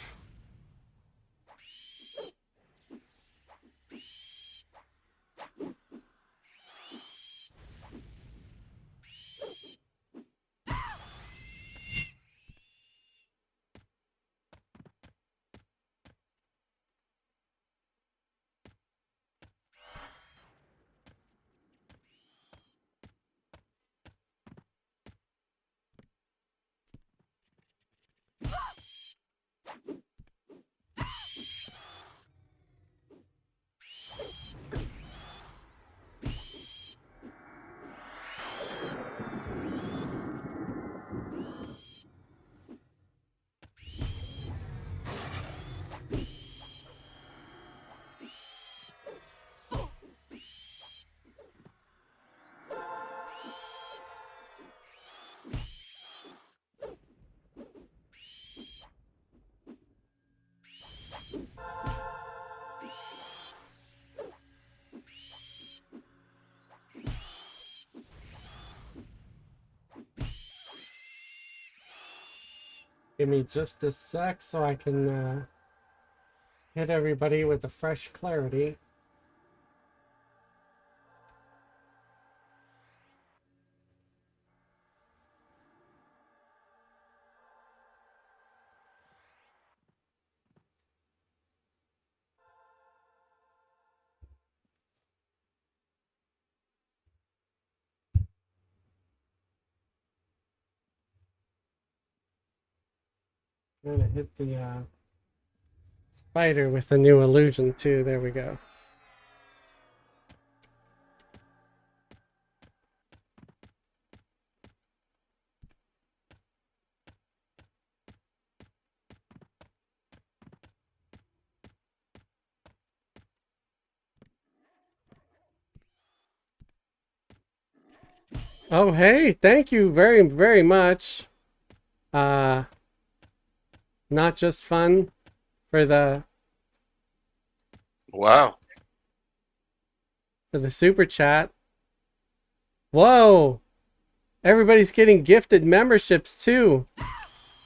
A: Give me just a sec so I can hit everybody with a fresh clarity. I'm gonna hit the spider with a new illusion too. There we go. Oh, hey, thank you very, very much. Uh, Not just fun for the
B: Wow.
A: super chat. Whoa, everybody's getting gifted memberships too.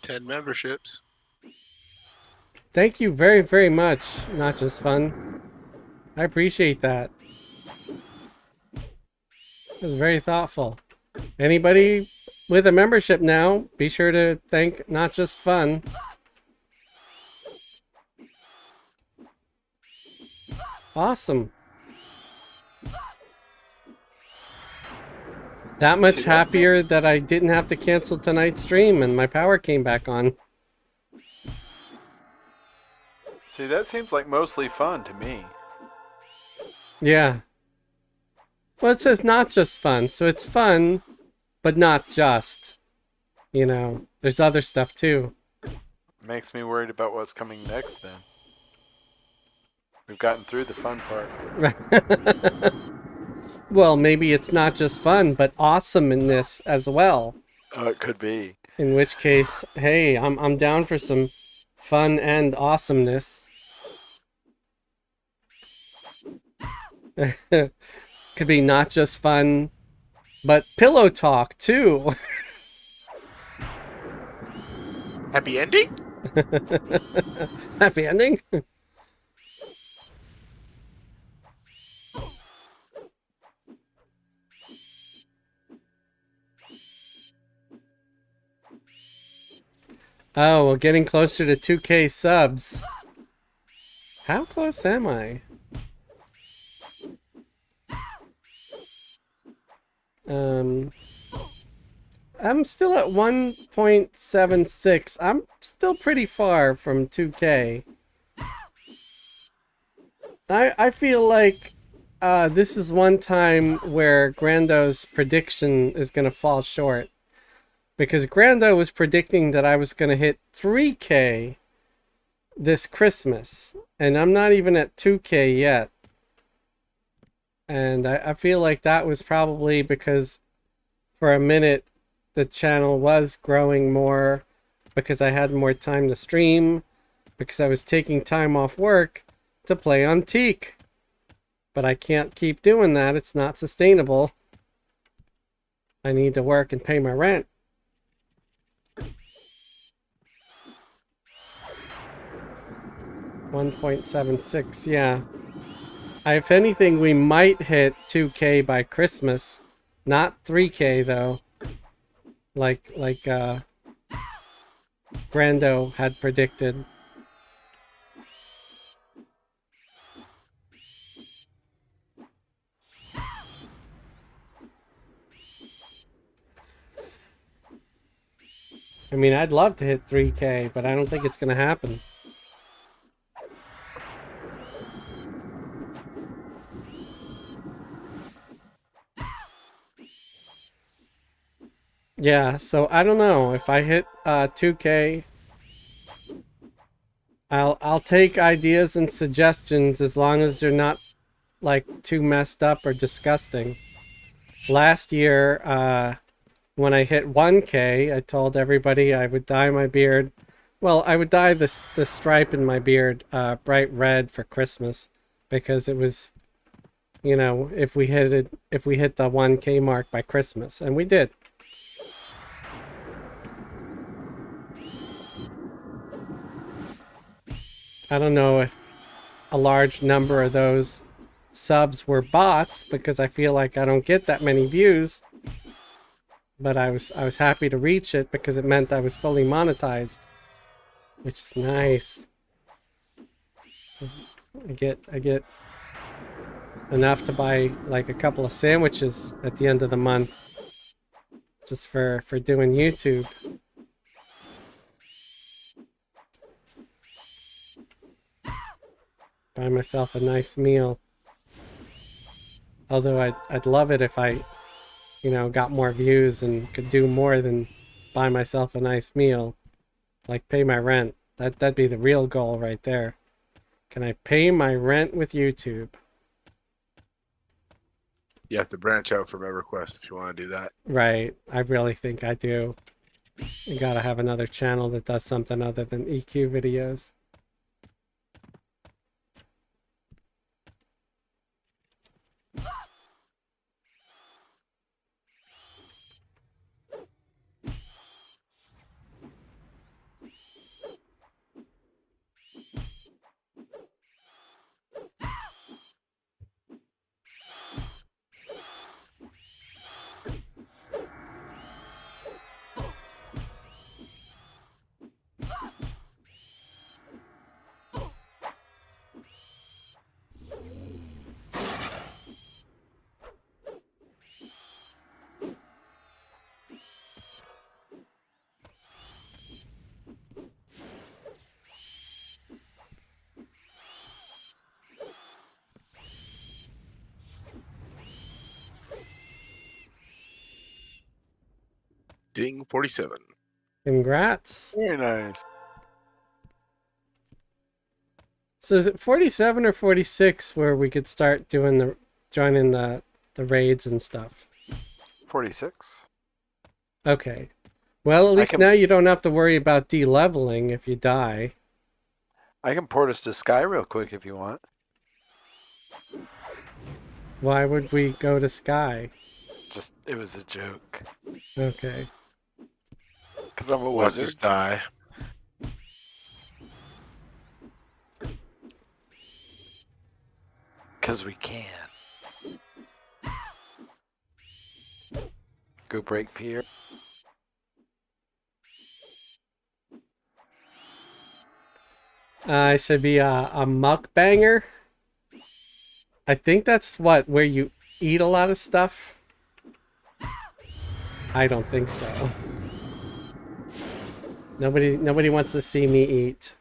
B: 10 memberships.
A: Thank you very, very much. Not just fun. I appreciate that. It was very thoughtful. Anybody with a membership now, be sure to thank Not Just Fun. Awesome. That much happier that I didn't have to cancel tonight's stream and my power came back on.
C: See, that seems like mostly fun to me.
A: Yeah. Well, it says not just fun, so it's fun, but not just. You know, there's other stuff too.
C: Makes me worried about what's coming next then. We've gotten through the fun part.
A: Well, maybe it's not just fun, but awesome in this as well.
C: Oh, it could be.
A: In which case, hey, I'm down for some fun and awesomeness. Could be not just fun, but pillow talk too.
B: Happy ending?
A: Happy ending? Oh, well, getting closer to 2K subs. How close am I? I'm still at 1.76. I'm still pretty far from 2K. I feel like this is one time where Grando's prediction is going to fall short. Because Grando was predicting that I was going to hit 3K this Christmas, and I'm not even at 2K yet. And I feel like that was probably because for a minute the channel was growing more because I had more time to stream, because I was taking time off work to play on Teek. But I can't keep doing that. It's not sustainable. I need to work and pay my rent. $1.76, yeah. If anything, we might hit 2K by Christmas. Not 3K though. Like Grando had predicted. I mean, I'd love to hit 3K, but I don't think it's gonna happen. Yeah, so I don't know if I hit 2K. I'll take ideas and suggestions as long as they're not like too messed up or disgusting. Last year, when I hit 1K, I told everybody I would dye my beard. Well, I would dye the stripe in my beard bright red for Christmas because it was, you know, if we hit the 1K mark by Christmas, and we did. I don't know if a large number of those subs were bots because I feel like I don't get that many views. But I was happy to reach it because it meant I was fully monetized, which is nice. I get enough to buy like a couple of sandwiches at the end of the month just for doing YouTube. Buy myself a nice meal. Although I'd love it if I, you know, got more views and could do more than buy myself a nice meal. Like pay my rent. That'd be the real goal right there. Can I pay my rent with YouTube?
B: You have to branch out from Everquest if you want to do that.
A: Right. I really think I do. You gotta have another channel that does something other than EQ videos.
B: Ding 47.
A: Congrats.
C: Very nice.
A: So is it 47 or 46 where we could start doing joining the raids and stuff?
C: 46.
A: Okay. Well, at least
C: can-
A: now you don't have to worry about de-leveling if you die.
C: I can port us to Sky real quick if you want.
A: Why would we go to Sky?
C: Just, it was a joke.
A: Okay.
C: Because I'm a
B: Watch
C: wizard.
B: us die.
C: Because we can. Go break fear.
A: I should be a mukbanger. I think that's where you eat a lot of stuff. I don't think so. Nobody wants to see me eat.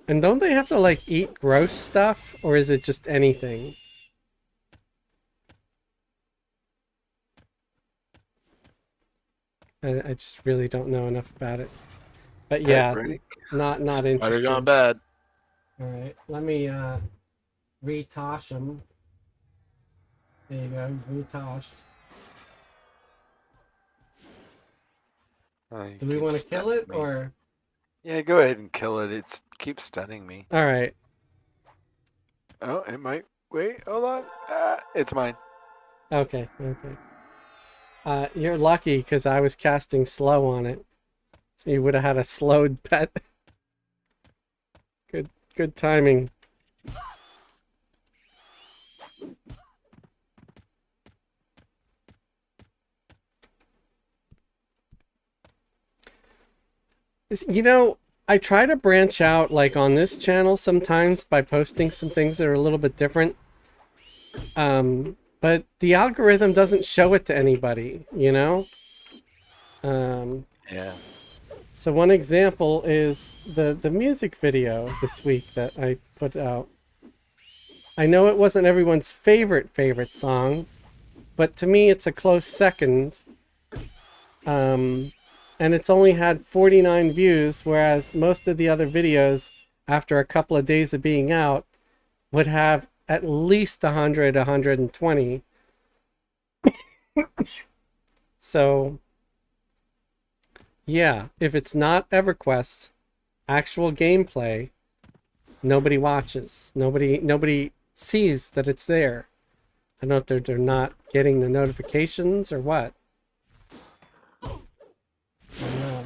A: And don't they have to like eat gross stuff, or is it just anything? I just really don't know enough about it. But
C: Pet
A: yeah,
C: break?
A: not
B: Might have
A: interested.
B: gone bad.
A: All right, let me retosh him. There you go, he's retoshed.
C: Oh,
A: Do we want to kill it or?
C: Yeah, go ahead and kill it. It's keeps stunning me.
A: All right.
C: Oh, it might. Wait, hold on. It's mine.
A: Okay. You're lucky because I was casting slow on it. So you would have had a slowed pet. Good timing. You know, I try to branch out like on this channel sometimes by posting some things that are a little bit different. But the algorithm doesn't show it to anybody, you know?
C: Yeah.
A: So one example is the music video this week that I put out. I know it wasn't everyone's favorite song, but to me it's a close second. And it's only had 49 views, whereas most of the other videos, after a couple of days of being out, would have at least 100, 120. So, yeah, if it's not Everquest, actual gameplay, nobody watches. Nobody sees that it's there. I don't know if they're not getting the notifications or what. I don't know.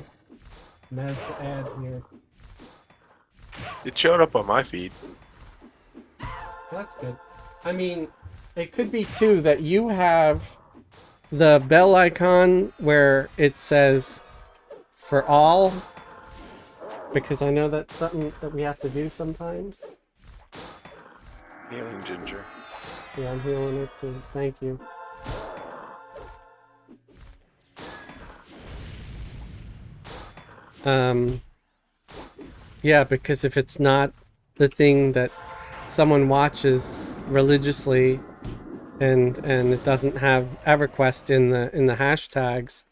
A: Mez ad here.
B: It showed up on my feed.
A: That's good. I mean, it could be too that you have the bell icon where it says for all, because I know that's something that we have to do sometimes.
C: Healing Ginger.
A: Yeah, I'm healing it too. Thank you. Yeah, because if it's not the thing that someone watches religiously and it doesn't have EverQuest in the hashtags,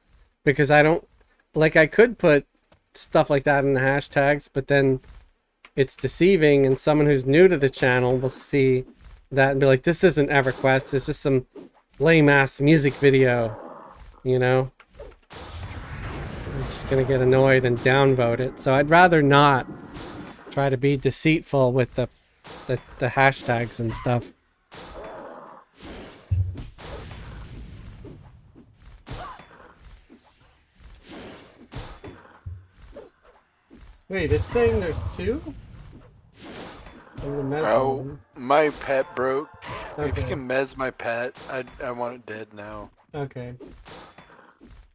A: because I don't like, I could put stuff like that in the hashtags, but then it's deceiving and someone who's new to the channel will see that and be like, this isn't EverQuest, it's just some lame ass music video, you know? I'm just gonna get annoyed and downvote it. So I'd rather not try to be deceitful with the hashtags and stuff. Wait, it's saying there's two? In the Mez
C: Oh,
A: one.
C: my pet broke. If you
A: Okay.
C: can mez my pet, I want it dead now.
A: Okay.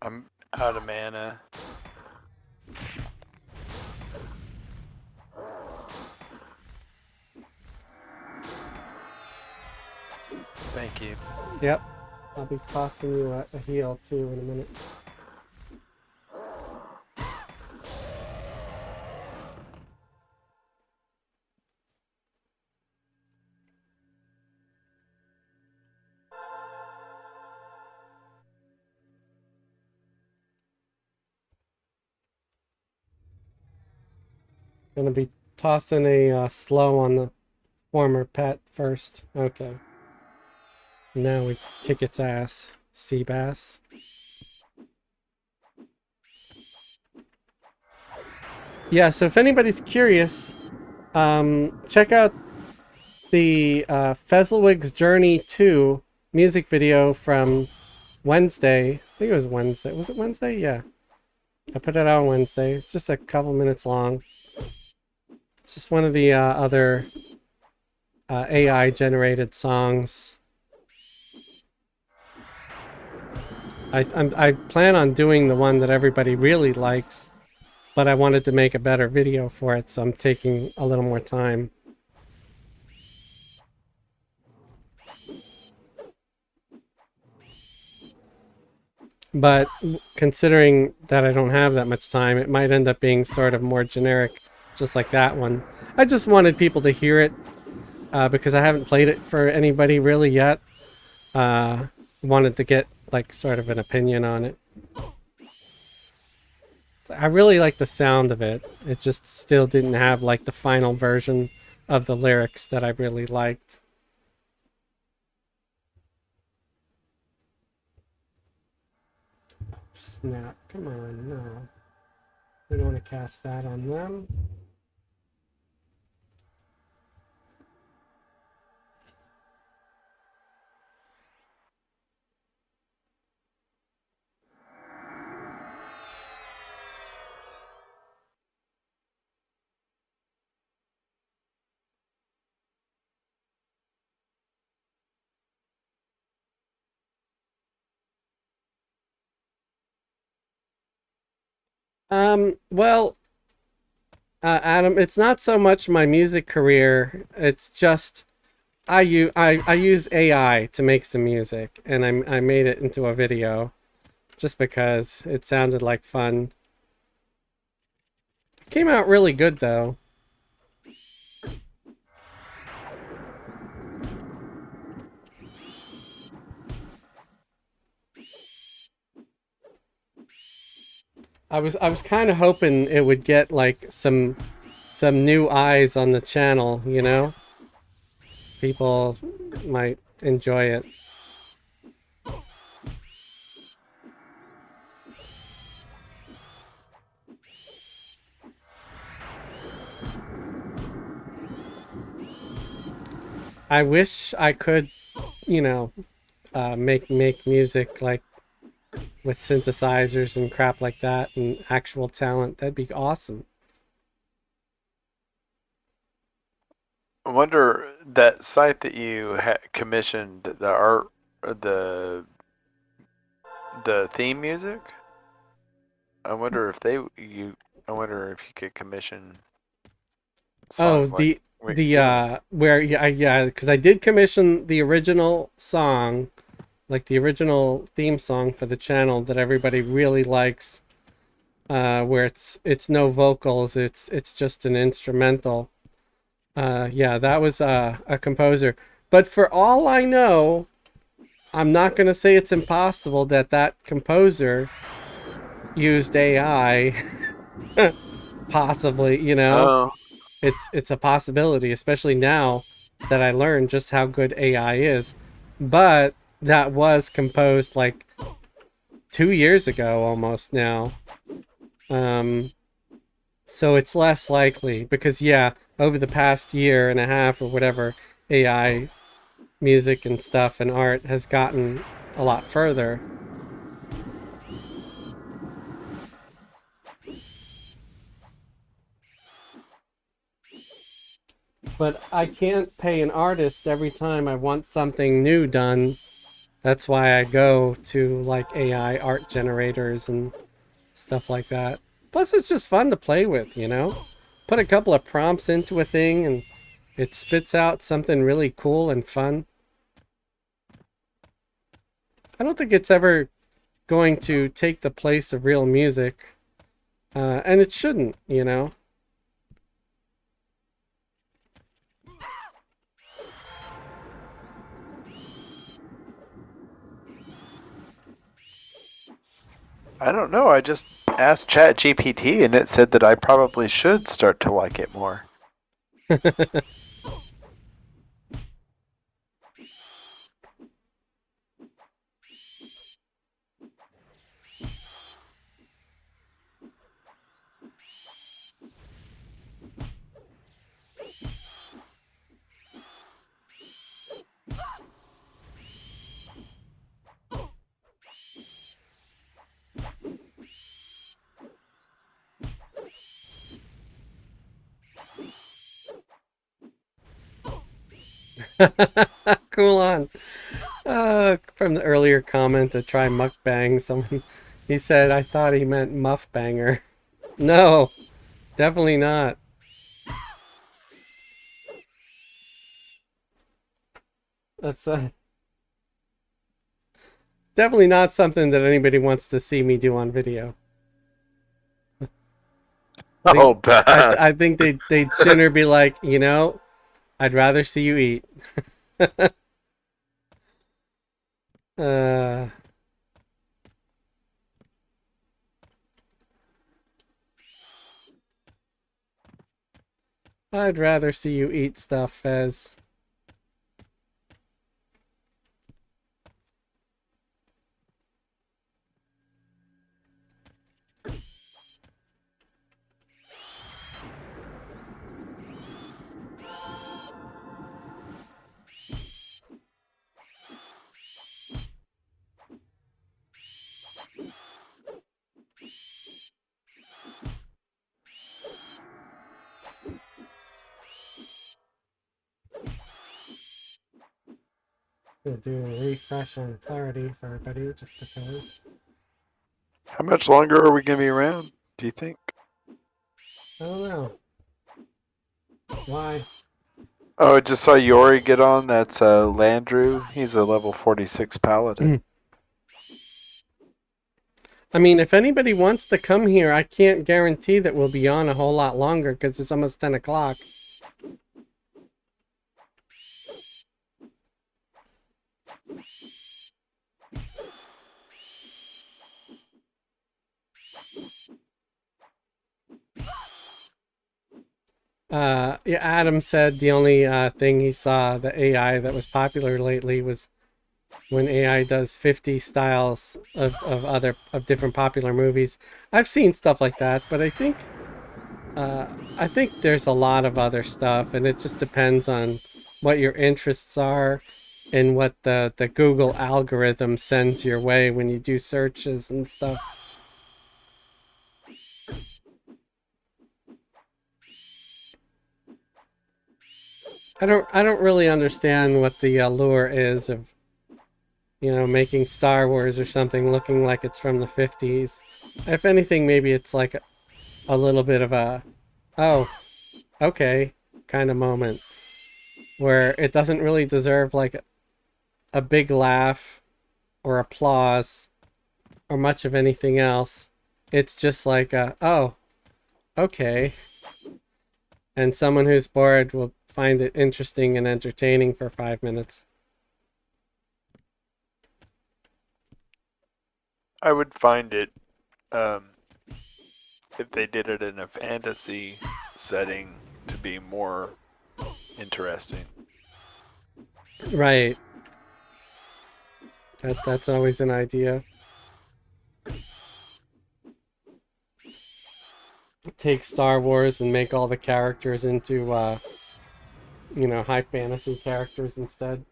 C: I'm out of mana. Thank you.
A: Yep. I'll be tossing you a heal too in a minute. Gonna be tossing a slow on the former pet first. Okay. Now we kick its ass. Sea bass. Yeah, so if anybody's curious, check out the Fezzelwig's Journey 2 music video from Wednesday. I think it was Wednesday. Was it Wednesday? Yeah. I put it out on Wednesday. It's just a couple minutes long. It's just one of the other AI generated songs. I plan on doing the one that everybody really likes, but I wanted to make a better video for it, so I'm taking a little more time. But considering that I don't have that much time, it might end up being sort of more generic, just like that one. I just wanted people to hear it because I haven't played it for anybody really yet. Wanted to get like sort of an opinion on it. I really like the sound of it. It just still didn't have like the final version of the lyrics that I really liked. Snap, come on, no. We don't want to cast that on them. Well, Adam, it's not so much my music career. It's just I use AI to make some music, and I made it into a video just because it sounded like fun. It came out really good though. I was kind of hoping it would get like some new eyes on the channel, you know? People might enjoy it. I wish I could, you know, make music like with synthesizers and crap like that and actual talent. That'd be awesome.
C: I wonder that site that you commissioned the art, the theme music. I wonder if I wonder if you could commission.
A: Oh,
C: Songs like
A: where yeah, because I did commission the original song, like the original theme song for the channel that everybody really likes, where it's no vocals, it's just an instrumental. Yeah, that was a composer. But for all I know, I'm not gonna say it's impossible that that composer used AI. Possibly, you know.
C: Oh,
A: It's a possibility, especially now that I learned just how good AI is. But that was composed like 2 years ago almost now. So it's less likely because yeah, over the past year and a half or whatever, AI music and stuff and art has gotten a lot further. But I can't pay an artist every time I want something new done. That's why I go to like AI art generators and stuff like that. Plus, it's just fun to play with, you know? Put a couple of prompts into a thing and it spits out something really cool and fun. I don't think it's ever going to take the place of real music. And it shouldn't, you know?
C: I don't know. I just asked ChatGPT and it said that I probably should start to like it more.
A: Cool on. From the earlier comment to try mukbang, someone he said I thought he meant muff banger. No, definitely not. That's definitely not something that anybody wants to see me do on video.
B: Oh, bad.
A: I think they'd sooner be like, you know, I'd rather see you eat. uh I'd rather see you eat stuff, Fez. Gonna do a refresh on clarity for everybody, just because.
C: How much longer are we gonna be around? Do you think?
A: I don't know. Why?
C: Oh, I just saw Yori get on. That's Landrew. He's a level 46 paladin.
A: I mean, if anybody wants to come here, I can't guarantee that we'll be on a whole lot longer because it's almost 10 o'clock. Yeah, Adam said the only thing he saw, the AI that was popular lately, was when AI does 50 styles of different popular movies. I've seen stuff like that, but I think there's a lot of other stuff, and it just depends on what your interests are and what the Google algorithm sends your way when you do searches and stuff. I don't really understand what the allure is of, you know, making Star Wars or something looking like it's from the 50s. If anything, maybe it's like a little bit of a, oh, okay, kind of moment where it doesn't really deserve like a big laugh or applause or much of anything else. It's just like a, oh, okay. And someone who's bored will find it interesting and entertaining for 5 minutes.
C: I would find it, if they did it in a fantasy setting, to be more interesting.
A: Right. That's always an idea. Take Star Wars and make all the characters into, you know, high fantasy characters instead.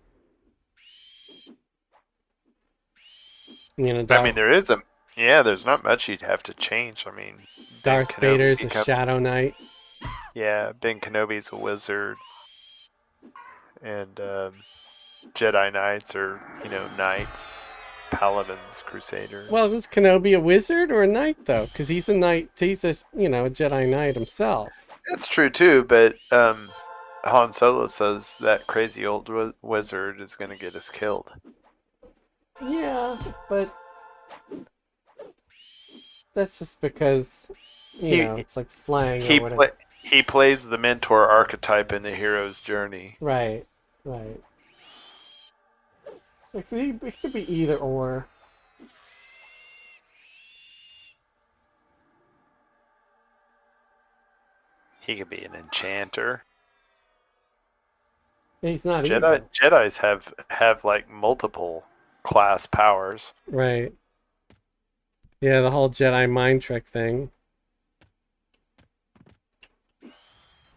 A: You know,
C: I mean, there's not much you'd have to change. I mean, Ben
A: Darth Vader's a
C: become-
A: Shadow Knight.
C: Yeah, Ben Kenobi's a wizard, and Jedi Knights are, knights, paladins, crusaders.
A: Well, is Kenobi a wizard or a knight, though? Because he's a knight, he's a, you know, a Jedi Knight himself.
C: That's true too, but Han Solo says that crazy old wizard is going to get us killed.
A: Yeah, but that's just because, you know, it's like slang or whatever.
C: He plays the mentor archetype in the hero's journey.
A: Right, right. It could be either or.
C: He could be an enchanter.
A: He's not evil.
C: Jedis have like multiple class powers.
A: Right. Yeah, the whole Jedi mind trick thing.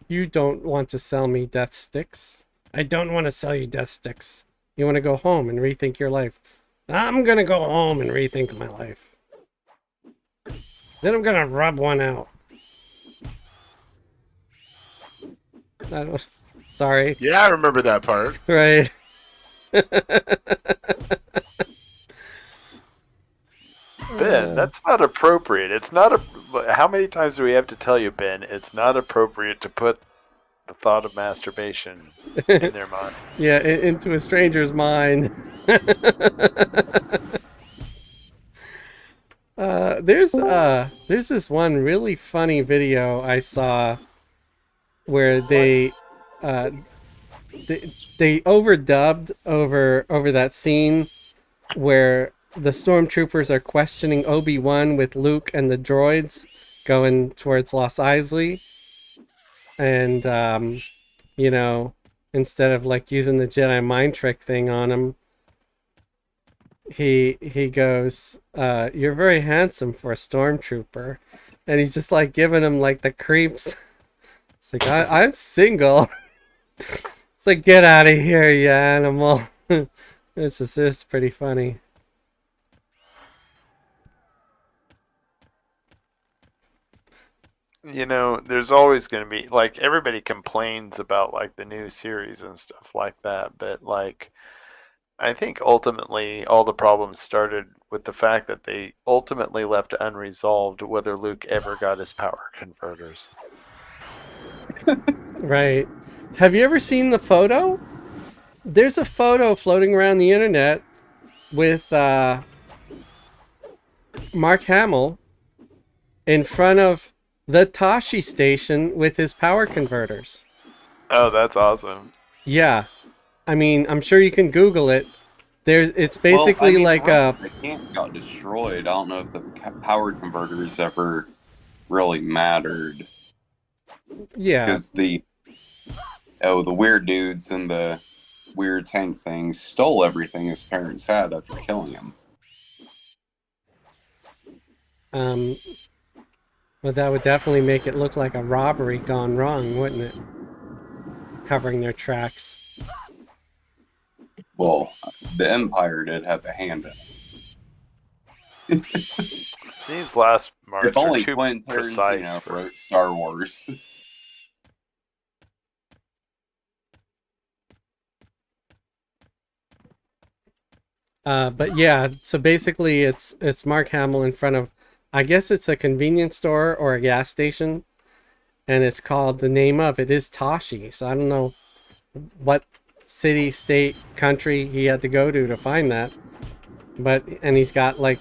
A: You don't want to sell me death sticks. I don't want to sell you death sticks. You want to go home and rethink your life. I'm gonna go home and rethink my life. Then I'm gonna rub one out. I don't... Sorry.
B: Yeah, I remember that part.
A: Right.
C: Ben, that's not appropriate. It's not a. How many times do we have to tell you, Ben? It's not appropriate to put the thought of masturbation in their mind.
A: Yeah, into a stranger's mind. There's this one really funny video I saw where they overdubbed over that scene where the stormtroopers are questioning Obi-Wan with Luke and the droids going towards Mos Eisley. and you know, instead of like using the Jedi mind trick thing on him, he goes, "You're very handsome for a stormtrooper," and he's just like giving him like the creeps. It's like I'm single. It's like, get out of here, you animal. It's pretty funny.
C: You know, there's always going to be like everybody complains about like the new series and stuff like that, but like I think ultimately all the problems started with the fact that they ultimately left unresolved whether Luke ever got his power converters.
A: Right. Have you ever seen the photo? There's a photo floating around the internet with Mark Hamill in front of the Tashi station with his power converters.
C: Oh, that's awesome.
A: Yeah. I mean, I'm sure you can Google it. It's
F: Well, I
A: basically
F: mean,
A: like
F: the rest of the camp got destroyed. I don't know if the power converters ever really mattered
A: yeah.
F: because the weird dudes and the weird tank things stole everything his parents had after killing him.
A: But that would definitely make it look like a robbery gone wrong, wouldn't it? Covering their tracks.
F: Well, the Empire did have a hand in it.
C: These last marks
F: If only
C: are too
F: Quentin
C: precise
F: Tarantino
C: for.
F: wrote Star Wars.
A: But yeah, so basically it's Mark Hamill in front of, I guess it's a convenience store or a gas station, and it's called, the name of it is Tashi. So I don't know what city, state, country he had to go to find that. And he's got like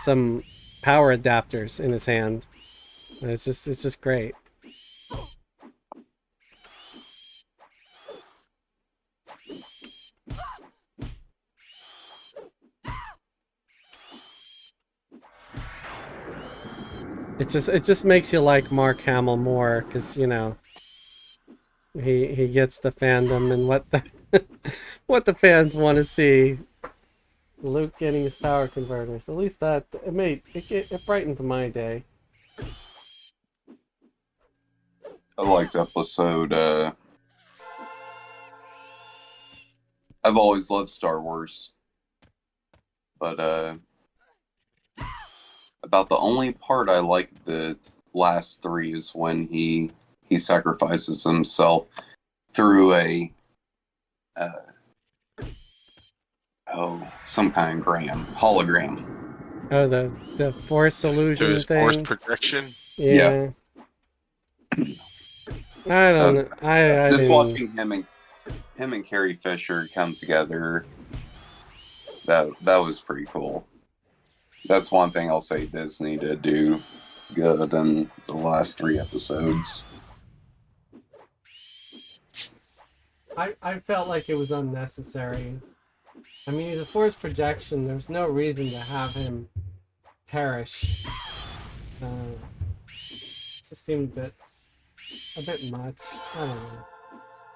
A: some power adapters in his hand. And it's just great. It just makes you like Mark Hamill more because, you know, he gets the fandom and what the what the fans want to see. Luke getting his power converters. At least that it brightens my day.
F: I liked episode. I've always loved Star Wars, but about the only part I like the last three is when he sacrifices himself through a some kind of hologram.
A: Oh, the force
B: Through
A: illusion
B: his force
A: thing.
B: projection.
A: Yeah. I don't know. I
F: Just
A: didn't.
F: watching him and Carrie Fisher come together. That was pretty cool. That's one thing I'll say Disney did do good in the last three episodes.
A: I felt like it was unnecessary. I mean, he's a force projection. There's no reason to have him perish. It just seemed a bit much. I don't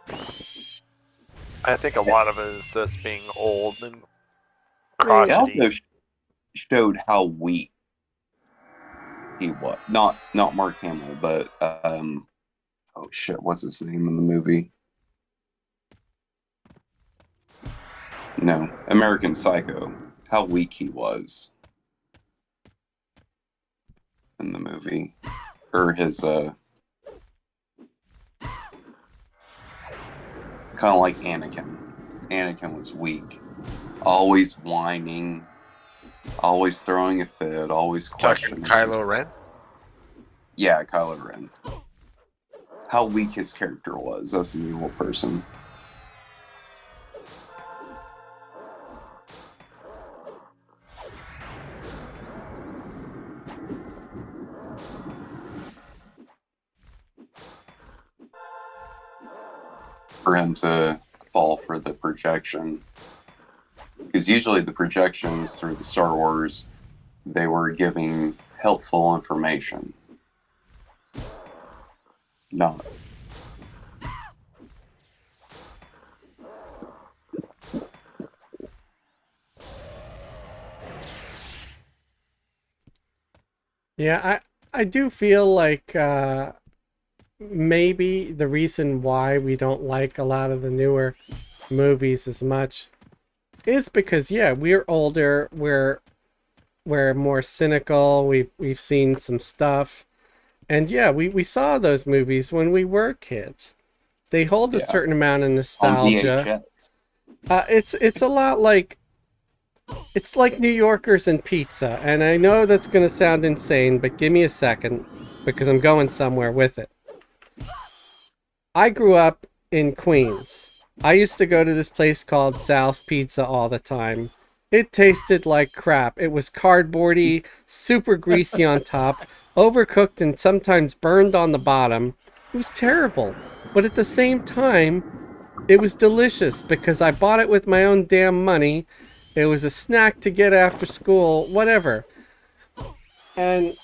A: know.
C: I think a lot of it is just being old and
F: It
C: crotchety.
F: also showed how weak he was. Not Mark Hamill, but oh shit, what's his name in the movie? No, American Psycho. How weak he was in the movie, or his kind of like Anakin. Anakin was weak, always whining, always throwing a fit, always
B: Talking
F: questioning.
B: Kylo Ren.
F: Yeah, Kylo Ren. How weak his character was as an evil person. For him to fall for the projection. Because usually the projections through the Star Wars, they were giving helpful information. Not
A: Yeah, I do feel like maybe the reason why we don't like a lot of the newer movies as much is because yeah, we're older, we're more cynical, we've seen some stuff. And yeah, we saw those movies when we were kids. They hold a
F: Yeah.
A: certain amount of
F: On
A: nostalgia.
F: VHS.
A: It's a lot like it's like New Yorkers and pizza. And I know that's going to sound insane, but give me a second because I'm going somewhere with it. I grew up in Queens. I used to go to this place called Sal's Pizza all the time. It tasted like crap. It was cardboardy, super greasy on top, overcooked and sometimes burned on the bottom. It was terrible. But at the same time, it was delicious because I bought it with my own damn money. It was a snack to get after school, whatever. And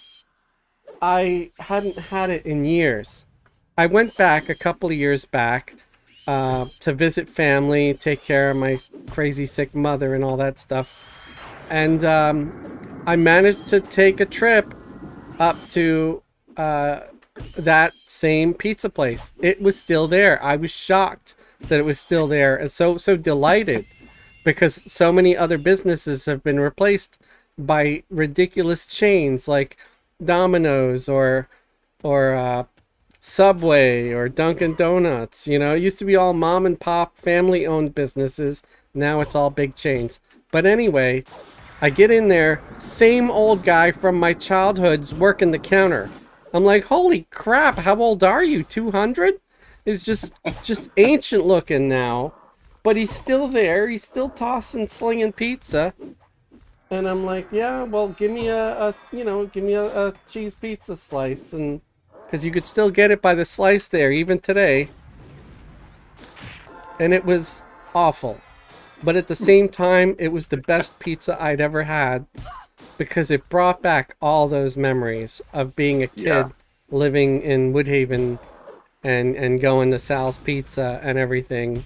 A: I hadn't had it in years. I went back a couple of years back to visit family, take care of my crazy sick mother and all that stuff. And I managed to take a trip up to that same pizza place. It was still there. I was shocked that it was still there and so delighted because so many other businesses have been replaced by ridiculous chains like Domino's or Subway or Dunkin' Donuts. You know, it used to be all mom and pop family owned businesses. Now it's all big chains. But anyway, I get in there, same old guy from my childhood's working the counter. I'm like, holy crap, how old are you? 200? It's just ancient looking now. But he's still there. He's still tossing, slinging pizza. And I'm like, yeah, well, give me a cheese pizza slice. And because you could still get it by the slice there, even today. And it was awful. But at the same time, it was the best pizza I'd ever had because it brought back all those memories of being a kid living in Woodhaven and going to Sal's Pizza and everything.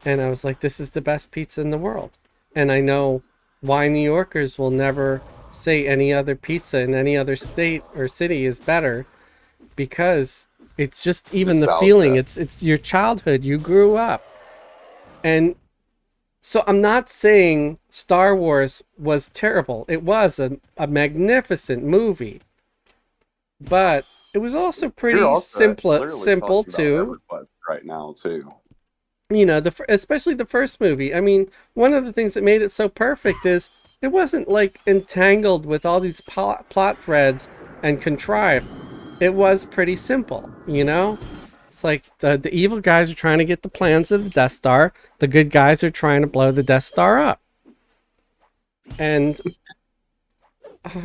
A: And I was like, this is the best pizza in the world. And I know why New Yorkers will never say any other pizza in any other state or city is better because it's just even the feeling. It's your childhood. You grew up. And so I'm not saying Star Wars was terrible. It was a magnificent movie. But it was also pretty simple too.
F: EverQuest right now too.
A: You know, especially the first movie. I mean, one of the things that made it so perfect is it wasn't like entangled with all these plot threads and contrived. It was pretty simple, you know? It's like the evil guys are trying to get the plans of the Death Star. The good guys are trying to blow the Death Star up. And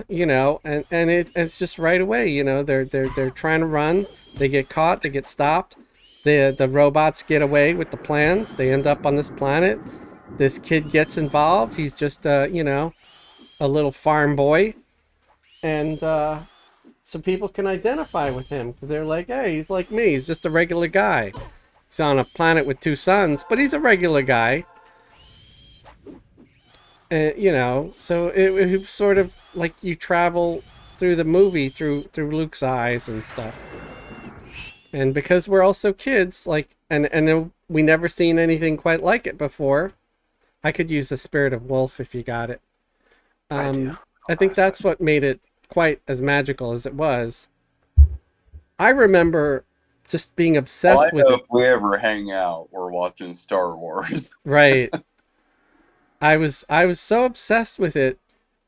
A: you know, and it's just right away, you know, they're trying to run, they get caught, they get stopped. The robots get away with the plans. They end up on this planet. This kid gets involved. He's just you know, a little farm boy. And some people can identify with him because they're like, hey, he's like me. He's just a regular guy. He's on a planet with 2 suns, but he's a regular guy. You know, so it was sort of like you travel through the movie through Luke's eyes and stuff. And because we're also kids, like, and we never seen anything quite like it before. I could use the Spirit of Wolf if you got it. I think that's what made it quite as magical as it was. I remember just being obsessed with it.
F: If we ever hang out, we're watching Star Wars.
A: Right. I was so obsessed with it.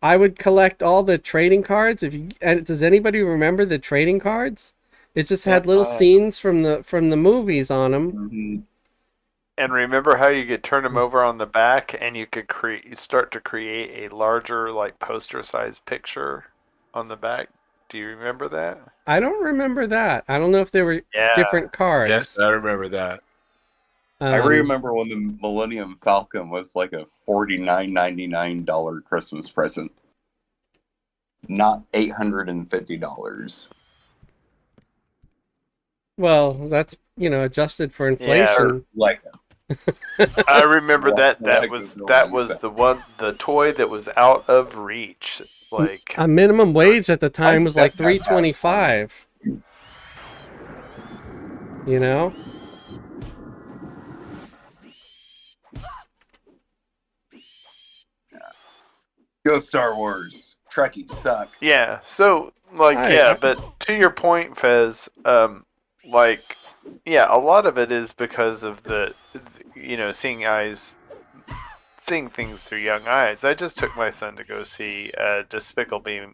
A: I would collect all the trading cards. And does anybody remember the trading cards? It just had little scenes from the movies on them.
F: Mm-hmm.
C: And remember how you could turn them over on the back, and you could start to create a larger, like, poster-sized picture on the back. Do you remember that?
A: I don't remember that. I don't know if there were different cards.
B: Yes, I remember that.
F: I remember when the Millennium Falcon was like a $49.99 Christmas present, not $850.
A: Well, that's, you know, adjusted for inflation.
F: Like,
C: I remember that was the toy that was out of reach. Like,
A: A minimum wage at the time was like
F: bet that has one.
A: $3.25. You know?
F: Go Star Wars. Trekkies suck.
C: yeah. So, like,
A: I-
C: but to your point, Fez, like, yeah, a lot of it is because of seeing things through young eyes. I just took my son to go see Despicable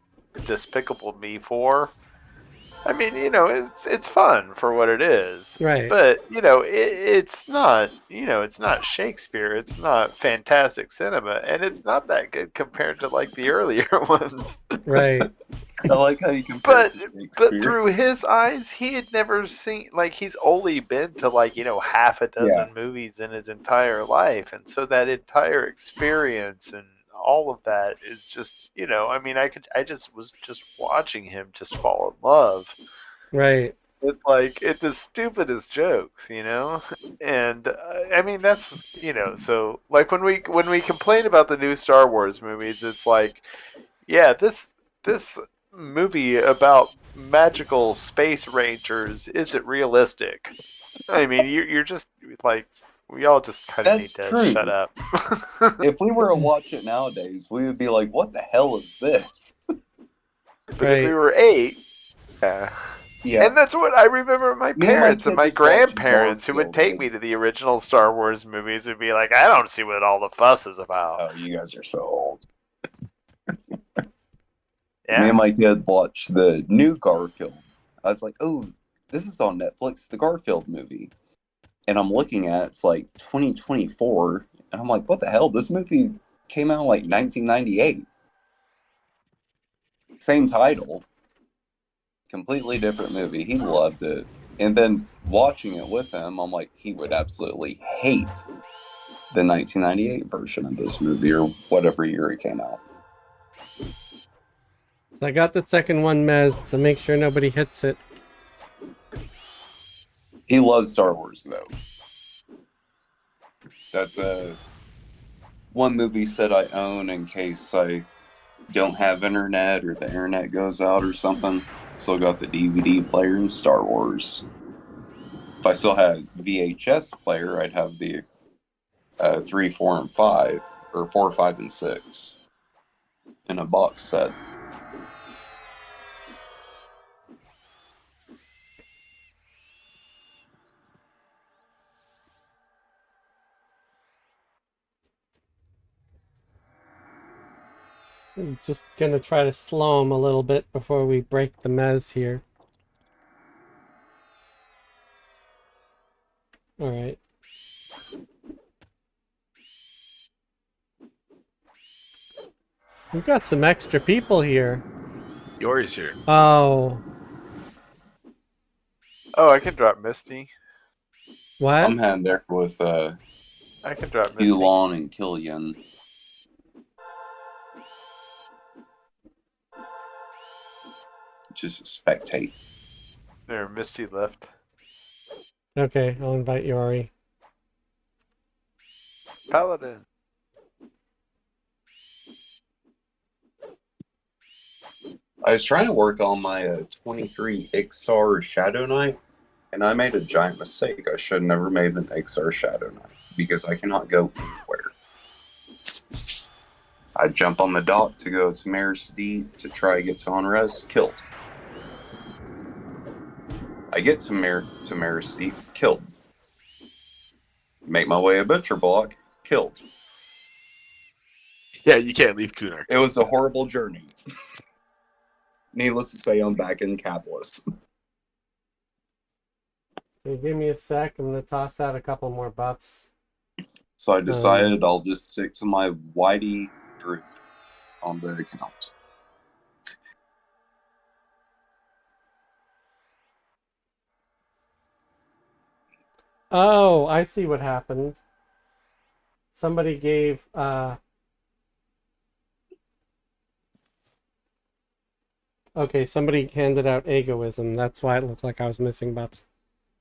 C: Me 4. I mean, it's fun for what it is.
A: Right.
C: But, it's not Shakespeare, it's not fantastic cinema, and it's not that good compared to like the earlier ones.
A: Right.
F: I like how you compare
C: But
F: it to
C: but
F: Shakespeare.
C: through his eyes, he had never seen, like, he's only been to like, half a dozen movies in his entire life, and so that entire experience and all of that is just, I mean, I just was just watching him just fall in love.
A: Right.
C: It's like, it's the stupidest jokes, and I mean, that's, so like when we complain about the new Star Wars movies, it's like, yeah, this movie about magical space rangers isn't realistic. I mean, you're just like, we all just kind of
F: That's
C: need to
F: true.
C: shut up.
F: If we were to watch it nowadays, we would be like, what the hell is this?
C: But
A: Right.
C: if we were 8, yeah.
F: Yeah.
C: And that's what I remember my
F: Me and my
C: parents and
F: kid
C: my
F: just watched
C: grandparents who would
F: Garfield,
C: take
F: dude.
C: me to the original Star Wars movies would be like, I don't see what all the fuss is about.
F: Oh, you guys are so old. Me
C: Yeah.
F: and my kid watched the new Garfield. I was like, oh, this is on Netflix, the Garfield movie. And I'm looking at it's like 2024. And I'm like, what the hell? This movie came out like 1998. Same title. Completely different movie. He loved it. And then watching it with him, I'm like, he would absolutely hate the 1998 version of this movie or whatever year it came out.
A: So I got the second one, Mez, so make sure nobody hits it.
F: He loves Star Wars, though. That's one movie set I own in case I don't have internet or the internet goes out or something. Still got the DVD player and Star Wars. If I still had VHS player, I'd have the 3, 4, and 5, or 4, 5, and 6 in a box set.
A: I'm just gonna try to slow him a little bit before we break the Mez here. Alright. We've got some extra people here.
B: Yours here.
A: Oh.
C: Oh, I can drop Misty.
A: What?
F: I'm heading there with
C: I can drop Misty.
F: Hulon and Killian. Just spectate.
C: There, Misty left.
A: Okay, I'll invite Yori.
C: Paladin.
F: I was trying to work on my 23 XR Shadow Knife, and I made a giant mistake. I should have never made an XR Shadow Knife, because I cannot go anywhere. I jump on the dock to go to Mare's Deep to try to get to on-res, killed. I get to Mare's Deep, killed. Make my way a Butcher Block, killed.
B: Yeah, you can't leave Kunar.
F: It was a horrible journey. Needless to say, I'm back in Capitalist.
A: Okay, give me a sec. I'm gonna toss out a couple more buffs.
F: So I decided I'll just stick to my Whitey Druid on the account.
A: Oh, I see what happened. Somebody gave okay, somebody handed out egoism. That's why it looked like I was missing buffs.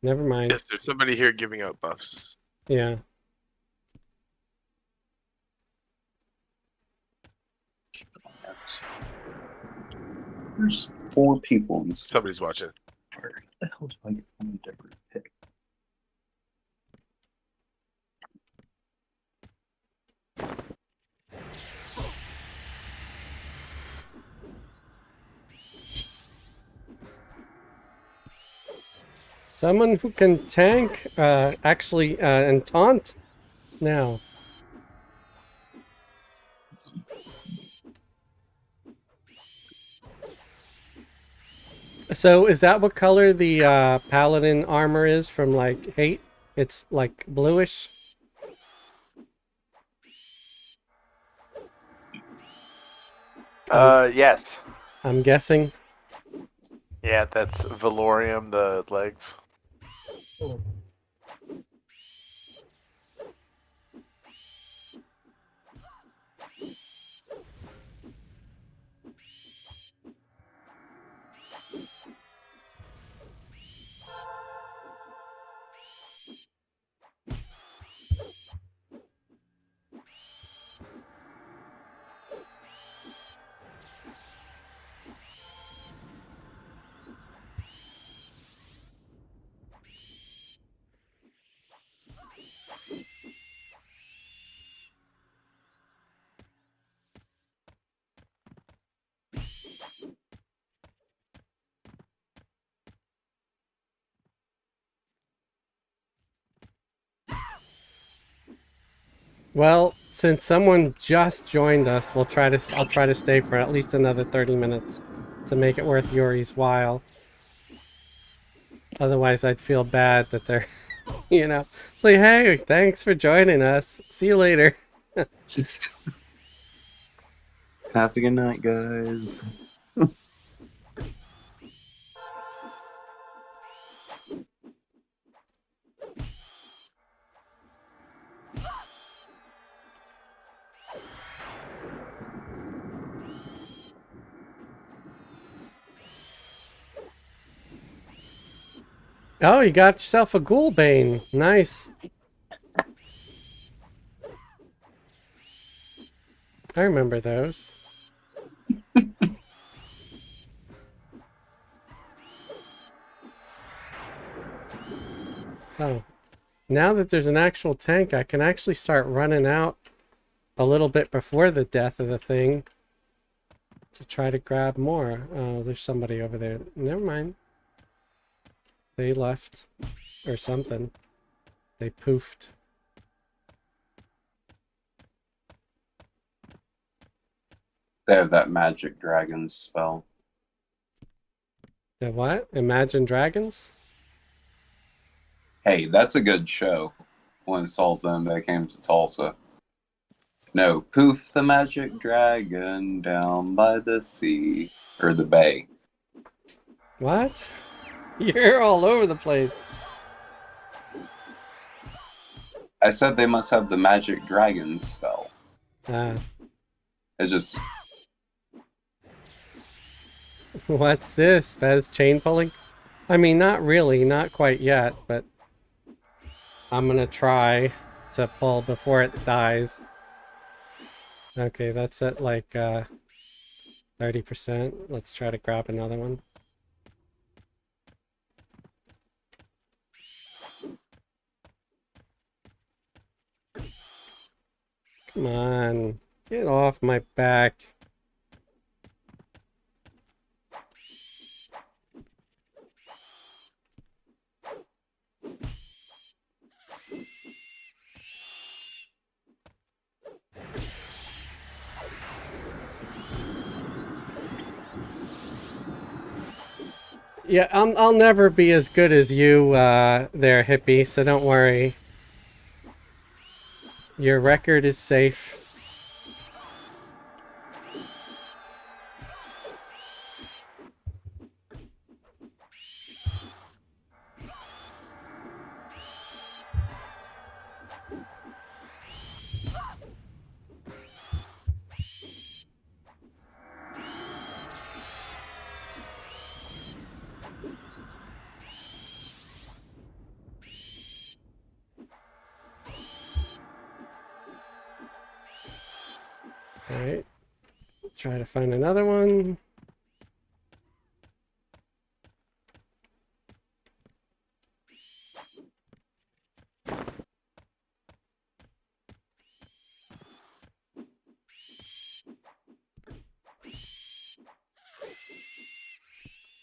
A: Never mind.
B: Yes, there's somebody here giving out buffs.
A: Yeah.
F: There's 4 people in this.
B: Somebody's watching.
F: Where the hell do I get one different pick?
A: Someone who can tank, actually, and taunt now. So is that what color the paladin armor is from like Hate? It's like bluish.
C: Yes.
A: I'm guessing.
C: Yeah, that's Valorium, the legs.
A: Well, since someone just joined us, I'll try to stay for at least another 30 minutes to make it worth Yuri's while. Otherwise, I'd feel bad that they're, you know, it's like, hey, thanks for joining us. See you later.
F: Have a good night, guys.
A: Oh, you got yourself a ghoul bane. Nice. I remember those. Oh. Now that there's an actual tank, I can actually start running out a little bit before the death of the thing to try to grab more. Oh, there's somebody over there. Never mind. They left. Or something. They poofed.
F: They have that magic dragon spell.
A: The what? Imagine Dragons?
F: Hey, that's a good show. When saw them, they came to Tulsa. No, Poof the Magic Dragon down by the sea. Or the bay.
A: What? You're all over the place.
F: I said they must have the magic dragon spell.
A: Ah.
F: It just...
A: What's this? Fez chain pulling? I mean, not really, not quite yet, but I'm gonna try to pull before it dies. Okay, that's at like 30%. Let's try to grab another one. Come on, get off my back. Yeah, I'll never be as good as you there, hippie, so don't worry. Your record is safe. Alright. Try to find another one.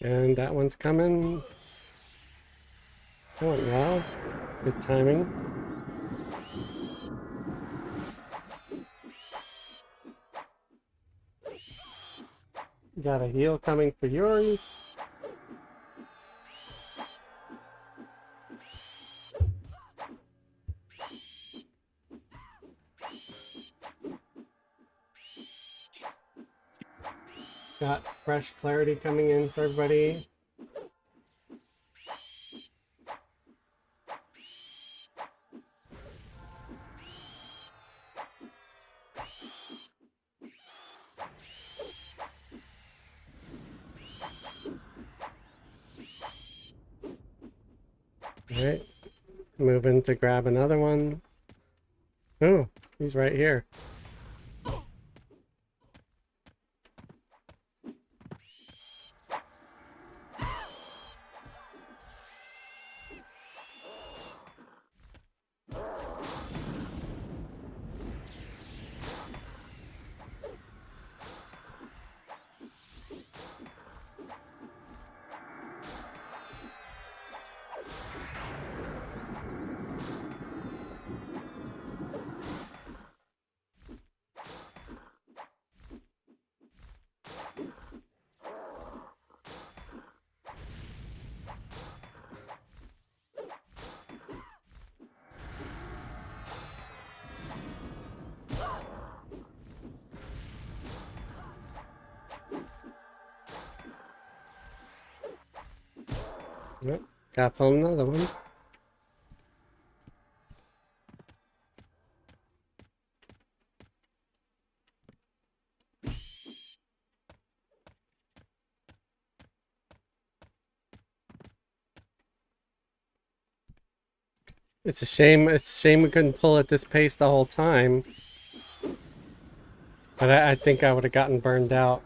A: And that one's coming. That went well. Good timing. Got a heal coming for Yuri. Got fresh clarity coming in for everybody. Alright. Moving to grab another one. Oh, he's right here. Yep. Gotta pull another one. It's a shame. It's a shame we couldn't pull at this pace the whole time. But I think I would have gotten burned out.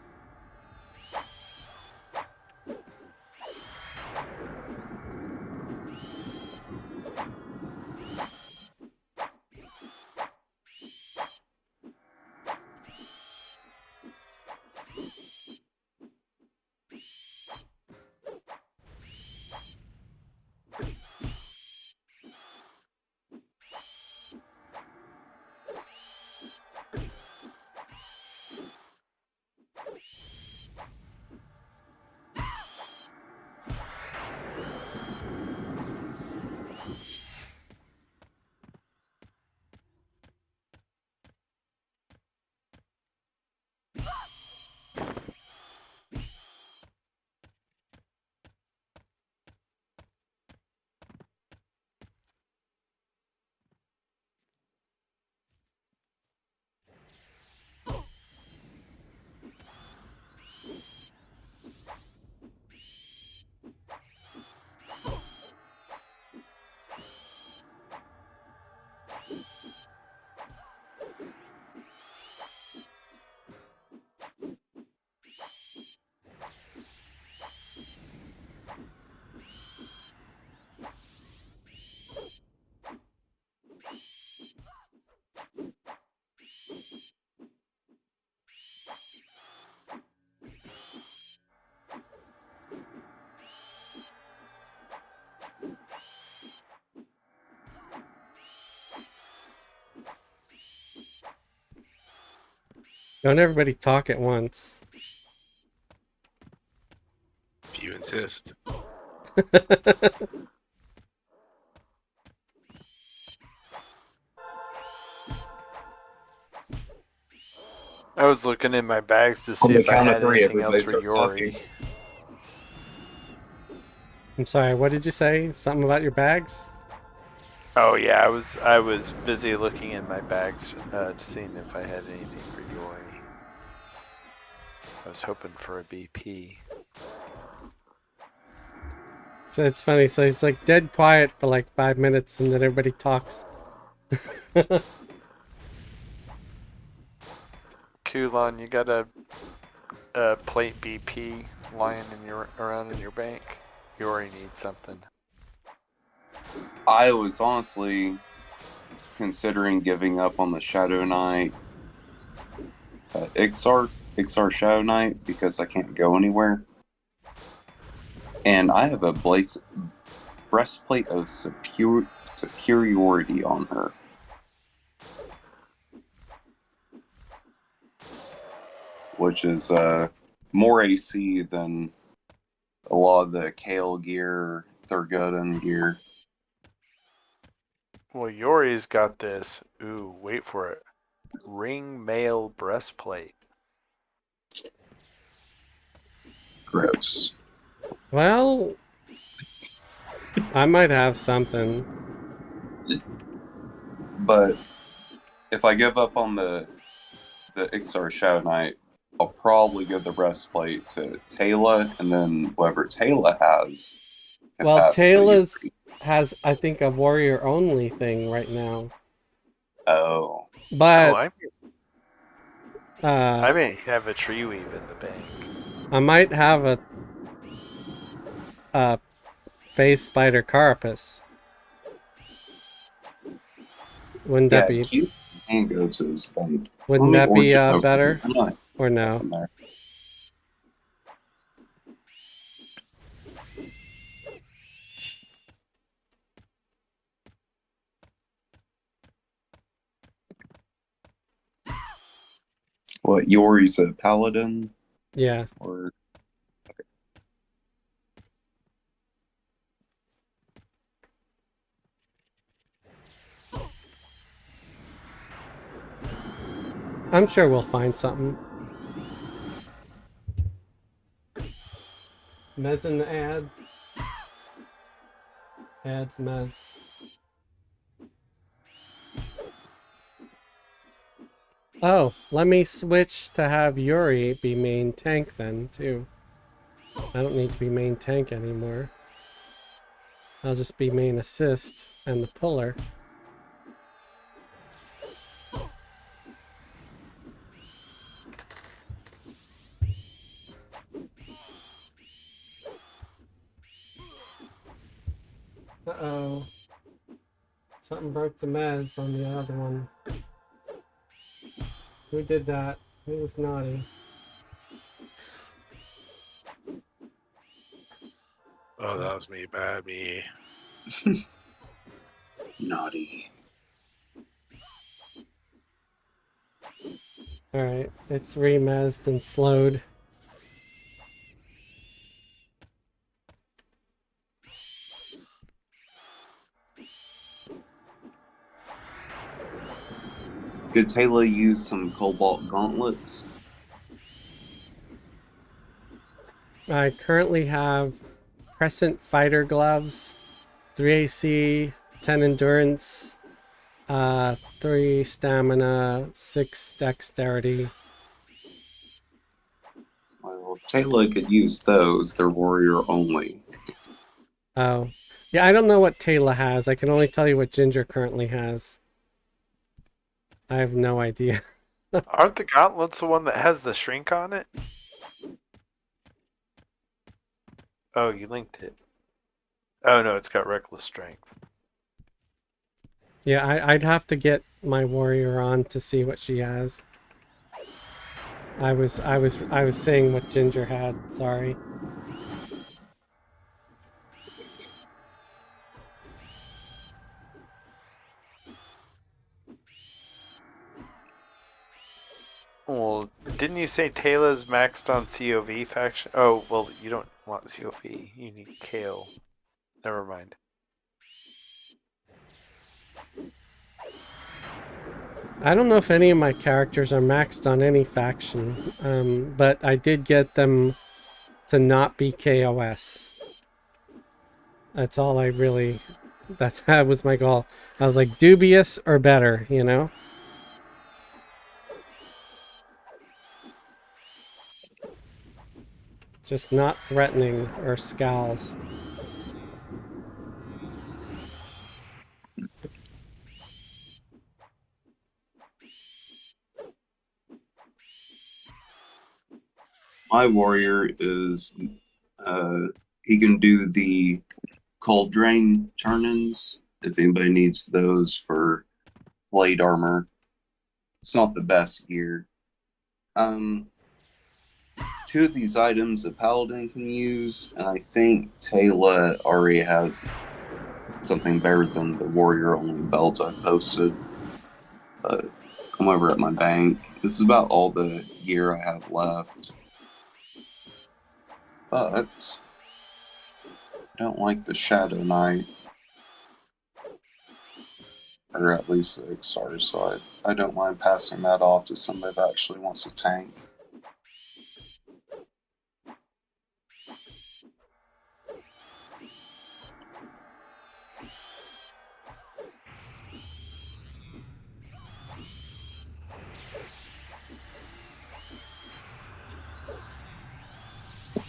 A: Don't everybody talk at once.
B: If you insist.
C: I was looking in my bags to
F: On
C: see
F: the
C: if I
F: count of
C: had
F: three,
C: anything else
F: everybody
C: for
F: start
C: Yori.
F: talking.
A: I'm sorry, what did you say? Something about your bags?
C: Oh yeah, I was busy looking in my bags, seeing if I had anything for Yori. I was hoping for a BP.
A: So it's funny. So it's like dead quiet for like 5 minutes and then everybody talks.
C: Kulon, you got a plate BP lying in your around in your bank? Yori needs something.
F: I was honestly considering giving up on the Shadow Knight, Ixar Shadow Knight, because I can't go anywhere. And I have a breastplate of superiority on her. Which is more AC than a lot of the Kale gear, Thurgoden gear.
C: Well, Yori's got this. Ooh, wait for it. Ring mail breastplate.
F: Gross.
A: Well, I might have something.
F: But if I give up on the Ixar Shadow Knight, I'll probably give the breastplate to Taylor, and then whatever Taylor has.
A: Well,
F: pass to
A: Taylor's
F: Yuri.
A: has, I think, a warrior only thing right now.
F: Oh.
C: Oh,
A: But
C: I may have a tree weave in the bank.
A: I might have a face spider carapace. Wouldn't that
F: Yeah,
A: be
F: Q can go to his bank.
A: wouldn't that be better?
F: There's not
A: Or no?
F: nothing there. What, Yori's a paladin?
A: Yeah.
F: Or
A: I'm sure we'll find something. Mez in the ad. Ads Mez. Oh, let me switch to have Yuri be main tank then, too. I don't need to be main tank anymore. I'll just be main assist and the puller. Uh-oh. Something broke the mez on the other one. Who did that? Who was naughty?
B: Oh, that was me. Bad me.
F: naughty.
A: Alright, it's remezed and slowed.
F: Could Taylor use some Cobalt gauntlets?
A: I currently have Crescent Fighter Gloves, 3 AC, 10 Endurance, 3 Stamina, 6 Dexterity.
F: Well, Taylor could use those. They're warrior only.
A: Oh. Yeah, I don't know what Taylor has. I can only tell you what Ginger currently has. I have no idea.
C: Aren't the gauntlets the one that has the shrink on it? Oh, you linked it. Oh no, it's got reckless strength.
A: Yeah, I'd have to get my warrior on to see what she has. I was saying what Ginger had, sorry.
C: Well, didn't you say Taylor's maxed on COV faction? Oh, well, you don't want COV. You need Kale. Never mind.
A: I don't know if any of my characters are maxed on any faction, but I did get them to not be KOS. That's all I really... that was my goal. I was like, dubious or better, you know? Just not threatening or scowls.
F: My warrior is he can do the cold drain turn-ins if anybody needs those for blade armor. It's not the best gear. two of these items a paladin can use, and I think Taylor already has something better than the warrior-only belt I posted. But I'm over at my bank. This is about all the gear I have left. But I don't like the Shadow Knight. Or at least the Ixar, so I don't mind passing that off to somebody that actually wants a tank.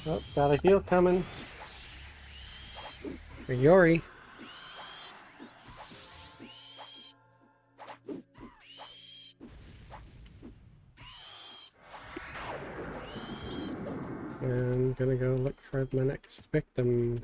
A: Oh, got a heal coming. For Yori. I'm gonna go look for my next victim.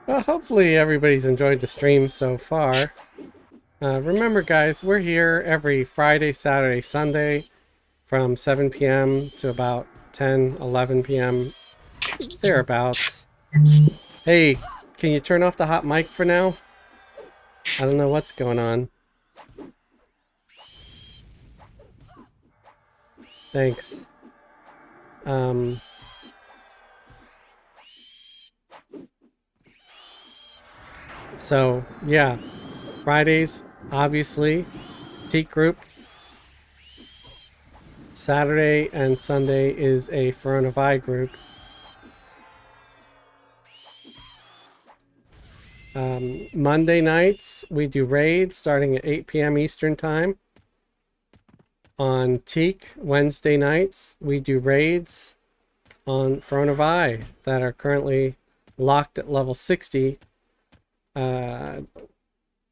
A: Well, hopefully everybody's enjoyed the stream so far. Remember, guys, we're here every Friday, Saturday, Sunday from 7 p.m. to about 10, 11 p.m. thereabouts. Hey, can you turn off the hot mic for now? I don't know what's going on. Thanks. So, yeah. Fridays, obviously, Teek group. Saturday and Sunday is a Verona Vi group. Monday nights, we do raids starting at 8 p.m. Eastern Time. On Teek, Wednesday nights, we do raids on Verona Vi that are currently locked at level 60.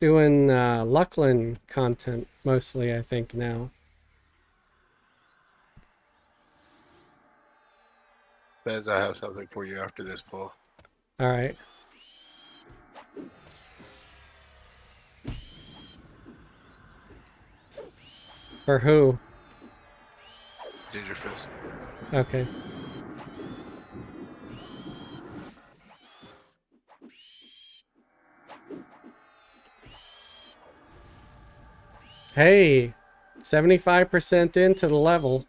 A: Doing Luckland content mostly, I think, now.
B: Bez, I have something for you after this, Paul.
A: All right. For who?
B: Ginger Fist.
A: Okay. Hey, 75% into the level.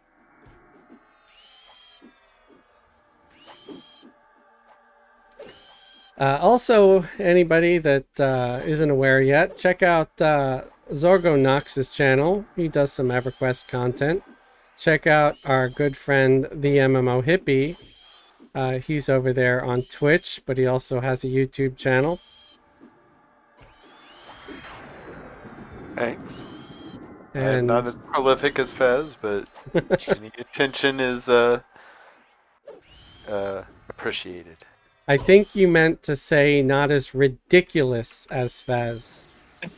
A: Also, anybody that isn't aware yet, check out Zorgo Knox's channel. He does some EverQuest content. Check out our good friend, the MMO Hippie. He's over there on Twitch, but he also has a YouTube channel.
C: Thanks.
A: And
C: Not as prolific as Fez, but any attention is appreciated.
A: I think you meant to say not as ridiculous as Fez.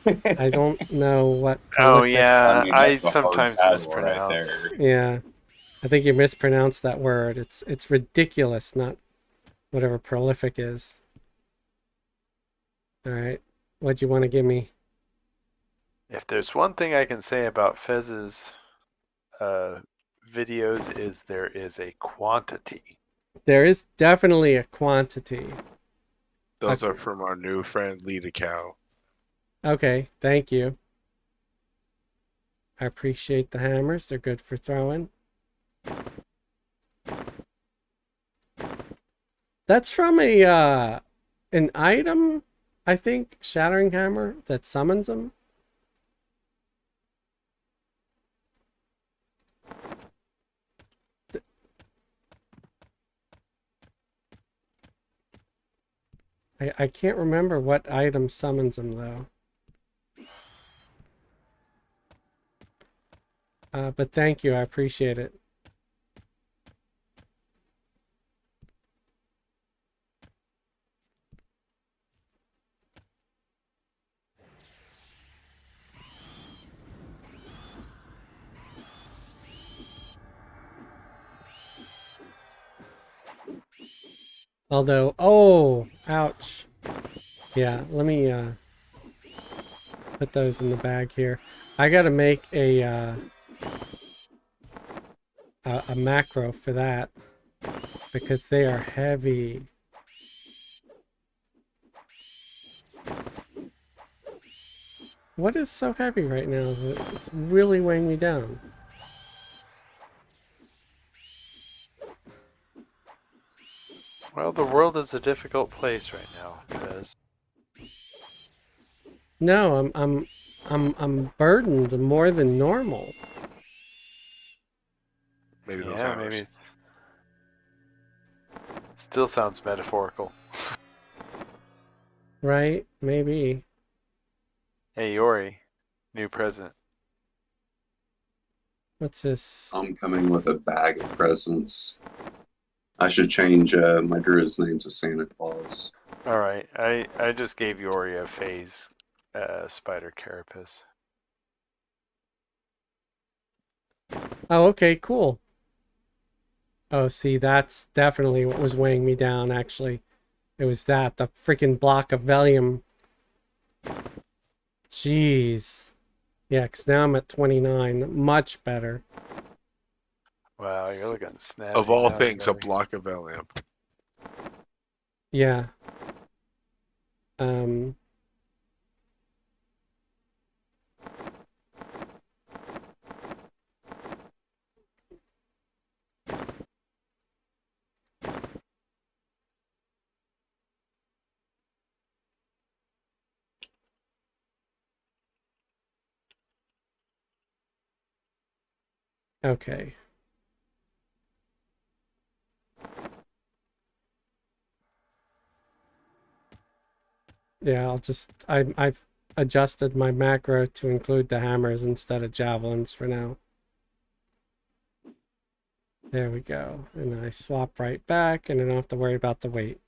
A: I don't know what
C: Oh
A: prolific...
C: yeah,
F: mean,
C: I
F: that's a hard
C: sometimes
F: battle
C: mispronounce.
F: right there.
A: Yeah, I think you mispronounced that word. It's ridiculous, not whatever prolific is. All right, what'd you want to give me?
C: If there's one thing I can say about Fez's videos is there is a quantity.
A: There is definitely a quantity.
B: Those are from our new friend, Lita Cow.
A: Okay, thank you. I appreciate the hammers. They're good for throwing. That's from a an item, I think, Shattering Hammer that summons them. I can't remember what item summons them though. But thank you, I appreciate it. Although, oh, ouch. Yeah, let me put those in the bag here. I gotta make a macro for that because they are heavy. What is so heavy right now? It's really weighing me down.
C: Well, the world is a difficult place right now, Trez.
A: No, I'm burdened more than normal.
B: Maybe those
C: Yeah,
B: hammers.
C: maybe it's... Still sounds metaphorical.
A: Right? Maybe.
C: Hey, Yori. New present.
A: What's this?
F: I'm coming with a bag of presents. I should change my druid's name to Santa Claus.
C: Alright, I just gave Yori a phase spider carapace.
A: Oh, okay, cool. Oh, see, that's definitely what was weighing me down, actually. It was that, the freaking block of Valium. Jeez. Yeah, 'cause now I'm at 29. Much better.
C: Wow, you're looking snazzy.
B: Of all
C: now,
B: things, a
C: Yori.
B: block of Valium.
A: Yeah. Um... Okay. Yeah, I've adjusted my macro to include the hammers instead of javelins for now. There we go. And then I swap right back and I don't have to worry about the weight.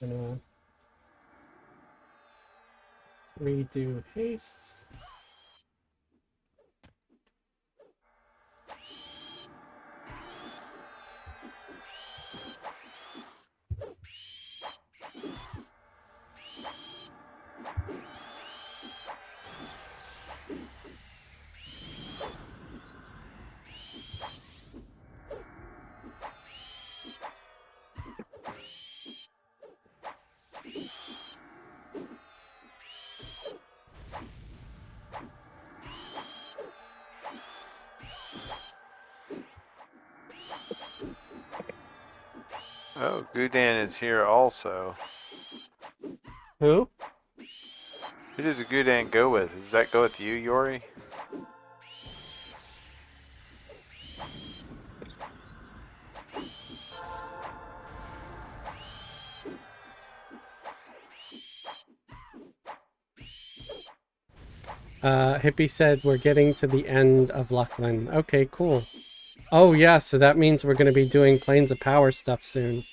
A: Gonna redo haste.
C: Oh, Gudan is here also.
A: Who?
C: Who does Gudan go with? Does that go with you, Yori?
A: Hippie said we're getting to the end of Luckland. Okay, cool. Oh yeah, so that means we're gonna be doing Planes of Power stuff soon.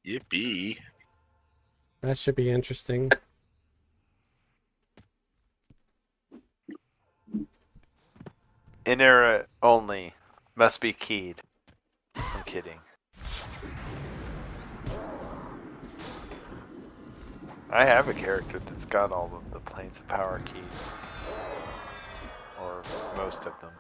B: Yippee.
A: That should be interesting.
C: In era only. Must be keyed. I'm kidding. I have a character that's got all of the Planes of Power keys. Or most of them.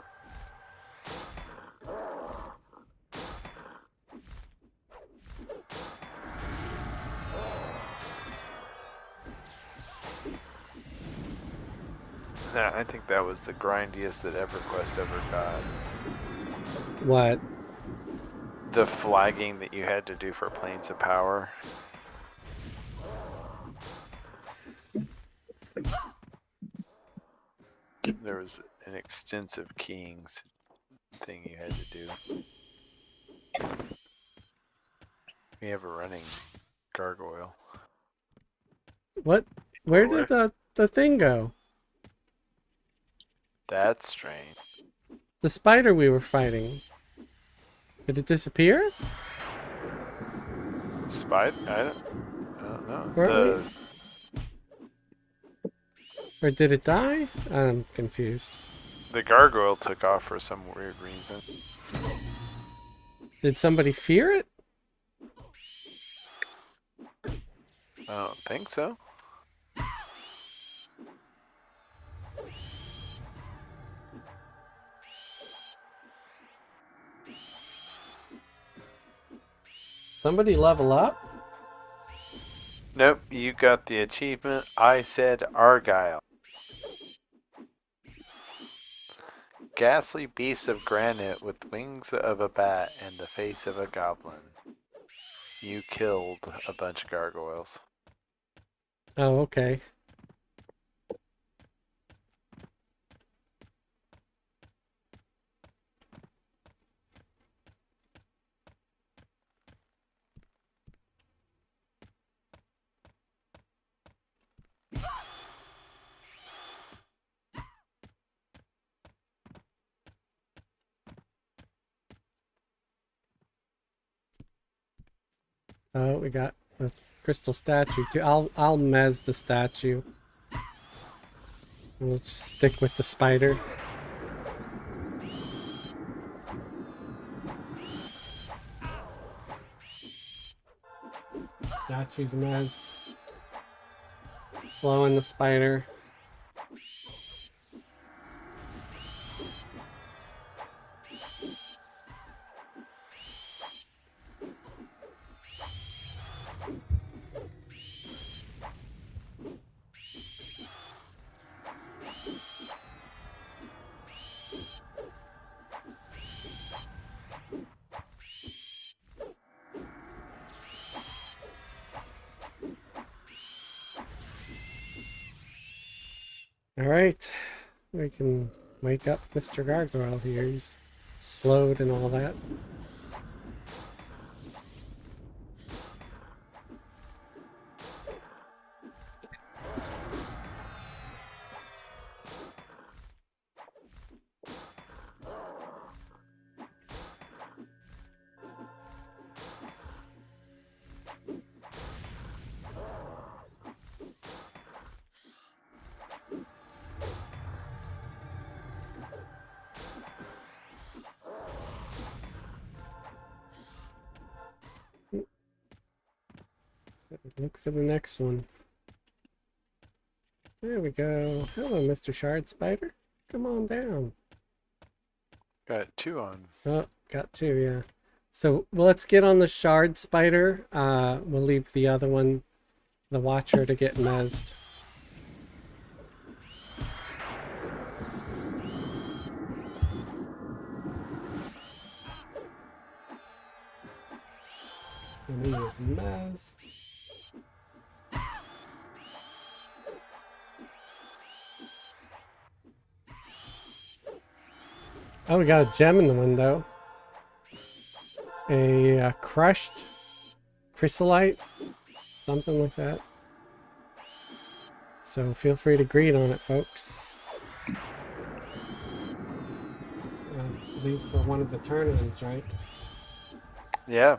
C: Nah, I think that was the grindiest that Everquest ever got.
A: What?
C: The flagging that you had to do for Planes of Power. There was an extensive keying thing you had to do. We have a running gargoyle.
A: What? Where
B: Away.
A: did the thing go?
C: That's strange.
A: The spider we were fighting. Did it disappear?
C: Spider? I don't know. Oh,
A: Weren't Or did it die? I'm confused.
C: the gargoyle took off for some weird reason.
A: Did somebody fear it?
C: I don't think so.
A: Somebody level up?
C: Nope, you got the achievement. I said Argyle. Ghastly beast of granite with wings of a bat and the face of a goblin. You killed a bunch of gargoyles.
A: Oh, okay. Oh, we got a crystal statue too. I'll mez the statue. And let's just stick with the spider. Statue's mezzed. Slowing the spider. Alright. We can wake up Mr. Gargoyle here. He's slowed and all that. Look for the next one. There we go. Hello, Mr. Shard Spider. Come on down.
C: Got 2 on.
A: Oh, got 2, yeah. So, well, let's get on the Shard Spider. We'll leave the other one, the Watcher, to get mezzed. And he is mezzed. Oh, we got a gem in the window. A crushed chrysolite. Something like that. So feel free to greet on it, folks. Leave for one of the turn-ins, right?
C: Yeah.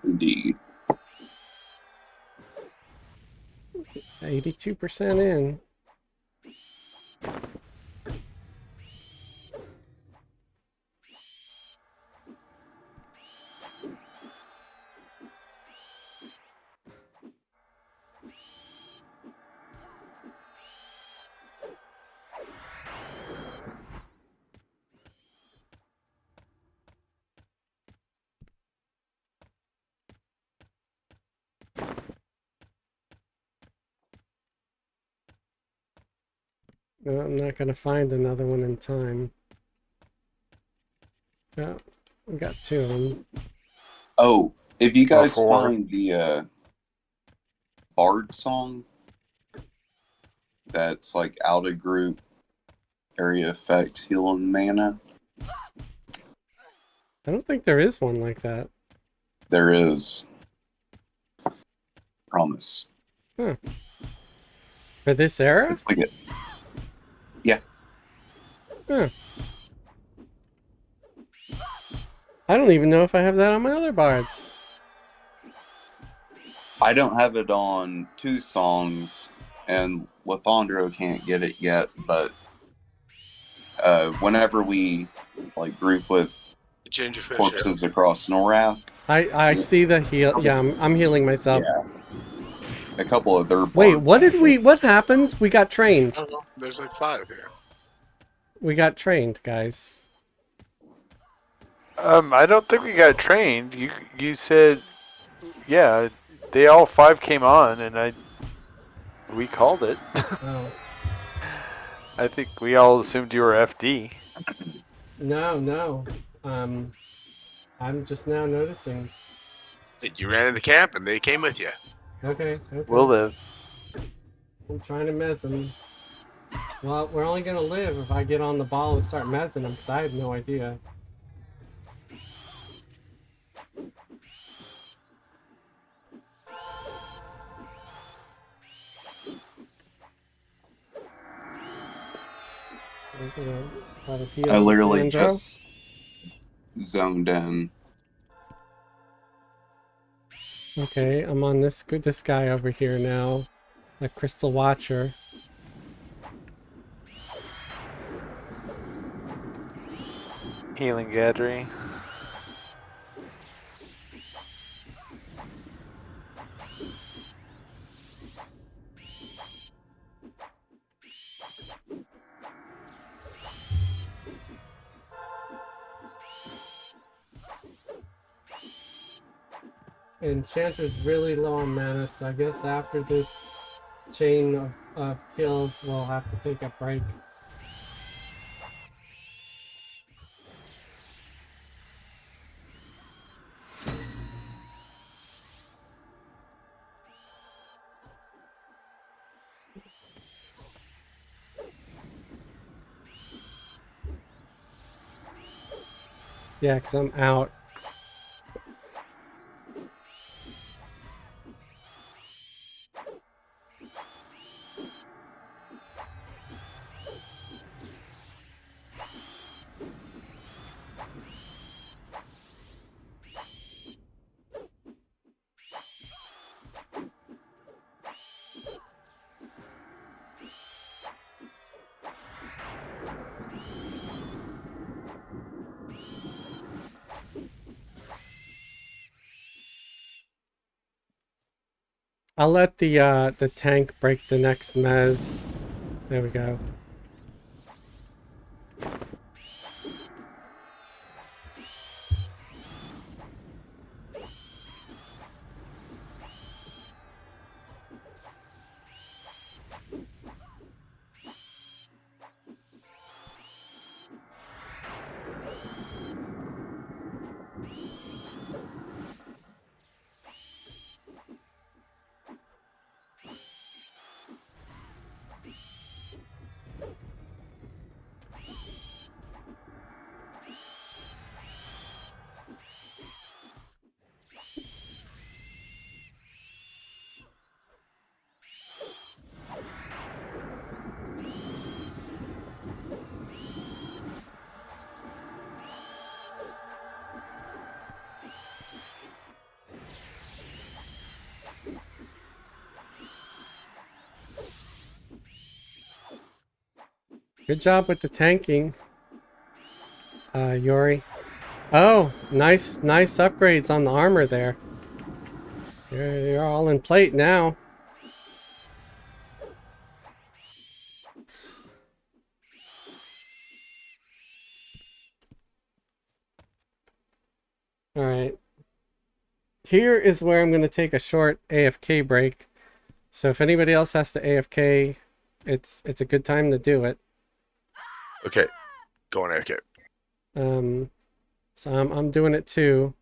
F: Indeed.
A: 82% in. No, I'm not gonna find another one in time. Oh, we got 2 of them.
F: Oh, if you
C: Or
F: guys
C: 4.
F: find the Bard song that's like out of group area effect healing mana,
A: I don't think there is one like that.
F: there is. Promise.
A: For this era?
F: It's like it.
A: Huh. I don't even know if I have that on my other bards.
F: I don't have it on 2 songs, and Lafondro can't get it yet, but whenever we like group with
B: Gingerfish.
F: corpses across Norath,
A: I see the heal. Yeah, I'm healing myself.
F: yeah, a couple of their
A: Wait,
F: bards
A: what did
F: have
A: we?
F: it.
A: What happened? We got trained.
B: I don't know. There's like 5 here.
A: We got trained, guys.
C: I don't think we got trained. You said, yeah, they all 5 came on, and we called it.
A: Oh.
C: I think we all assumed you were FD.
A: No. I'm just now noticing.
B: You ran in the camp and they came with you.
A: Okay.
C: We'll live.
A: I'm trying to mess them. Well, we're only gonna live if I get on the ball and start messing them, because I have no idea. Try to heal
F: I literally
A: Sandro.
F: just zoned in.
A: Okay, I'm on this guy over here now, the Crystal Watcher.
C: Healing Gadry.
A: Enchanter's really low on mana, so I guess after this chain of kills, we'll have to take a break. Yeah, because I'm out. I'll let the tank break the next mez. There we go. Good job with the tanking, Yori. Oh, nice upgrades on the armor there. You're all in plate now. All right. Here is where I'm going to take a short AFK break. So if anybody else has to AFK, it's a good time to do it.
B: Okay, go on, okay.
A: So I'm doing it too.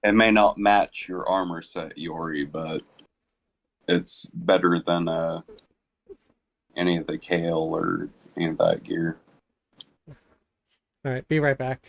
F: It may not match your armor set, Yori, but it's better than any of the kale or any of that gear.
A: All right, be right back.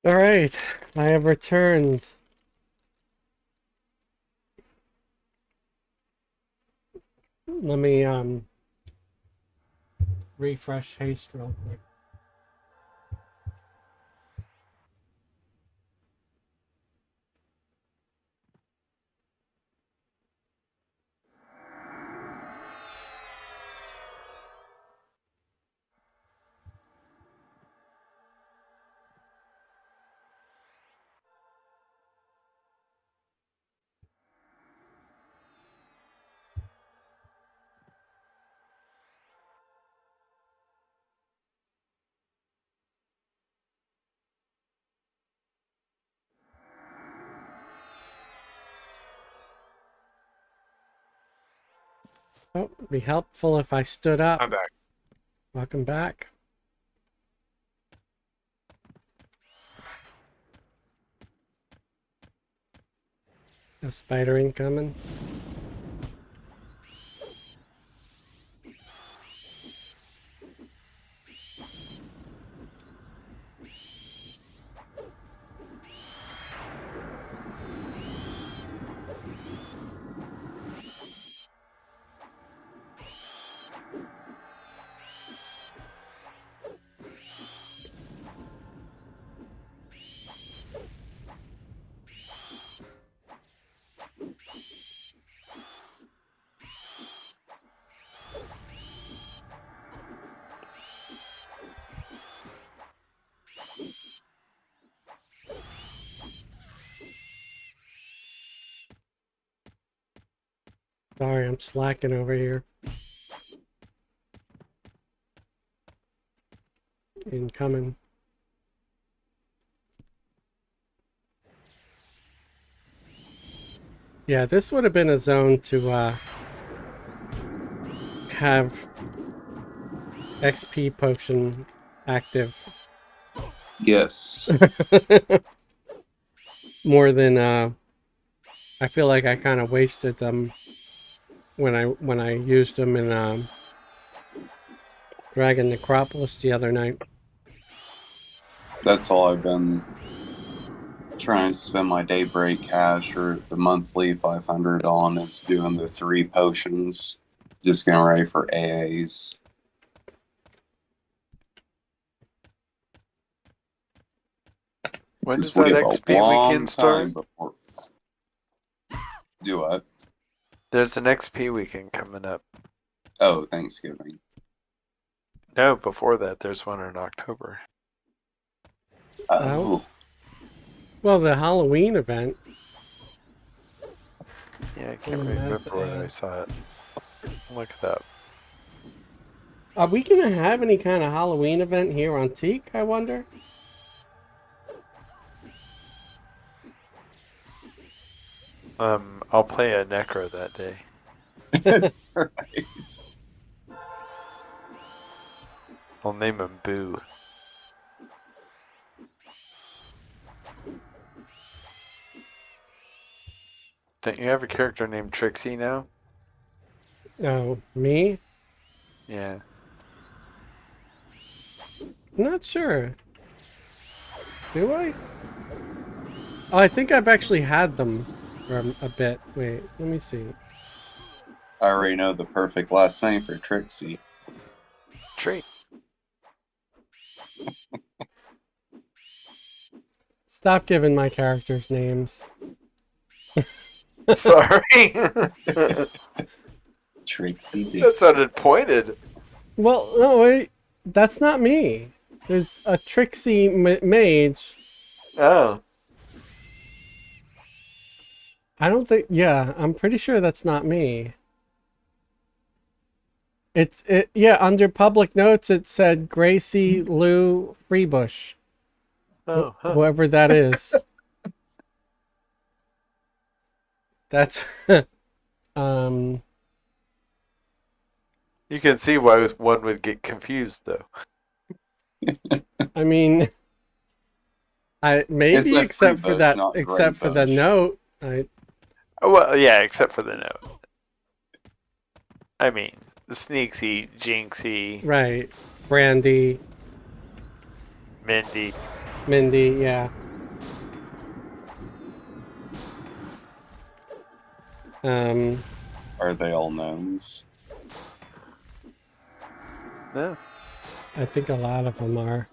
A: All right, I have returned. Let me refresh haste real quick. Oh, it'd be helpful if I stood up.
B: I'm back.
A: Welcome back. A spider incoming. Sorry, I'm slacking over here. Incoming. Yeah, this would have been a zone to have XP potion active.
F: Yes.
A: More than I feel like I kind of wasted them when I used them in Dragon Necropolis the other night.
F: That's all I've been trying to spend my daybreak cash or the monthly 500 on is doing the 3 potions. Just getting ready for AAs.
C: When does
F: Because we
C: that
F: have a
C: XP
F: long
C: weekend start?
F: time before. Do what?
C: There's an XP weekend coming up.
F: Oh, Thanksgiving.
C: No, before that, there's one in October.
F: Oh,
A: Well, the Halloween event.
C: Yeah, I can't
A: Mm,
C: remember
A: that's,
C: where I saw it. Look it up.
A: Are we gonna have any kind of Halloween event here on Teek, I wonder?
C: I'll play a Necro that day.
F: right.
C: I'll name him Boo. Don't you have a character named Trixie now?
A: Oh, me?
C: Yeah.
A: Not sure. Do I? Oh, I think I've actually had them for a bit. Wait, let me see.
F: I already know the perfect last name for Trixie.
C: Tree.
A: Stop giving my characters names.
C: Sorry. That
F: Trixie Dixie.
C: sounded pointed.
A: Well, no, wait. That's not me. There's a Trixie mage.
C: Oh.
A: I don't think. Yeah, I'm pretty sure that's not me. Yeah, under public notes it said Gracie Lou Freebush.
C: Oh, huh.
A: Whoever that is. That's um
C: You can see why one would get confused, though.
A: I mean maybe
F: It's a
A: except for
F: Freebush,
A: that
F: not
A: except for the
F: Greybush.
A: note.
C: Oh, well, yeah, except for the note. I mean, Sneaksy, Jinxie,
A: Right. Brandy,
C: Mindy.
A: Mindy, yeah.
F: Are they all gnomes?
C: No.
A: I think a lot of them are.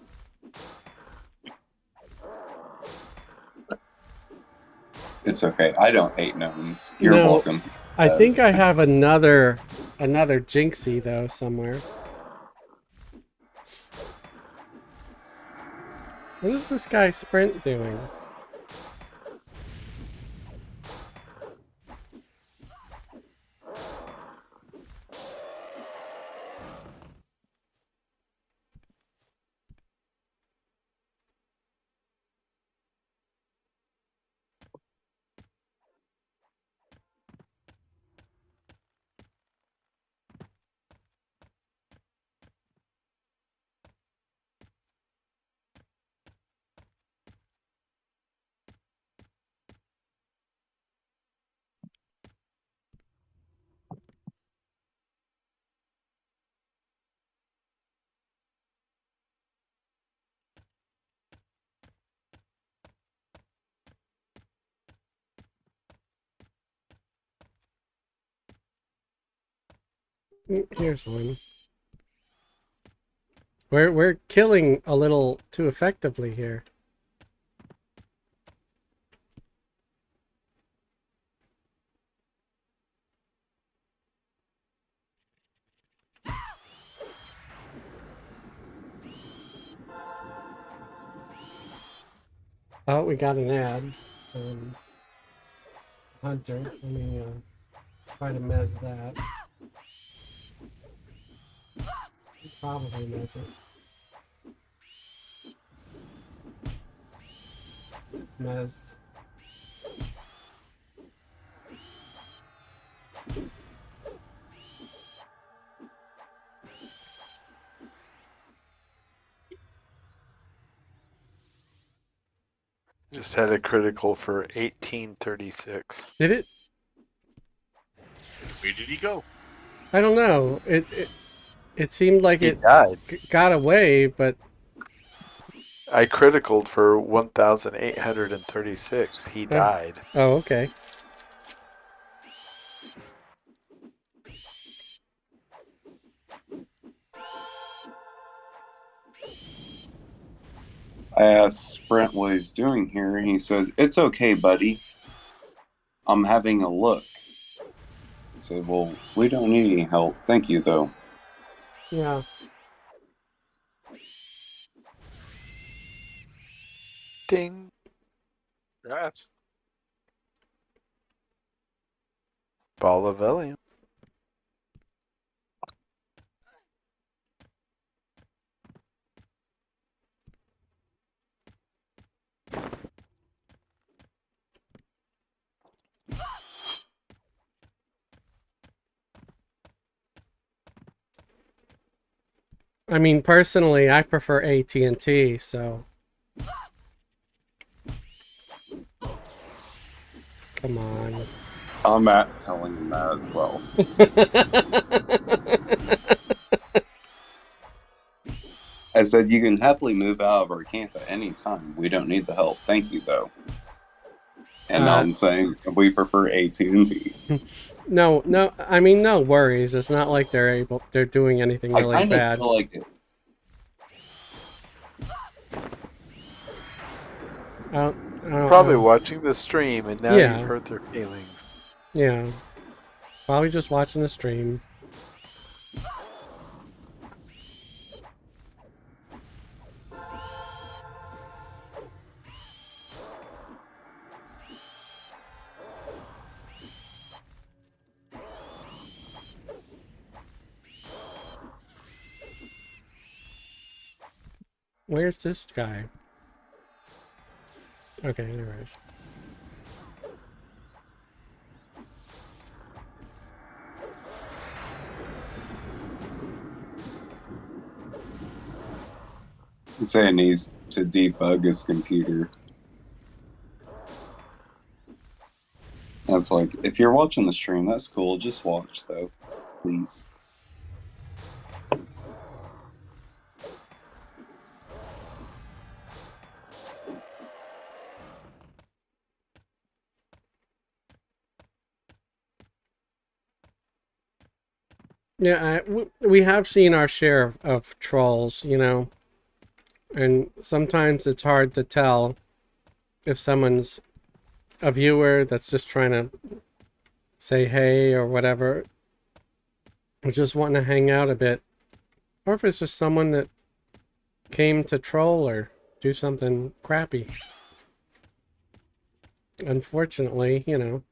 F: It's okay. I don't hate gnomes. You're
A: No,
F: welcome.
A: I think
F: Yes.
A: I have another Jinxie though somewhere. What is this guy Sprint doing? Here's one. We're killing a little too effectively here. Oh, we got an ad. Hunter. Let me try to mez that. Probably mez it. It's mezzed.
C: Just had a critical for 1836.
A: Did it?
B: Where did he go?
A: I don't know. It seemed like
C: He
A: it
C: died.
A: got away, but
C: I criticaled for 1,836. He died.
A: oh, okay.
F: I asked Sprint what he's doing here, and he said, "It's okay, buddy. I'm having a look." I said, "Well, we don't need any help. Thank you, though."
A: Yeah.
C: Ding.
B: That's
C: Ball of Valium.
A: I mean, personally, I prefer AT&T, so come on.
F: I'm at telling him that as well. I said, you can happily move out of our camp at any time. We don't need the help. Thank you, though. And now I'm saying we prefer AT&T.
A: No, I mean, no worries. It's not like they're doing anything
F: I
A: really
F: kind of
A: bad.
F: feel like it.
A: I don't
C: Probably
A: know.
C: watching the stream, and now
A: Yeah.
C: you've hurt their feelings.
A: Yeah. Probably just watching the stream. Where's this guy? Okay, there he is.
F: He's saying he needs to debug his computer. That's like, if you're watching the stream, that's cool. Just watch, though. Please.
A: Yeah, we have seen our share of trolls, you know, and sometimes it's hard to tell if someone's a viewer that's just trying to say hey or whatever, or just wanting to hang out a bit, or if it's just someone that came to troll or do something crappy. Unfortunately, you know,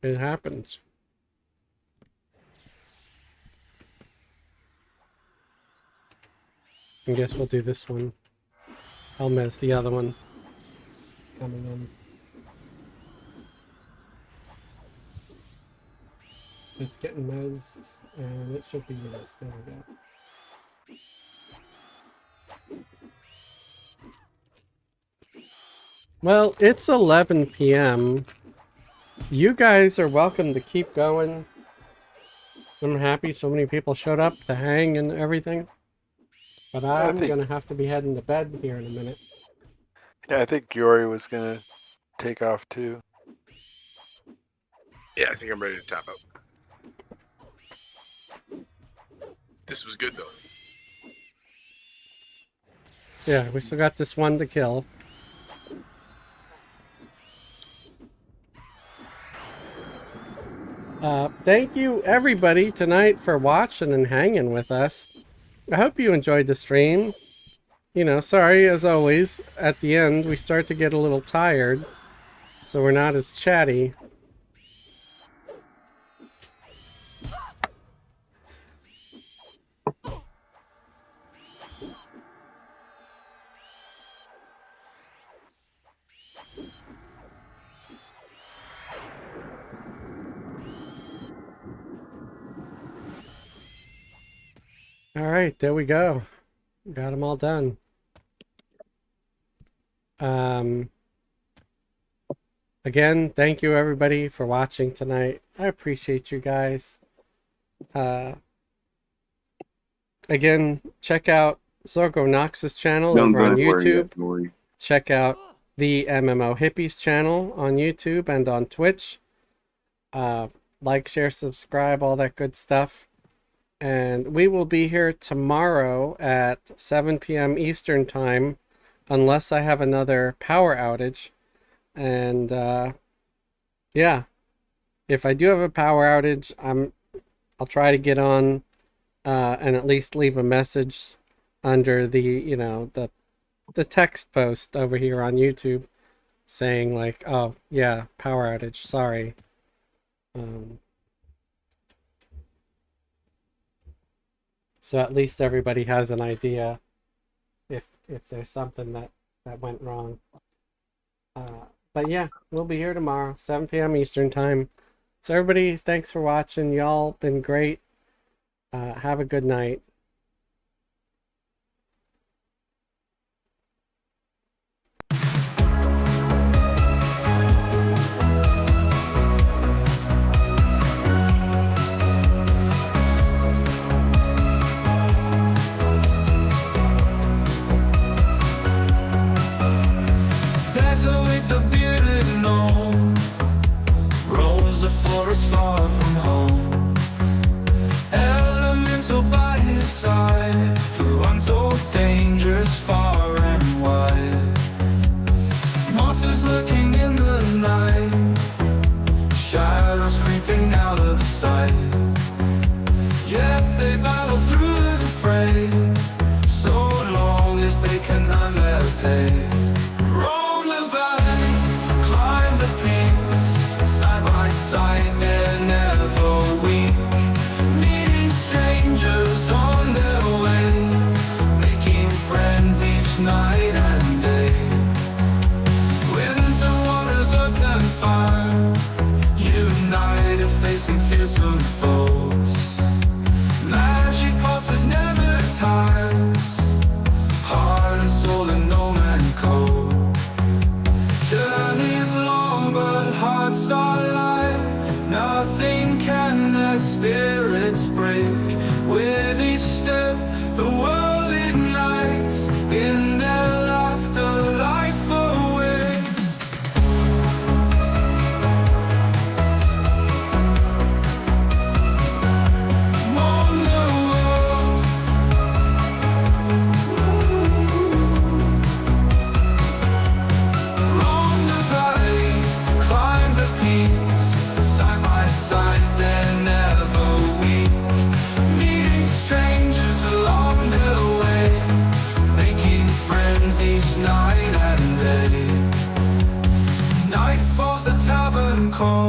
A: it happens. I guess we'll do this one. I'll miss the other one. It's coming in. It's getting mezzed, and it should be mezzed. There we go. Well, it's 11 p.m. You guys are welcome to keep going. I'm happy so many people showed up to hang and everything. But I'm going to have to be heading to bed here in a minute.
C: Yeah, I think Yori was gonna take off too.
B: Yeah, I think I'm ready to tap out. This was good though.
A: Yeah, we still got this one to kill. Thank you everybody tonight for watching and hanging with us. I hope you enjoyed the stream. You know, sorry as always, at the end we start to get a little tired, so we're not as chatty. All right, there we go. Got them all done. Again, thank you everybody for watching tonight. I appreciate you guys. Again, check out Zorgo Nox's channel over on YouTube. Check out the MMO Hippies channel on YouTube and on Twitch. Like, share, subscribe, all that good stuff. And we will be here tomorrow at 7 p.m. Eastern Time, unless I have another power outage. And yeah, if I do have a power outage, I'll try to get on and at least leave a message under the, you know, the text post over here on YouTube saying like, oh yeah, power outage, sorry. So at least everybody has an idea if there's something that went wrong. But yeah, we'll be here tomorrow, 7 p.m. Eastern Time. So everybody, thanks for watching. Y'all been great. Have a good night.
G: break and none let pay. Roam the valleys, climb the peaks, side by side they're never weak. Meeting strangers on their way, making friends each night and day. Winds and waters, earth and fire, united facing fearsome foes. Magic passes never tires, heart and soul and no man cold. Journey's long but hearts are light, nothing can their spirits break. With each step the world ignites, in their laughter life awakes. On the world, roam the valleys, climb the peaks, side by side they're never weak. Meeting strangers along their way, making friends each night and day. Night falls, the tavern calls.